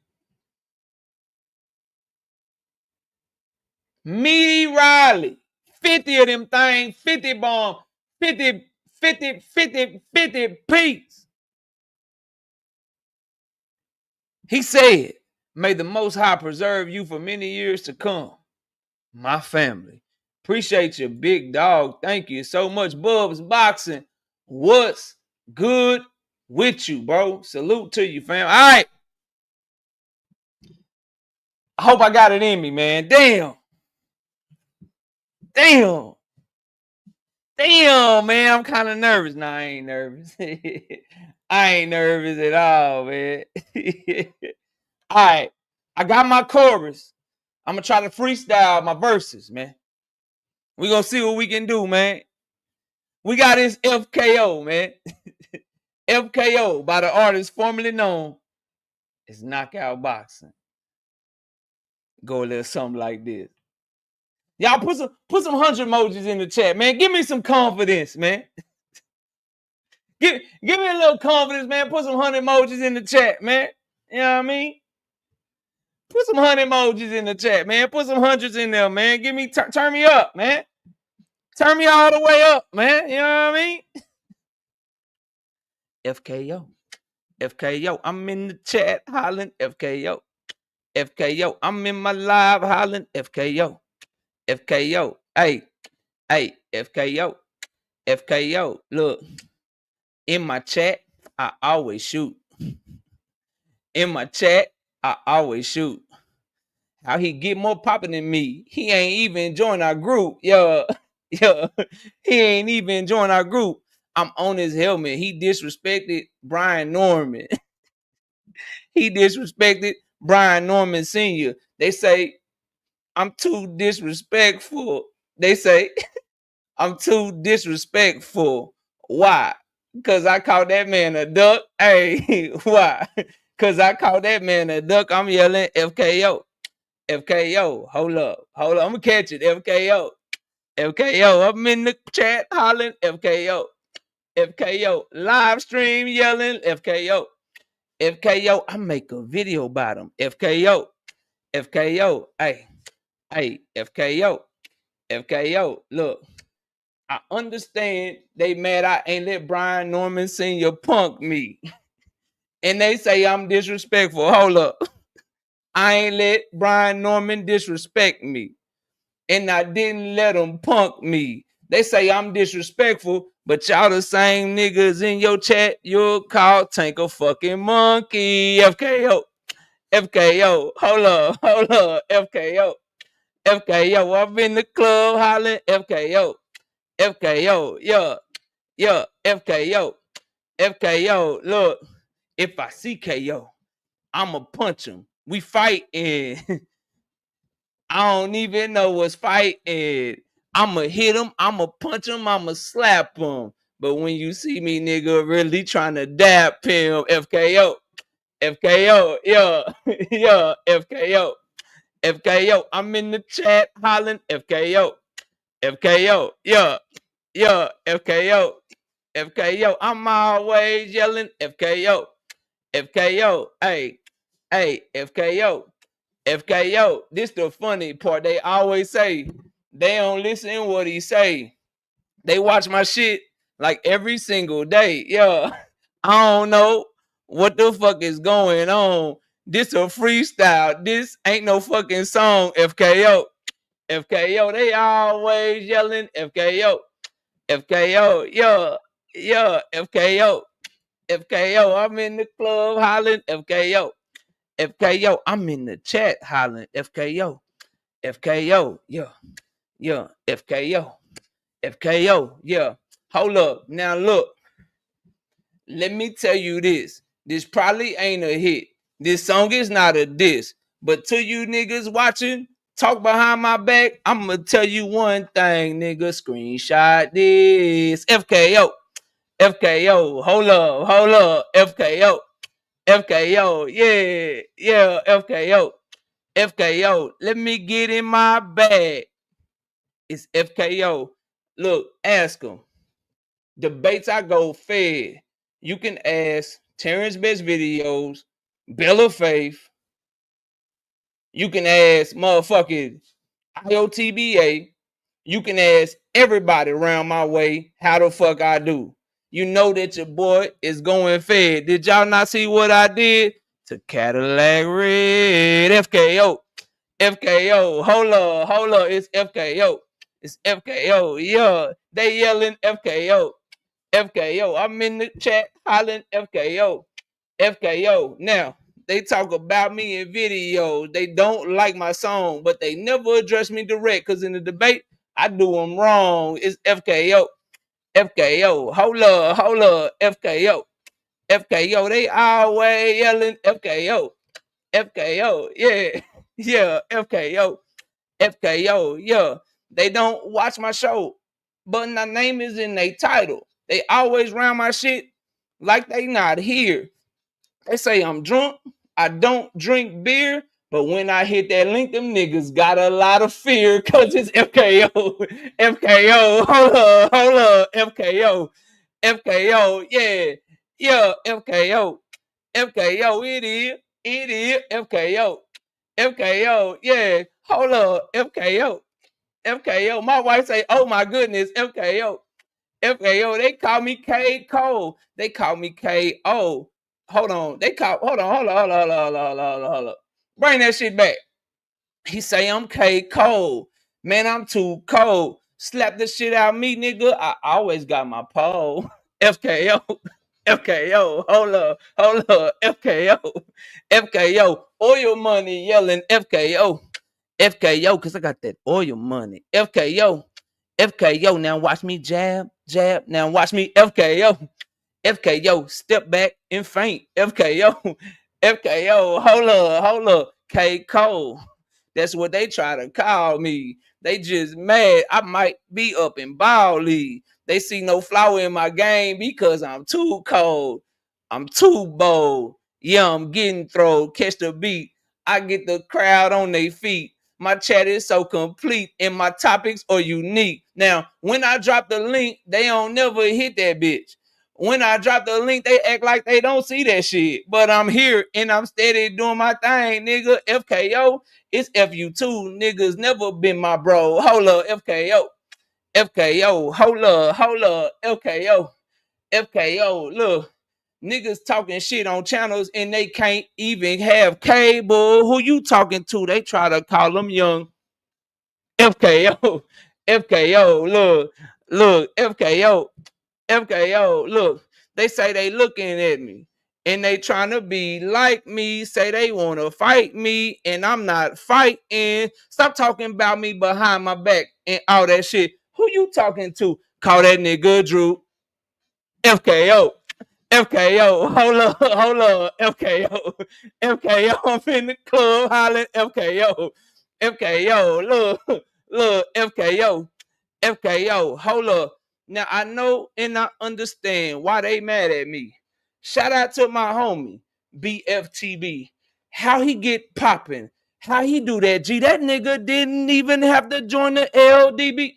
Meaty Riley. 50 of them things. 50 bomb. 50 piece. He said, may the Most High preserve you for many years to come. My family. Appreciate you, big dog. Thank you so much. Bubs Boxing. What's good with you, bro? Salute to you, fam. All right. I hope I got it in me, man. Damn, man. I'm kind of nervous. Nah, I ain't nervous. I ain't nervous at all, man. All right. I got my chorus. I'm going to try to freestyle my verses, man. We're going to see what we can do, man. We got this FKO, man. FKO by the artist formerly known as Knockout Boxing. Go a little something like this. Y'all put some 100 emojis in the chat, man. Give me some confidence, man. Give me a little confidence, man. Put some 100 emojis in the chat, man. You know what I mean? Put some 100 emojis in the chat, man. Put some hundreds in there, man. Give me turn me up, man. Turn me all the way up, man. You know what I mean? FKO. FKO. I'm in the chat hollering FKO. FKO. I'm in my live hollering FKO. FKO. Hey, FKO. FKO. Look, in my chat, I always shoot. In my chat, I always shoot. How he get more popping than me? He ain't even join our group. Yo, he ain't even join our group. I'm on his helmet. He disrespected Brian Norman. He disrespected Brian Norman Sr. They say, I'm too disrespectful. They say, I'm too disrespectful. Why? Because I called that man a duck. Hey, why? Because I called that man a duck. I'm yelling FKO. FKO. Hold up. I'm going to catch it. FKO. FKO. I'm in the chat hollering FKO. FKO. Live stream yelling FKO. FKO. I make a video about him. FKO. FKO. Hey, FKO. FKO. Look, I understand they mad I ain't let Brian Norman Sr. punk me. And they say I'm disrespectful. Hold up. I ain't let Brian Norman disrespect me. And I didn't let him punk me. They say I'm disrespectful, but y'all the same niggas in your chat you'll call Tank a fucking monkey. FKO. FKO. Hold up. FKO. FKO. I'm in the club hollering FKO. FKO. Yeah. FKO. FKO. Look, if I see KO, I'ma punch him. We fighting. I don't even know what's fighting. I'ma hit him, I'ma punch him, I'ma slap him. But when you see me, nigga, really trying to dap him, FKO. FKO, yeah, FKO. FKO, I'm in the chat hollering FKO. FKO, yeah, FKO. FKO, I'm always yelling FKO. FKO, hey, FKO. FKO, this the funny part. They always say they don't listen to what he say. They watch my shit like every single day. Yeah, I don't know what the fuck is going on. This a freestyle. This ain't no fucking song. FKO. FKO, they always yelling FKO. FKO, yeah, FKO. FKO, I'm in the club hollering FKO. FKO, I'm in the chat hollering FKO. FKO, yeah, FKO. FKO, yeah. Hold up. Now look, let me tell you this. This probably ain't a hit. This song is not a diss. But to you niggas watching, talk behind my back, I'm going to tell you one thing, nigga. Screenshot this. FKO. FKO. Hold up. FKO. FKO. Yeah. FKO. FKO. Let me get in my bag. It's FKO. Look, ask them. Debates I go fed. You can ask Terrence Best Videos, Bella Faith. You can ask motherfucking IOTBA. You can ask everybody around my way how the fuck I do. You know that your boy is going fed. Did y'all not see what I did? To Cadillac Red. FKO. FKO. Hold up. It's FKO. It's FKO. Yeah. They yelling FKO. FKO. I'm in the chat hollering FKO. FKO. Now, they talk about me in videos. They don't like my song, but they never address me direct because in the debate, I do them wrong. It's FKO. FKO. Hold up. FKO. FKO. They always yelling FKO. FKO. Yeah. Yeah. FKO. FKO. Yeah. They don't watch my show, but my name is in their title. They always round my shit like they not here. They say I'm drunk. I don't drink beer, but when I hit that link, them niggas got a lot of fear because it's FKO. FKO. Hold up. FKO. FKO. Yeah. FKO. FKO. It is. FKO. FKO. Yeah. Hold up. FKO. FKO. My wife say, oh my goodness, FKO. FKO. They call me K Cole. They call me KO. Hold on. Hold on. Bring that shit back. He say I'm K Cole. Man, I'm too cold. Slap the shit out of me, nigga. I always got my pole. FKO. FKO. Hold up. FKO. FKO. Oil money yelling FKO. FKO, because I got that oil money. FKO. FKO. Now watch me jab. Now watch me FKO. FKO. Step back and faint. FKO. FKO. Hold up. K Cole. That's what they try to call me. They just mad. I might be up in Bali. They see no flower in my game because I'm too cold. I'm too bold. Yeah, I'm getting thrown. Catch the beat. I get the crowd on their feet. My chat is so complete and my topics are unique. Now, when I drop the link, they don't never hit that bitch. When I drop the link, they act like they don't see that shit. But I'm here and I'm steady doing my thing, nigga. FKO, it's FU2. Niggas never been my bro. Hold up, FKO. FKO, hold up, FKO. FKO, look. Niggas talking shit on channels and they can't even have cable. Who you talking to? They try to call them young. FKO. FKO, look, FKO. FKO, look, they say they looking at me and they trying to be like me, say they want to fight me and I'm not fighting. Stop talking about me behind my back and all that shit. Who you talking to? Call that nigga Drew. FKO. FKO, hold up, FKO, FKO, I'm in the club hollering, FKO, FKO, look, FKO, FKO, hold up. Now I know and I understand why they mad at me. Shout out to my homie, BFTB. How he get popping, how he do that, G. That nigga didn't even have to join the LDB.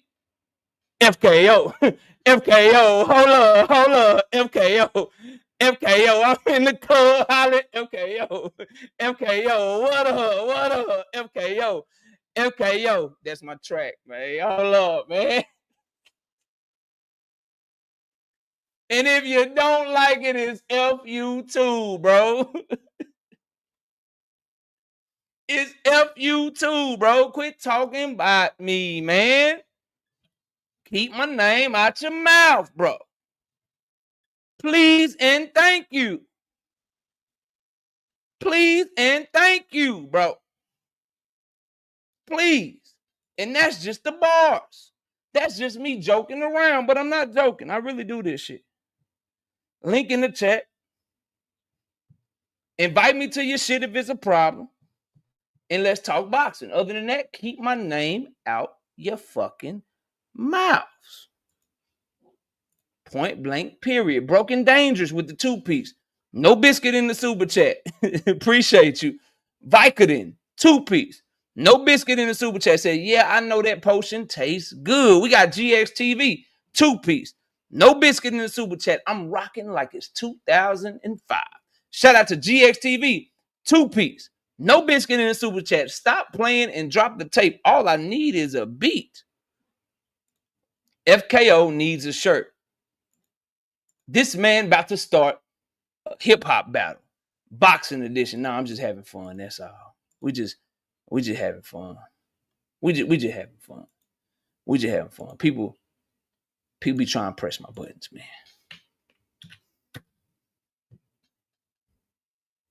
FKO. FKO. Hold up. FKO. FKO. I'm in the club hollering. FKO. FKO. What up? FKO. FKO. That's my track, man. Hold up, man. And if you don't like it, it's FU2, bro. It's FU2, bro. Quit talking about me, man. Keep my name out your mouth, bro. Please and thank you. Please and thank you, bro. Please. And that's just the bars. That's just me joking around, but I'm not joking. I really do this shit. Link in the chat. Invite me to your shit if it's a problem. and let's talk boxing. Other than that, keep my name out your fucking mouths. Point blank, period. Broken Dangerous with the 2-piece. No biscuit in the super chat. Appreciate you. Vicodin, 2-piece. No biscuit in the super chat. Said, yeah, I know that potion tastes good. We got GXTV, 2-piece. No biscuit in the super chat. I'm rocking like it's 2005. Shout out to GXTV, 2-piece. No biscuit in the super chat. Stop playing and drop the tape. All I need is a beat. FKO needs a shirt. This man about to start a hip-hop battle. Boxing edition. No, I'm just having fun. That's all. We just having fun. We just having fun. We just having fun. People be trying to press my buttons, man.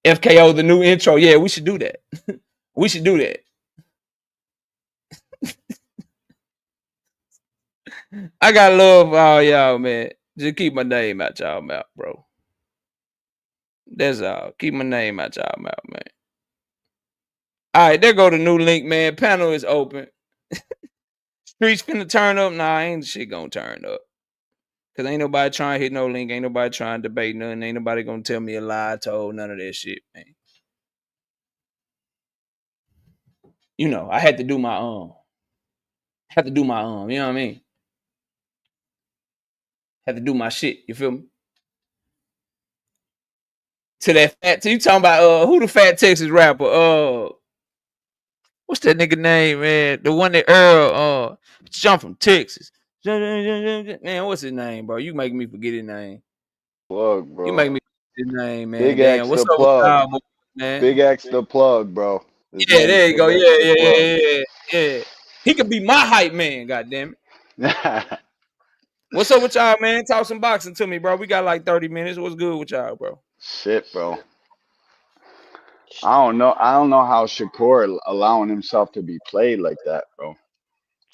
FKO, the new intro. Yeah, we should do that. We should do that. I got love for all y'all, man. Just keep my name out y'all mouth, bro. That's all. Keep my name out y'all mouth, man. All right, there go the new link, man. Panel is open. Streets finna turn up. Nah, ain't shit gonna turn up. Cause ain't nobody trying to hit no link. Ain't nobody trying to debate nothing. Ain't nobody gonna tell me a lie, told, none of that shit, man. You know, I had to do my own. You know what I mean? Had to do my shit. You feel me? To that fat, you talking about who the fat Texas rapper? What's that nigga name, man? The one that Earl jump from Texas. Man, what's his name, bro? You making me forget his name. Plug, bro. You make me forget his name, man. Big Damn, X what's the up plug. with man? Big X the plug, bro. Yeah, there you go. Yeah. He could be my hype man, goddamn it. What's up with y'all, man? Talk some boxing to me, bro. We got like 30 minutes. What's good with y'all, bro? Shit, bro. I don't know how Shakur allowing himself to be played like that, bro.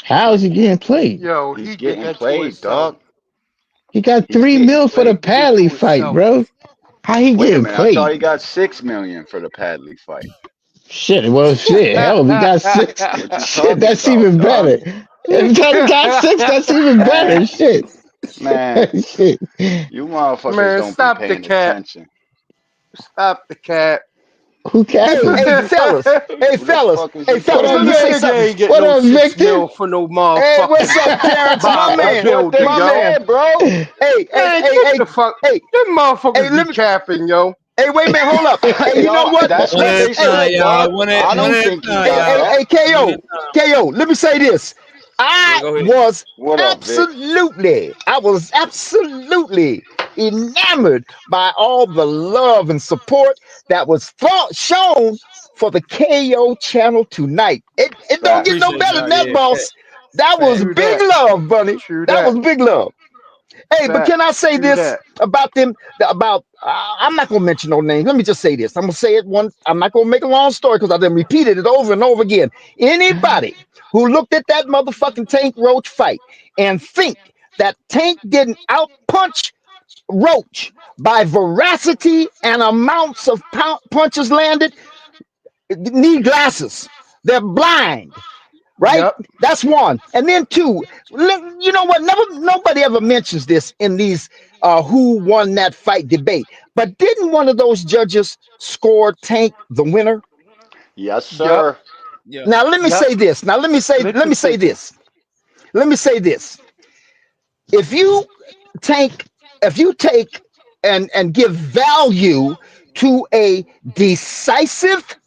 How is he getting played? Yo, He's he getting did that played, to himself. dog. He got He's 3 getting mil for the played. He did Padley to fight, himself. bro. How he Wait a getting minute, I thought he played? got 6 million for the Padley fight. Shit, well, shit. Hell, we got 6. What you Shit, talking that's about, even dog? better. Every time we got 6, that's even better. Man, Shit. man, Shit. you motherfuckers Man, don't be stop the paying cap. attention. Stop the cap. Who capping? Hey, fellas. Hey, Who the fellas. fuck is Hey, you What fellas, up, let Man, me talking say that to? nigga something. ain't get What no up, 6 Victor? mil for no Hey, what's motherfucking up, Terrence? My boxing That's man. what they building, My yo. man. said, bro. Hey, hey, Man, hey, get hey, the fuck. hey, Them hey, motherfuckers be let me, capping, yo. hey, wait a minute, hold up. Hey, you know Yo, what? that's One what at Let's, a they hey, time, said, y'all. dog. One at I don't a think he time, hey, got hey, y'all. that. hey, One at KO, a time. KO, let me say this. Yeah, I go ahead. was What up, Vic? absolutely enamored by all the love and support that was shown for the KO channel tonight. It don't get Facts. no Appreciate better y'all. than that, Yeah, boss. That was fact. True big that. love, buddy. True That was that. big love. Hey, but can I Facts. say True this that. about them? About I'm not gonna mention no names. Let me just say this. I'm gonna say it one. I'm not gonna make a long story because I've been repeated it over and over again. Anybody who looked at that motherfucking Tank Roach fight and think that Tank didn't outpunch Roach by veracity and amounts of punches landed need glasses. They're blind, right? Yep. That's one. And then two, you know what? Nobody ever mentions this in these who won that fight debate. But didn't one of those judges score Tank the winner? Yes, Yep. sir. Yeah. Now let me Yep. say this. Split decision. Let me say this. If you take and give value to a decisive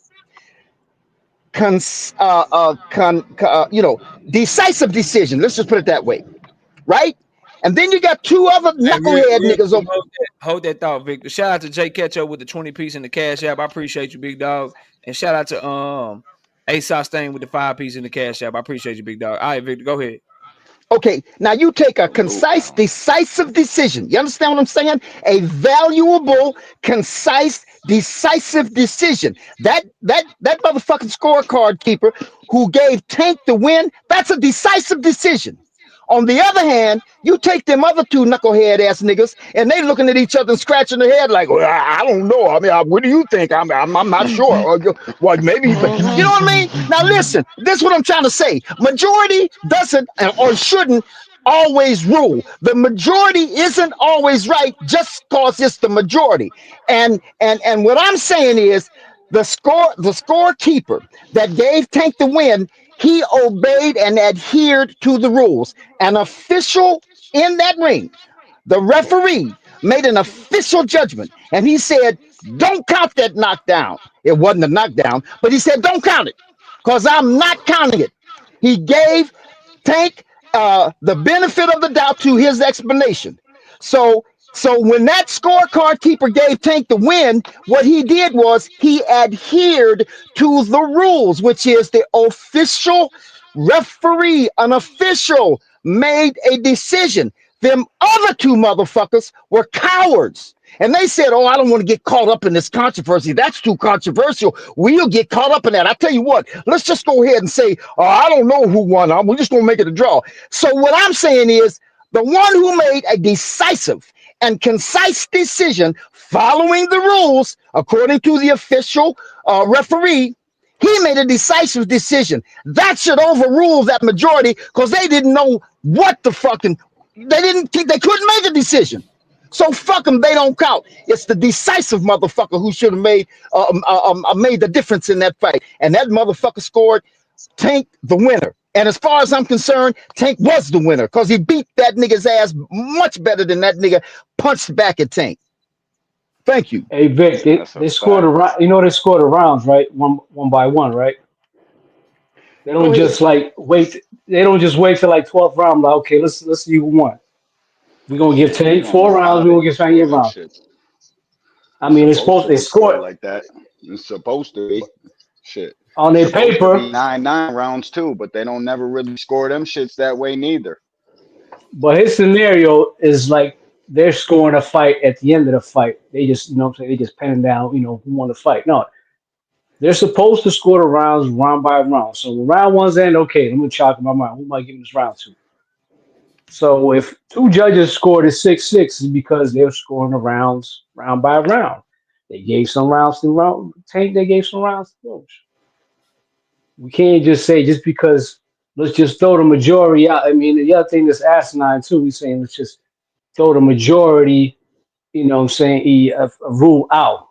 decisive decision. Let's just put it that way, right? And then you got two other Hey, knucklehead real niggas quick, over. hold that thought, Victor. Shout out to Jay Ketchup with the 20 piece in the Cash App. I appreciate you, big dog. And shout out to ASOS Stain with the 5 piece in the Cash App. I appreciate you, big dog. All right, Victor, go ahead. Okay, now you take a Salute, concise, family. decisive decision. You understand what I'm saying? A valuable, concise, decisive decision. That motherfucking scorecard keeper who gave Tank the win, that's a decisive decision. On the other hand, you take them other two knucklehead ass niggas, and they looking at each other and scratching their head like, well, I don't know. I mean, what do you think? I'm not sure. Or, well, maybe, but you know what I mean? Now listen, this is what I'm trying to say. Majority doesn't or shouldn't always rule. The majority isn't always right just because it's the majority. And what I'm saying is the scorekeeper that gave Tank the win, he obeyed and adhered to the rules. An official in that ring, the referee, made an official judgment, and he said, don't count that knockdown. It wasn't a knockdown, but he said, don't count it because I'm not counting it. He gave Tank the benefit of the doubt to his explanation. So when that scorecard keeper gave Tank the win, what he did was he adhered to the rules, which is the official referee, an official made a decision. Them other two motherfuckers were cowards. And they said, oh, I don't want to get caught up in this controversy. That's too controversial. We'll get caught up in that. I tell you what, let's just go ahead and say, oh, I don't know who won. We're just going to make it a draw. So what I'm saying is the one who made a decisive and concise decision following the rules, according to the official referee, he made a decisive decision. That should overrule that majority because they didn't know what the fucking, they couldn't make a decision. So fuck them, they don't count. It's the decisive motherfucker who should have made the difference in that fight. And that motherfucker scored Tank the winner. And as far as I'm concerned, Tank was the winner because he beat that nigga's ass much better than that nigga punched back at Tank. Thank you. Hey Vic, they scored a round. You know they scored the rounds, right? One by one, right? They don't just like wait. They don't just wait till like 12th round. Like, okay, let's see who won. We're gonna give Tank 4 rounds. We're gonna give Tank 8 rounds. I mean, it's supposed they scored like that. It's supposed to be shit on their paper. 9 rounds too, but they don't never really score them shits that way neither. But his scenario is like they're scoring a fight at the end of the fight. They just, you know what I'm saying, they just penning down, you know, who won the fight. No, they're supposed to score the rounds round by round. So when round one's end, okay, let me chalk in my mind. Who am I giving this round to? So if 2 judges scored a 6-6, it's because they're scoring the rounds round by round. They gave some rounds to Tank. They gave some rounds to Roach. We can't just say just because let's just throw the majority out. I mean, the other thing that's asinine too, we're saying let's just throw the majority, you know what I'm saying, a rule out.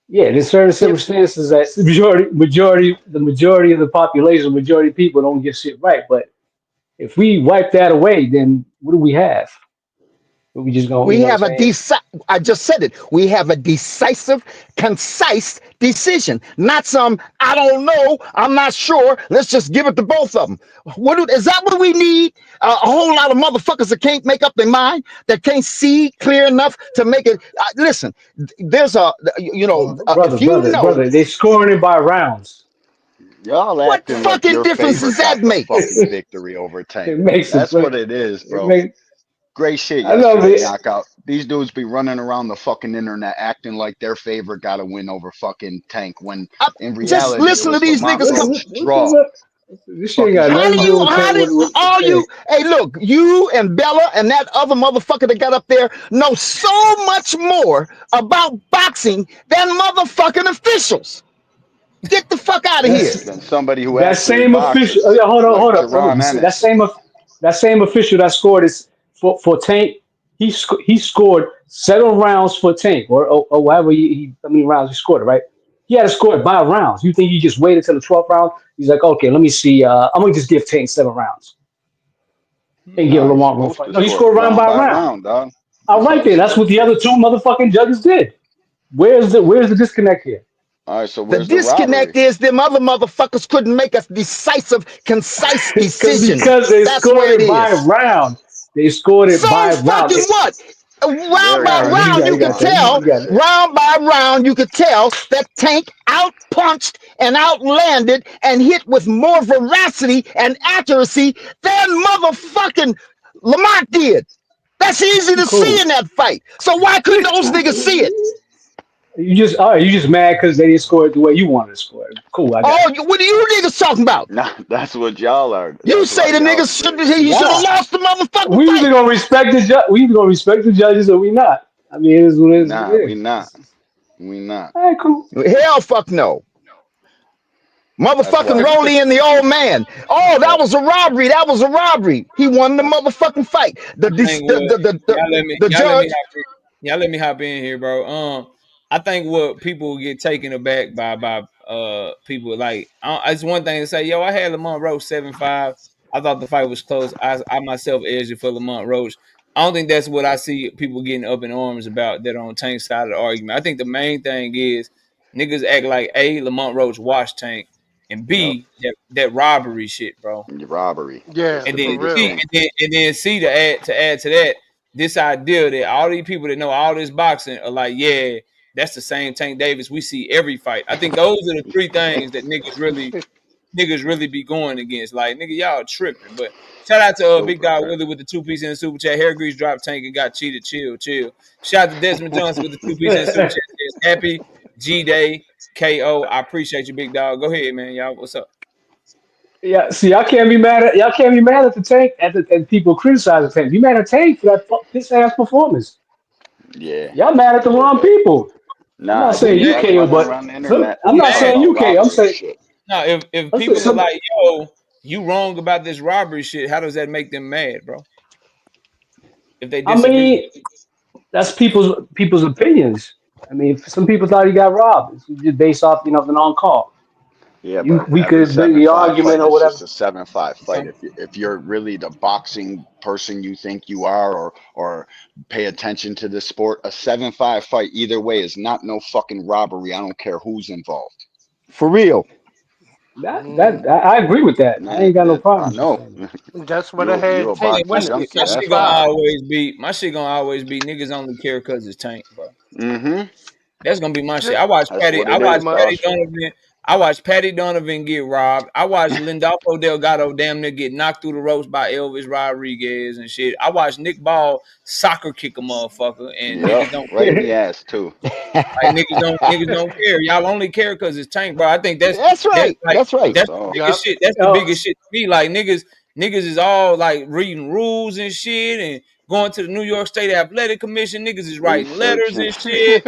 Yeah, there's certain circumstances that the majority of the population, majority of people don't get shit right. But if we wipe that away, then what do we have? We just going. We have I just said it. We have a decisive, concise decision, not some. I don't know. I'm not sure. Let's just give it to both of them. Is that what we need? A whole lot of motherfuckers that can't make up their mind, that can't see clear enough to make it. Listen, there's brother, they scoring it by rounds. Y'all what acting fucking like your difference does that make? Fucking victory over Tank. That's what it is, bro. Great shit. I love it. Knockout. These dudes be running around the fucking internet acting like their favorite got to win over fucking Tank when in reality, just listen to these niggas. Draw. This shit got nothing to do with hey, look, you and Bella and that other motherfucker that got up there know so much more about boxing than motherfucking officials. Get the fuck out of here. Than somebody who that same official. Hold on. That same official that scored is for Tank. He scored 7 rounds for Tank, or whatever how many rounds he scored it, right? He had to score it by rounds. You think he just waited till the 12th round? He's like, okay, let me see. I'm gonna just give Tank 7 rounds and give Lamont one fight. No, he scored round by round. All right, then. That's what the other 2 motherfucking judges did. Where's the disconnect here? All right, so the disconnect is them other motherfuckers couldn't make a decisive, concise decision. Because they scored it by round. They scored it by round. So fucking what? Round by round, you can tell. Round by round, you could tell that Tank out-punched and outlanded and hit with more veracity and accuracy than motherfucking Lamont did. That's easy to see in that fight. So why couldn't those niggas see it? You just mad because they didn't score it the way you wanted to score it. Cool, I got What are you niggas talking about? Nah, that's what y'all are. You That's why say the y'all niggas upset. he should have nah. lost the motherfucking We either fight. gonna respect the judge. We either gonna respect the judges or we not. I mean, it is what it is. What Nah, it we not. is. We not. All right, cool. Hell fuck no. That's Motherfucking why. Rolly and the old man. Oh, that was a robbery. That was a robbery. He won the motherfucking fight. I think what The judge. y'all let me hop in here, bro. I think what people get taken aback by people like it's one thing to say, yo, I had Lamont Roach 7-5. I thought the fight was close. I myself edged it for Lamont Roach. I don't think that's what I see people getting up in arms about that are on Tank's side of the argument. I think the main thing is niggas act like A, Lamont Roach washed Tank, and Yep. B, that robbery shit, bro. Robbery. Yeah, That's the And for then biggest real. C, thing. and then C to add to that, this idea that all these people that know all this boxing are like, yeah, that's the same Tank Davis we see every fight. I think those are the three things that niggas really be going against. Like, nigga, y'all tripping. But shout out to Big Super Dog trap. Willie with the 2-piece in the super chat. Hair grease dropped Tank and got cheated. Chill. Shout out to Desmond Johnson with the 2-piece in the super chat. Says, happy G Day KO. I appreciate you, Big Dog. Go ahead, man. Y'all, what's up? Yeah, see, I can't be mad at the Tank at people criticizing Tank. Be mad at Tank for that piss ass performance. Yeah. Y'all mad at the Yeah. wrong people. I'm Nah, not Who saying dudes mad? are UKO, running but around the internet I'm not talking saying about UKO. I'm robbery and saying shit. No, if I'm saying people are some. like, yo, you wrong about this robbery shit, how does that make them mad, bro? If they I disagree with mean, that's people's opinions. I mean, if some people thought he got robbed. It's just based off the non-call. Yeah, but We every could bring the 7-5 argument fight or is whatever. just a 7-5 fight. If you're really the boxing person you think you are, or pay attention to this sport, a 7-5 fight either way is not no fucking robbery. I don't care who's involved. For real. I agree with that. I Nah, ain't got no I problems with know. that. That's what I You had a Tank Man, boxing winning junkie. my That's shit gonna 75. fine. always be niggas only care cause it's Tank, bro. Mm-hmm. That's gonna be my shit. Ju- That's what I it Pretty is, watched Patty much. boss. Donovan. I watched Patty Donovan get robbed. I watched Lindolfo Delgado damn near get knocked through the ropes by Elvis Rodriguez and shit. I watched Nick Ball soccer kick a motherfucker and Yep, niggas don't right in the ass too. like niggas don't care. Y'all only care because it's Tank, bro. I think That's right. That's right. That's that's the all. biggest Yup. shit. That's the Uh, biggest shit to me. Like niggas is all like reading rules and shit and going to the New York State Athletic Commission. Niggas is writing letters Researching. and shit.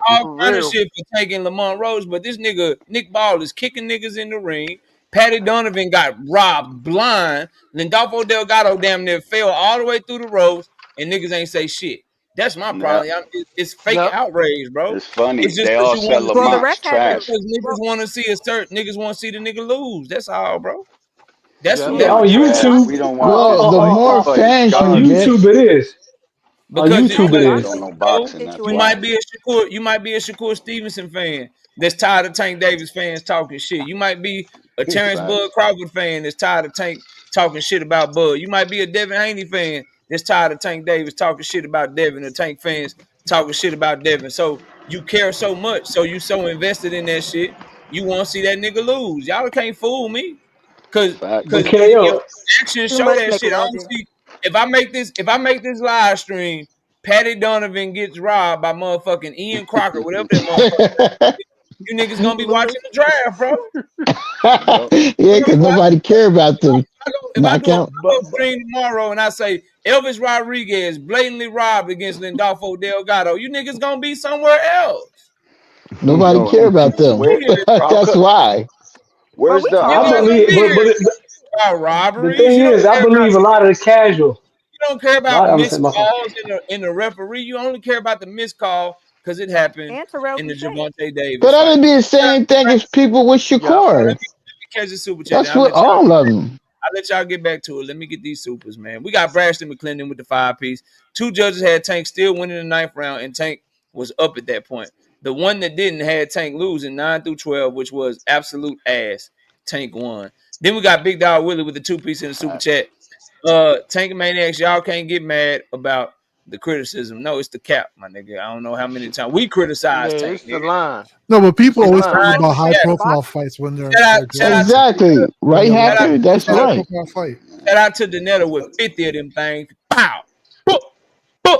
All For kind of real. shit for taking Lamont Rose. But this nigga, Nick Ball, is kicking niggas in the ring. Patty Donovan got robbed blind. Lindolfo Delgado damn near fell all the way through the ropes, and niggas ain't say shit. That's my Yep. problem. Y'all. It's fake Yup. outrage, bro. It's funny. It's just They because all you said want to Well, see the Lamont's ref had to. trash. because niggas Well, want to see niggas want to see the nigga lose. That's all, bro. That's Yup. what yeah, that on Lamont trash. YouTube, We don't want Well, this the fight. This more fight is fans on you get, garbage. YouTube it is. On because YouTube it People is. don't honestly, know know, boxing. That's you might why. situation. be a Shakur Stevenson fan that's tired of Tank Davis fans talking shit. You might be a Terrence Bud Facts. Crawford fan that's tired of Tank talking shit about Bud. You might be a Devin Haney fan that's tired of Tank Davis talking shit about Devin, or Tank fans talking shit about Devin. So you care so much, so you so invested in that shit, you want to see that nigga lose. Y'all can't fool me. Cause But Facts. your KO, actions Too show much that shit. I don't Nickelodeon. see if I make this live stream, Patty Donovan gets robbed by motherfucking Ian Crocker, whatever that motherfucker. You niggas gonna be watching Lewis. the draft, bro. Yep. yeah, You're gonna because be watching. nobody care about the If I do a knockout. but, pop-up stream tomorrow and I say Elvis Rodriguez blatantly robbed against Lindolfo Delgado, you niggas gonna be somewhere else. Nobody No, care about them. where? Yeah, bro. How That's could? why. But Where's we the You I talking. guys odds? don't believe, be here but about the robberies. thing You don't is, I care about believe a lot of the casual. you don't care A lot. about I'm missed saying my fault. calls in the referee. You only care about the missed call because it happened And Terrell in the Boucher. Javante Davis But fight. that'd be the same thing as people with Yup. Shakur. Let me catch the super chat. That's Then what all of them. I'll let y'all get back to it. Let me get these supers, man. We got Brashton McClendon with the 5-piece. Two judges had Tank still winning the ninth round, and Tank was up at that point. The one that didn't had Tank losing 9 through 12, which was absolute ass. Tank won. Then we got Big Dog Willie with the 2-piece in the super Facts. chat. Tank Maniacs, y'all can't get mad about the criticism. No, it's the cap, my nigga. I don't know how many times we Yeah, criticize Tank, it's the nigga. line. No, but people It's the There's always nothing talk line. wrong about with high that in profile boxing. fights when they're Shout out judges. to Exactly. When Right, they're shout out Hacker? watching. It's That's a high right. profile fight. shout out to Danetta with 50 of them things. Pow! Boop, boop.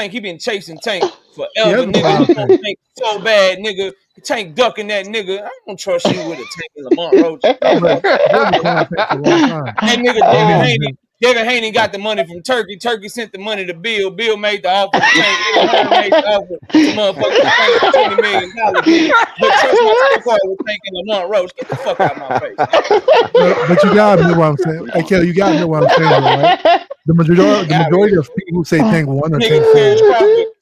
Tank. He been chasing Tank forever, that's nigga. wild You gonna thing. think so bad, nigga. Tank ducking that nigga. I don't trust you with a Tank and Lamont Roach. No, but Motherfucker. they've been calling Tank for a long time. That nigga Oh, Devin Haney got the money from Turkey. Turkey sent the money to Bill. Bill made the offer to Tank. Eddie Hearn made the offer to motherfucking Tank for $20 million, nigga. But trust my scorecard with Tank and Lamont Roach. Get the fuck out of my face. But you gotta know what I'm saying. Hey, Kelly, you gotta know what I'm saying, though, right? The majority of people who say Tank won are Tank fans.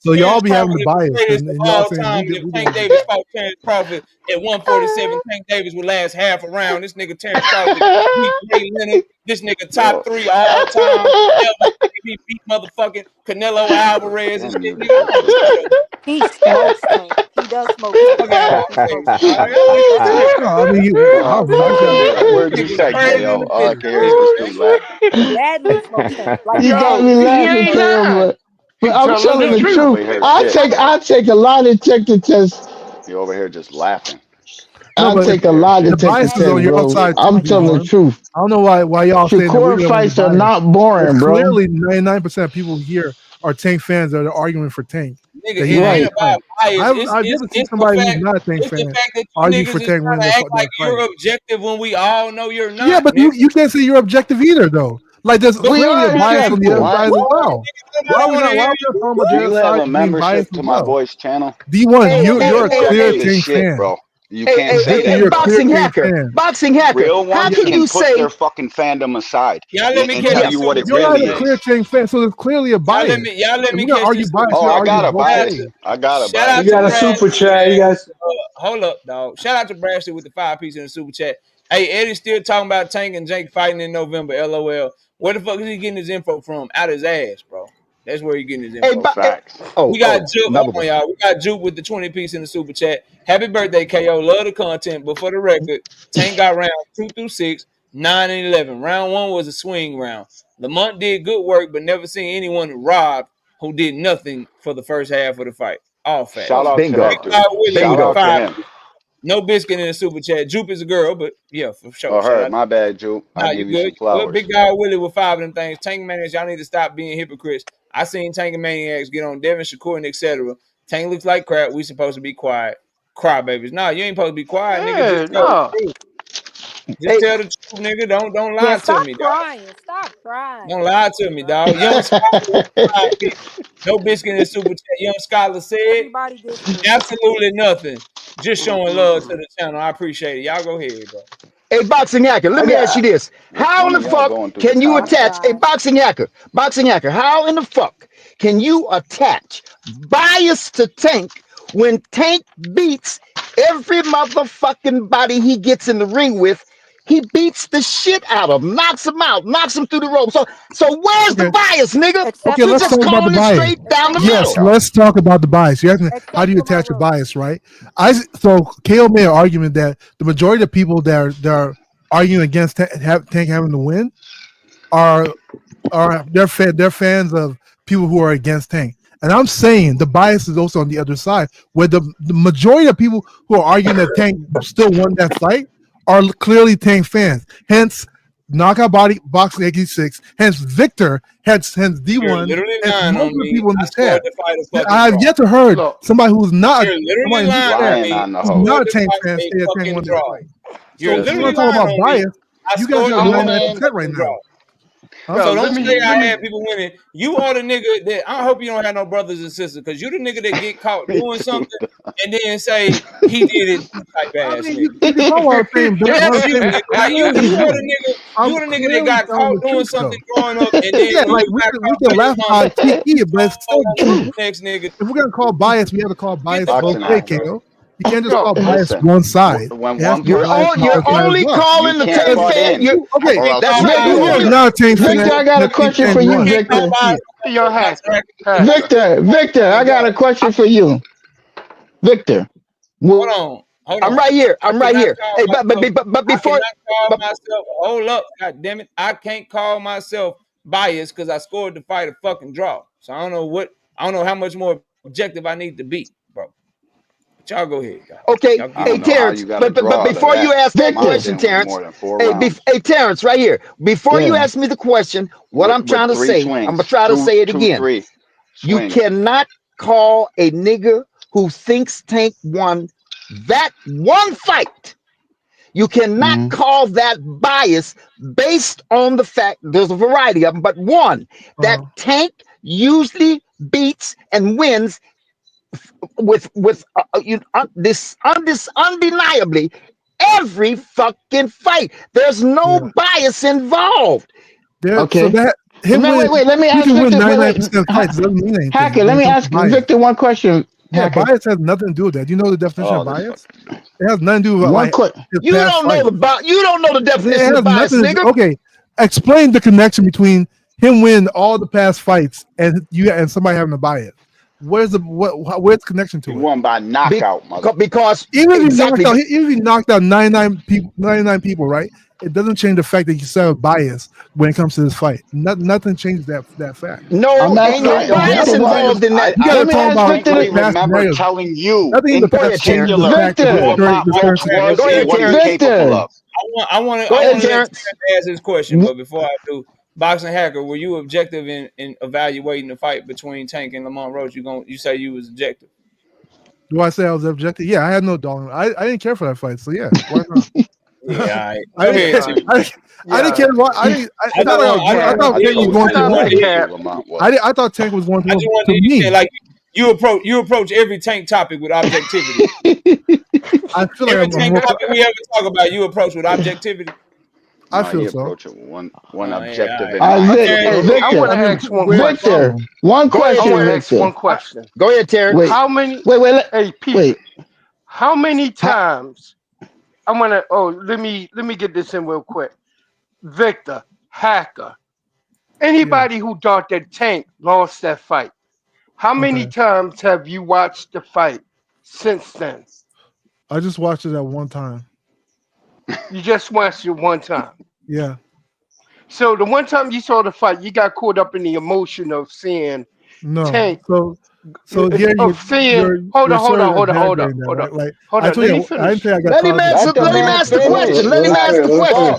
So y'all be having the bias, and y'all saying if Tank Davis fought Terrence Crawford at 147, Tank Davis would last half a round. This nigga Terrence Crawford beat Ray Leonard. This nigga top 3 all time. He beat motherfucking Canelo Alvarez and shit. He smokes Tank. He does smoke Tank. I mean, Where'd you say, KO? All I can hear is this dude laughing. Badly smokes Tank. Like you got me laughing, Cam, but I'm telling the truth. I take a lie detector test. You over here just laughing. I'll take a lie detector test, bro. I'm telling the truth. I don't know why y'all saying Shakur fights are not boring, bro. Clearly, 99% of people here are Tank fans that are arguing for Tank. Nigga, it ain't about bias. I've never seen somebody who's not a Tank fan argue for Tank when they act like you're objective when we all know you're not. Yeah, but you can't say you're objective either, though. Like there's clearly a bias on the other side as well. Why would I talk about you have a membership to my boys channel? D1, you're a clear Tank fan, bro. You can't say that. Boxing hacker. Boxing hacker. Real ones how can you say their fucking fandom aside? Y'all let me tell you what it really is. You're a clear Tank fan, so there's clearly a bias. Y'all let me argue bias. Oh, I got a bias. I got a bias. You got a super chat, you guys. Hold up, dog. Shout out to Brashley with the 5-piece in the super chat. Hey, Eddie's still talking about Tank and Jake fighting in November. LOL. Where the fuck is he getting his info from? Out his ass, bro. That's where he getting his info. Facts. We got Juke on y'all. We got Juke with the 20-piece in the super chat. Happy birthday, KO. Love the content, but for the record, Tank got round 2 through 6, 9 and 11. Round 1 was a swing round. Lamont did good work, but never seen anyone robbed who did nothing for the first half of the fight. All facts. Shout out to that dude. Shout out to him. No biscuit in the super chat. Jupe is a girl, but yeah, for sure. Oh, her. My bad, Jupe. I'll give you some flowers. Good, big guy Willie with 5 of them things. Tank Maniacs, y'all need to stop being hypocrites. I seen Tank and Maniacs get on Devin, Shakur, and etc. Tank looks like crap. We supposed to be quiet. Cry babies. Nah, you ain't supposed to be quiet, nigga. Just tell the truth, nigga. Don't lie to me, dog. Stop crying. Don't lie to me, dog. Young Scholar, no biscuit in the super chat. Young Scholar said absolutely nothing. Just showing love to the channel. I appreciate it. Y'all go ahead, bro. Hey, boxing hacker, let me ask you this. How in the fuck can you attach a boxing hacker? Boxing hacker, how in the fuck can you attach bias to Tank when Tank beats every motherfucking body he gets in the ring with? He beats the shit out of him, knocks him out, knocks him through the rope. So where's the bias, nigga? Okay, let's talk about the bias. Straight down the yes, middle. let's talk about the bias. You asked me, how do you attach a bias, right? So KO made an argument that the majority of people that are arguing against Tank having to win are they're fans of people who are against Tank. And I'm saying the bias is also on the other side, where the majority of people who are arguing that Tank still won that fight are clearly Tank fans. Hence, Knockout Boxing 86. Hence, Victor. Hence D1. Hence, most of the people in the chat. I have yet to heard somebody who's not a Tank fan say that Tank won that fight. So if you want to talk about bias, you guys got 99% right now. So don't say I had people winning. You are the nigga that I hope you don't have no brothers and sisters, because you the nigga that get caught doing something and then say he did it type ass nigga. You the nigga that got caught doing something growing up and then we can laugh about it, but it's still true. Next nigga. If we're gonna call bias, we have to call bias both ways, KO. You can't just call bias one side. You're only calling the Tank fan. Okay, that's right. No, Tank fan. Victor, I got a question for you, Victor. Victor, I got a question for you. Victor. Hold on. I'm right here. Hey, but before hold up, god damn it. I can't call myself biased because I scored the fight a fucking draw. So I don't know how much more objective I need to be, bro. Y'all go ahead, guys. Okay, hey Terrence, but before you ask that question, Terrence, hey Terrence, right here. Before you ask me the question, what I'm trying to say, I'm gonna try to say it again. You cannot call a nigga who thinks Tank won that one fight. You cannot call that bias based on the fact there's a variety of them, but one that Tank usually beats and wins with this undeniably every fucking fight. There's no bias involved. Okay. So that him wait. Let me he ask can win Victor. 99% of fights. Doesn't mean anything. Hacker, let when me it comes ask to bias. Victor one question. Yeah, Hacker. bias has nothing to do with that. Do you know the definition of bias? It has nothing to do with One You don't know you don't know the definition of bias, nigga. Okay, explain the connection between him winning all the past fights and you and somebody having a bias. Where's the connection to it? He won by knockout, mother. Because even if he knocked out 99 people, right? It doesn't change the fact that you still have bias when it comes to this fight. Nothing changes that fact. No, ain't no bias involved in that. You gotta I talk about distinctly remember telling you nothing in the in past particular Victor. who Lamont Roach was and what he's capable of. I want to let Terrence ask this question, but before I do, Boxing Hacker, were you objective in evaluating the fight between Tank and Lamont Roach? You say you was objective. Do I say I was objective? Yeah, I had no dog. I didn't care for that fight, so yeah, why not? Yeah, I didn't care. I thought Tank was going to me. Like you approach every Tank topic with objectivity. I feel like every Tank topic we ever talk about, you approach with objectivity. I feel so. Approach it one objective. Victor, I want to ask one question. One question. I want to ask one question. Go ahead, Terry. Wait. How many times? I want to. Oh, let me get this in real quick. Victor, Hacker, anybody who thought that Tank lost that fight, how many times have you watched the fight since then? I just watched it at one time. You just watched it one time. Yeah. So the one time you saw the fight, you got caught up in the emotion of seeing Tank. So here hold on. Like, Let me finish. Let him ask the question. Let him ask the question.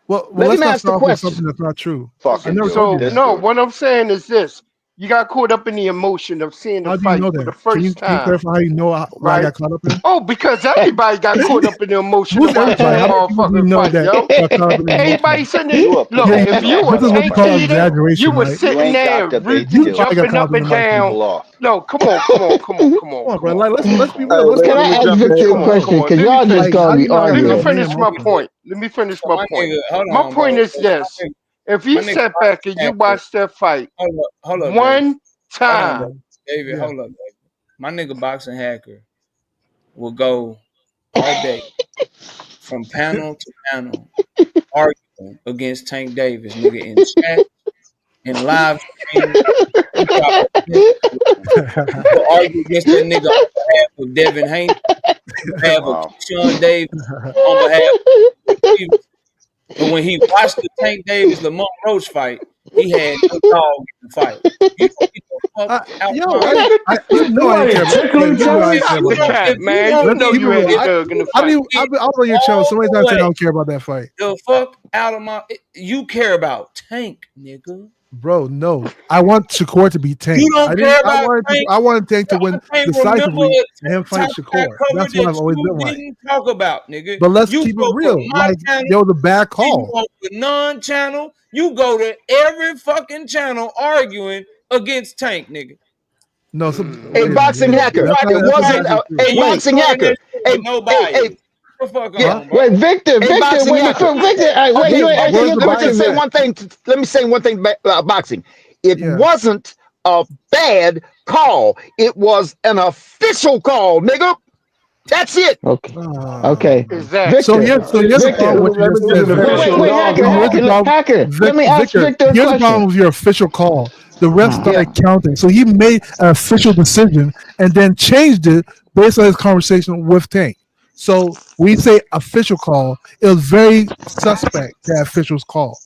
Well, let him let's ask the not start with question. something that's not true. What I'm saying is this. You got caught up in the emotion of seeing the fight for the first time. Can you clarify how you know why I got caught up in it? Oh, because everybody got caught up in the emotion of watching that motherfucking fight, yo. Anybody sitting there, look, if you were Tank cheating, you were sitting there jumping up and down. No, come on, bro. Like, let's be real. Can I ask Victor a question? Because y'all just gonna be arguing. Let me finish my point. My point is this. If you step back and you watch that fight one time, David, hold up, David. My nigga Boxing Hacker will go all day from panel to panel arguing against Tank Davis, nigga, in chat, in live stream. Argue against that nigga on behalf of Devin Haney, on behalf of Sean Davis, on behalf of Steve. But when he watched the Tank Davis Lamont Roach fight, he had no dog in the fight. You I was on your channel. Somebody said I don't care about that fight. The fuck out of my. You care about Tank, nigga. Bro, no. I want Shakur to be Tank. You don't care about Tank. I wanted Tank to win decisively and him fight Shakur. That's what I've always been like. Didn't talk about, nigga. But let's keep it real. Like, there was a bad call. You go to non-channel. You go to every fucking channel arguing against Tank, nigga. No, Boxing Hacker. It wasn't a Boxing Hacker. Wait, Victor, let me say one thing about boxing. It wasn't a bad call. It was an official call, nigga. That's it. Okay. Exactly. So here's the problem with your Hacker. Let me ask Victor a question. Here's the problem with your official call. The ref started counting. So he made an official decision and then changed it based on his conversation with Tank. So we say official call. It was very suspect that official's call.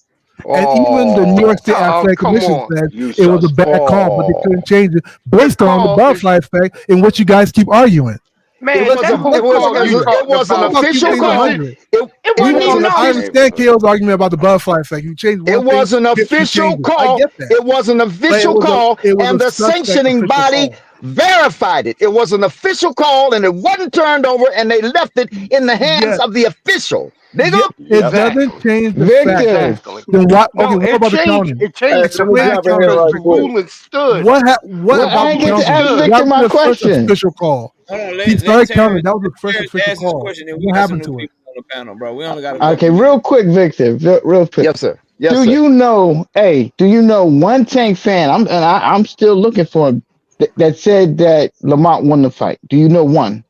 And even the New York State Athletic Commission said it was a bad call, but they couldn't change it based on the butterfly effect in which you guys keep arguing. Man, It was that whole call you talking it was an about, official it call. wasn't It even was an no. I official. understand KO's argument about the butterfly effect. You change one It was thing, an history official changes. I call. get that. It was an But official call, it was and a the suspect sanctioning official body call. verified it. It was an official call, and it wasn't turned over, and they left it in the hands Yeah. of the official. Nigga, It doesn't change the fact. Exactly. Then what? No, Okay, what it about the changed. counting? It changed the Explain the fact counting. because the ruling stood. What Well, about I the ain't get to counting? ask Stood. Victor That my was the first question. official call. Hold on, He let started Terrence counting. That was the first official ask his call. question, and we What got some happened new to it? people on the panel, bro. We only got a couple Okay, minutes. real quick, Victor. Real quick. Yes, sir. Yes, Do sir. you know? Hey, do you know one Tank fan? I'm still looking for him that said that Lamont won the fight. Do you know one?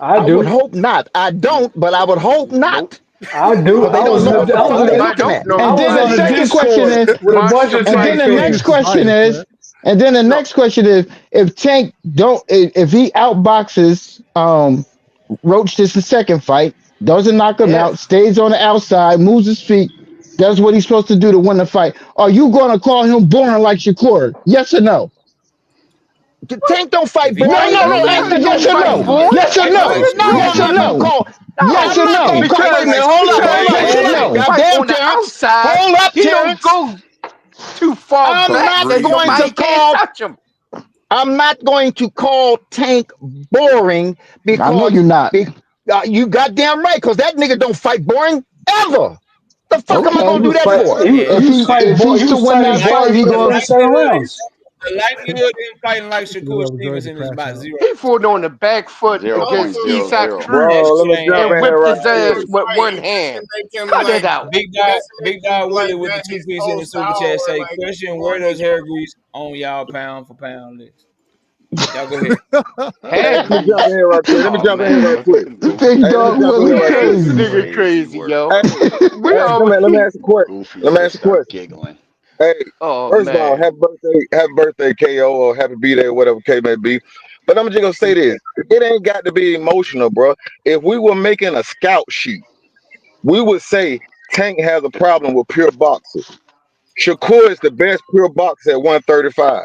I I would do. hope not. I don't, but I would hope not. I do. But they don't know what the fuck they I looking don't at. know. And then was the on the second question Discord is, with a bunch Monster of and then Tank the fight. next fans. question is, and then the No, next question is, if Tank don't, if he outboxes Roach this the second fight, doesn't knock him out, Yes. stays on the outside, moves his feet, does what he's supposed to do to win the fight, are you going to call him boring like Shakur? Yes or no? Tank don't If fight he No, fight, boring. no, if no. he Answer Tank don't yes or fight no. if boy. he Yes or fight no. like No, Shakur Yes or I'm not no. Stevenson, going. Yes No, or no. Wait a minute. because Hold up. Hold up. Tank Hold Yes or up. no. fight Goddamn, on the Terrence. outside. Hold up, He don't Terrence. go too far I'm back not that going to somebody can't call. touch him. I'm not going to call Tank boring I know because you're not. you goddamn right. Because that nigga don't fight boring ever. The fuck am I He gonna Okay. do was that fight. for? He was fighting. If he's He to was win fighting that boring fight, he for the going first 7 rounds. the likelihood of him fighting like Shakur That was ready to Stevenson is crash about out. He 0%. fought on the back foot against 0.00. Isak That's Bro, Cruz let me Shane jump and in Allen. here whipped right his ass quick. with one hand. Cut it out. Big Dog Willie with the 2 piece in the super chat say, question, where does hair grease on y'all pound for pound list? Y'all go ahead. Hey, Hair let me jump in grease. here right quick. Let me Oh jump in here man, right look at quick. the Big goofy. Hey, let me dog jump in here Willie right quick. This crazy. nigga Crazy crazy, work. yo. Hey, We come here. Let me always. ask a question. Goofy Let me ask just a start question. giggling. Hey, Oh first of all, man. happy birthday, KO, or happy B-Day, or whatever K may be. But I'm just gonna say this: it ain't got to be emotional, bro. If we were making a scout sheet, we would say Tank has a problem with pure boxers. Shakur is the best pure boxer at 135.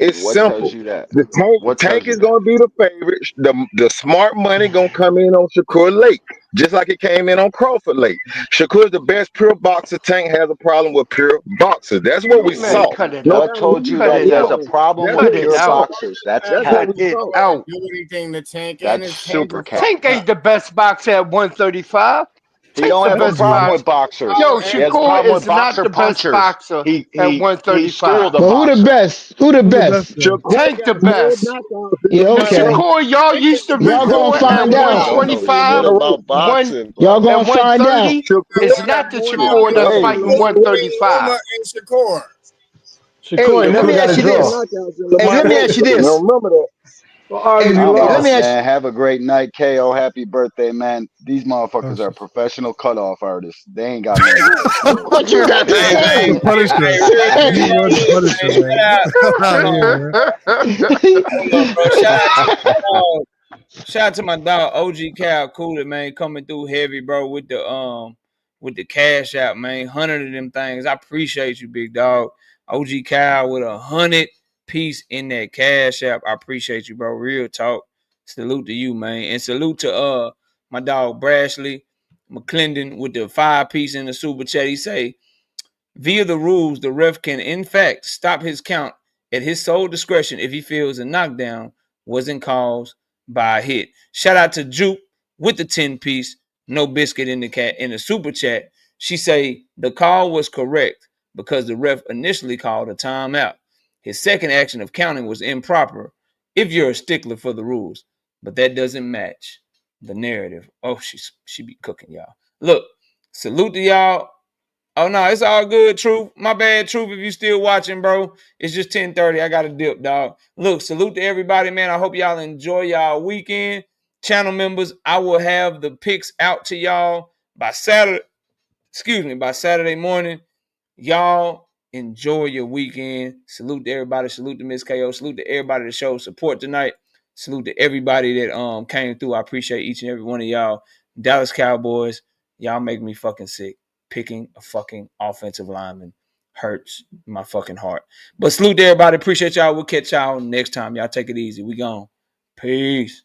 It's What tells simple. you that? The What tank tells you is that? gonna be the favorite. The smart money gonna come in on Shakur late, just like it came in on Crawford late. Shakur's the best pure boxer. Tank has a problem with pure boxers. That's what we Man, saw. cut it No out. What matter who told you you Cut want that to it there's a out. blame, problem that's with Cut what we it pure out. saw. boxers? That's That's what cap. Cut we it saw. out. That's super cap. Tank ain't the best boxer at 135. He Tank's don't the have a best problem with boxer. boxers. Yo, He has a Shakur problem with is not boxer the best punchers. boxer He at he schooled 135. a But who the boxer. best? Who the Who the best best? then? Shakur Tank the got more best. knockouts in Yeah, the The front okay. row. Shakur y'all used to Y'all root gonna for at find He out. don't know 125 shit about boxing. Y'all and gonna find out. 130 is Shakur got not the more Shakur knockouts that's than Hey, fighting Lamar Jackson. 135. Shakur Hey, ain't let never me got ask a you More draw. this. knockouts than Hey, Lamar let me ask you Jackson. this. Now remember that. Don't argue Hey, me I'm let off, me lost. ask you. man. Have a great night, KO. Happy birthday, man. These Oh, motherfuckers are shit. professional cutoff artists. They ain't got nothing to say. What you got to Hey, The say? Punisher. real quick, You bro. run the Hey, Punisher, man. Out of here, man. hold on, bro. Shout out to my dog OG Cal Cooler, man, coming through heavy, bro, with the cash out, man. 100 of them things. I appreciate you, big dog. OG Cal with 100 piece in that cash app. I appreciate you, bro. Real talk. Salute to you, man. And salute to my dog Brashley McClendon with the 5 piece in the super chat. He say, via the rules, the ref can in fact stop his count at his sole discretion if he feels a knockdown wasn't caused by a hit. Shout out to Juke with the 10 piece, no biscuit in the super chat. She say the call was correct because the ref initially called a timeout. His second action of counting was improper if you're a stickler for the rules, but that doesn't match the narrative. Oh, she be cooking, y'all. Look, salute to y'all. Oh no, it's all good, Truth. My bad, Truth. If you still watching, bro, it's just 10:30. I got to dip, dog. Look, salute to everybody, man. I hope y'all enjoy y'all weekend. Channel members, I will have the picks out to y'all by Saturday. Excuse me, by Saturday morning. Y'all enjoy your weekend. Salute to everybody. Salute to Miss KO. Salute to everybody that showed support tonight. Salute to everybody that came through. I appreciate each and every one of y'all. Dallas Cowboys, y'all make me fucking sick. Picking a fucking offensive lineman hurts my fucking heart. But salute to everybody. Appreciate y'all. We'll catch y'all next time. Y'all take it easy. We gone. Peace.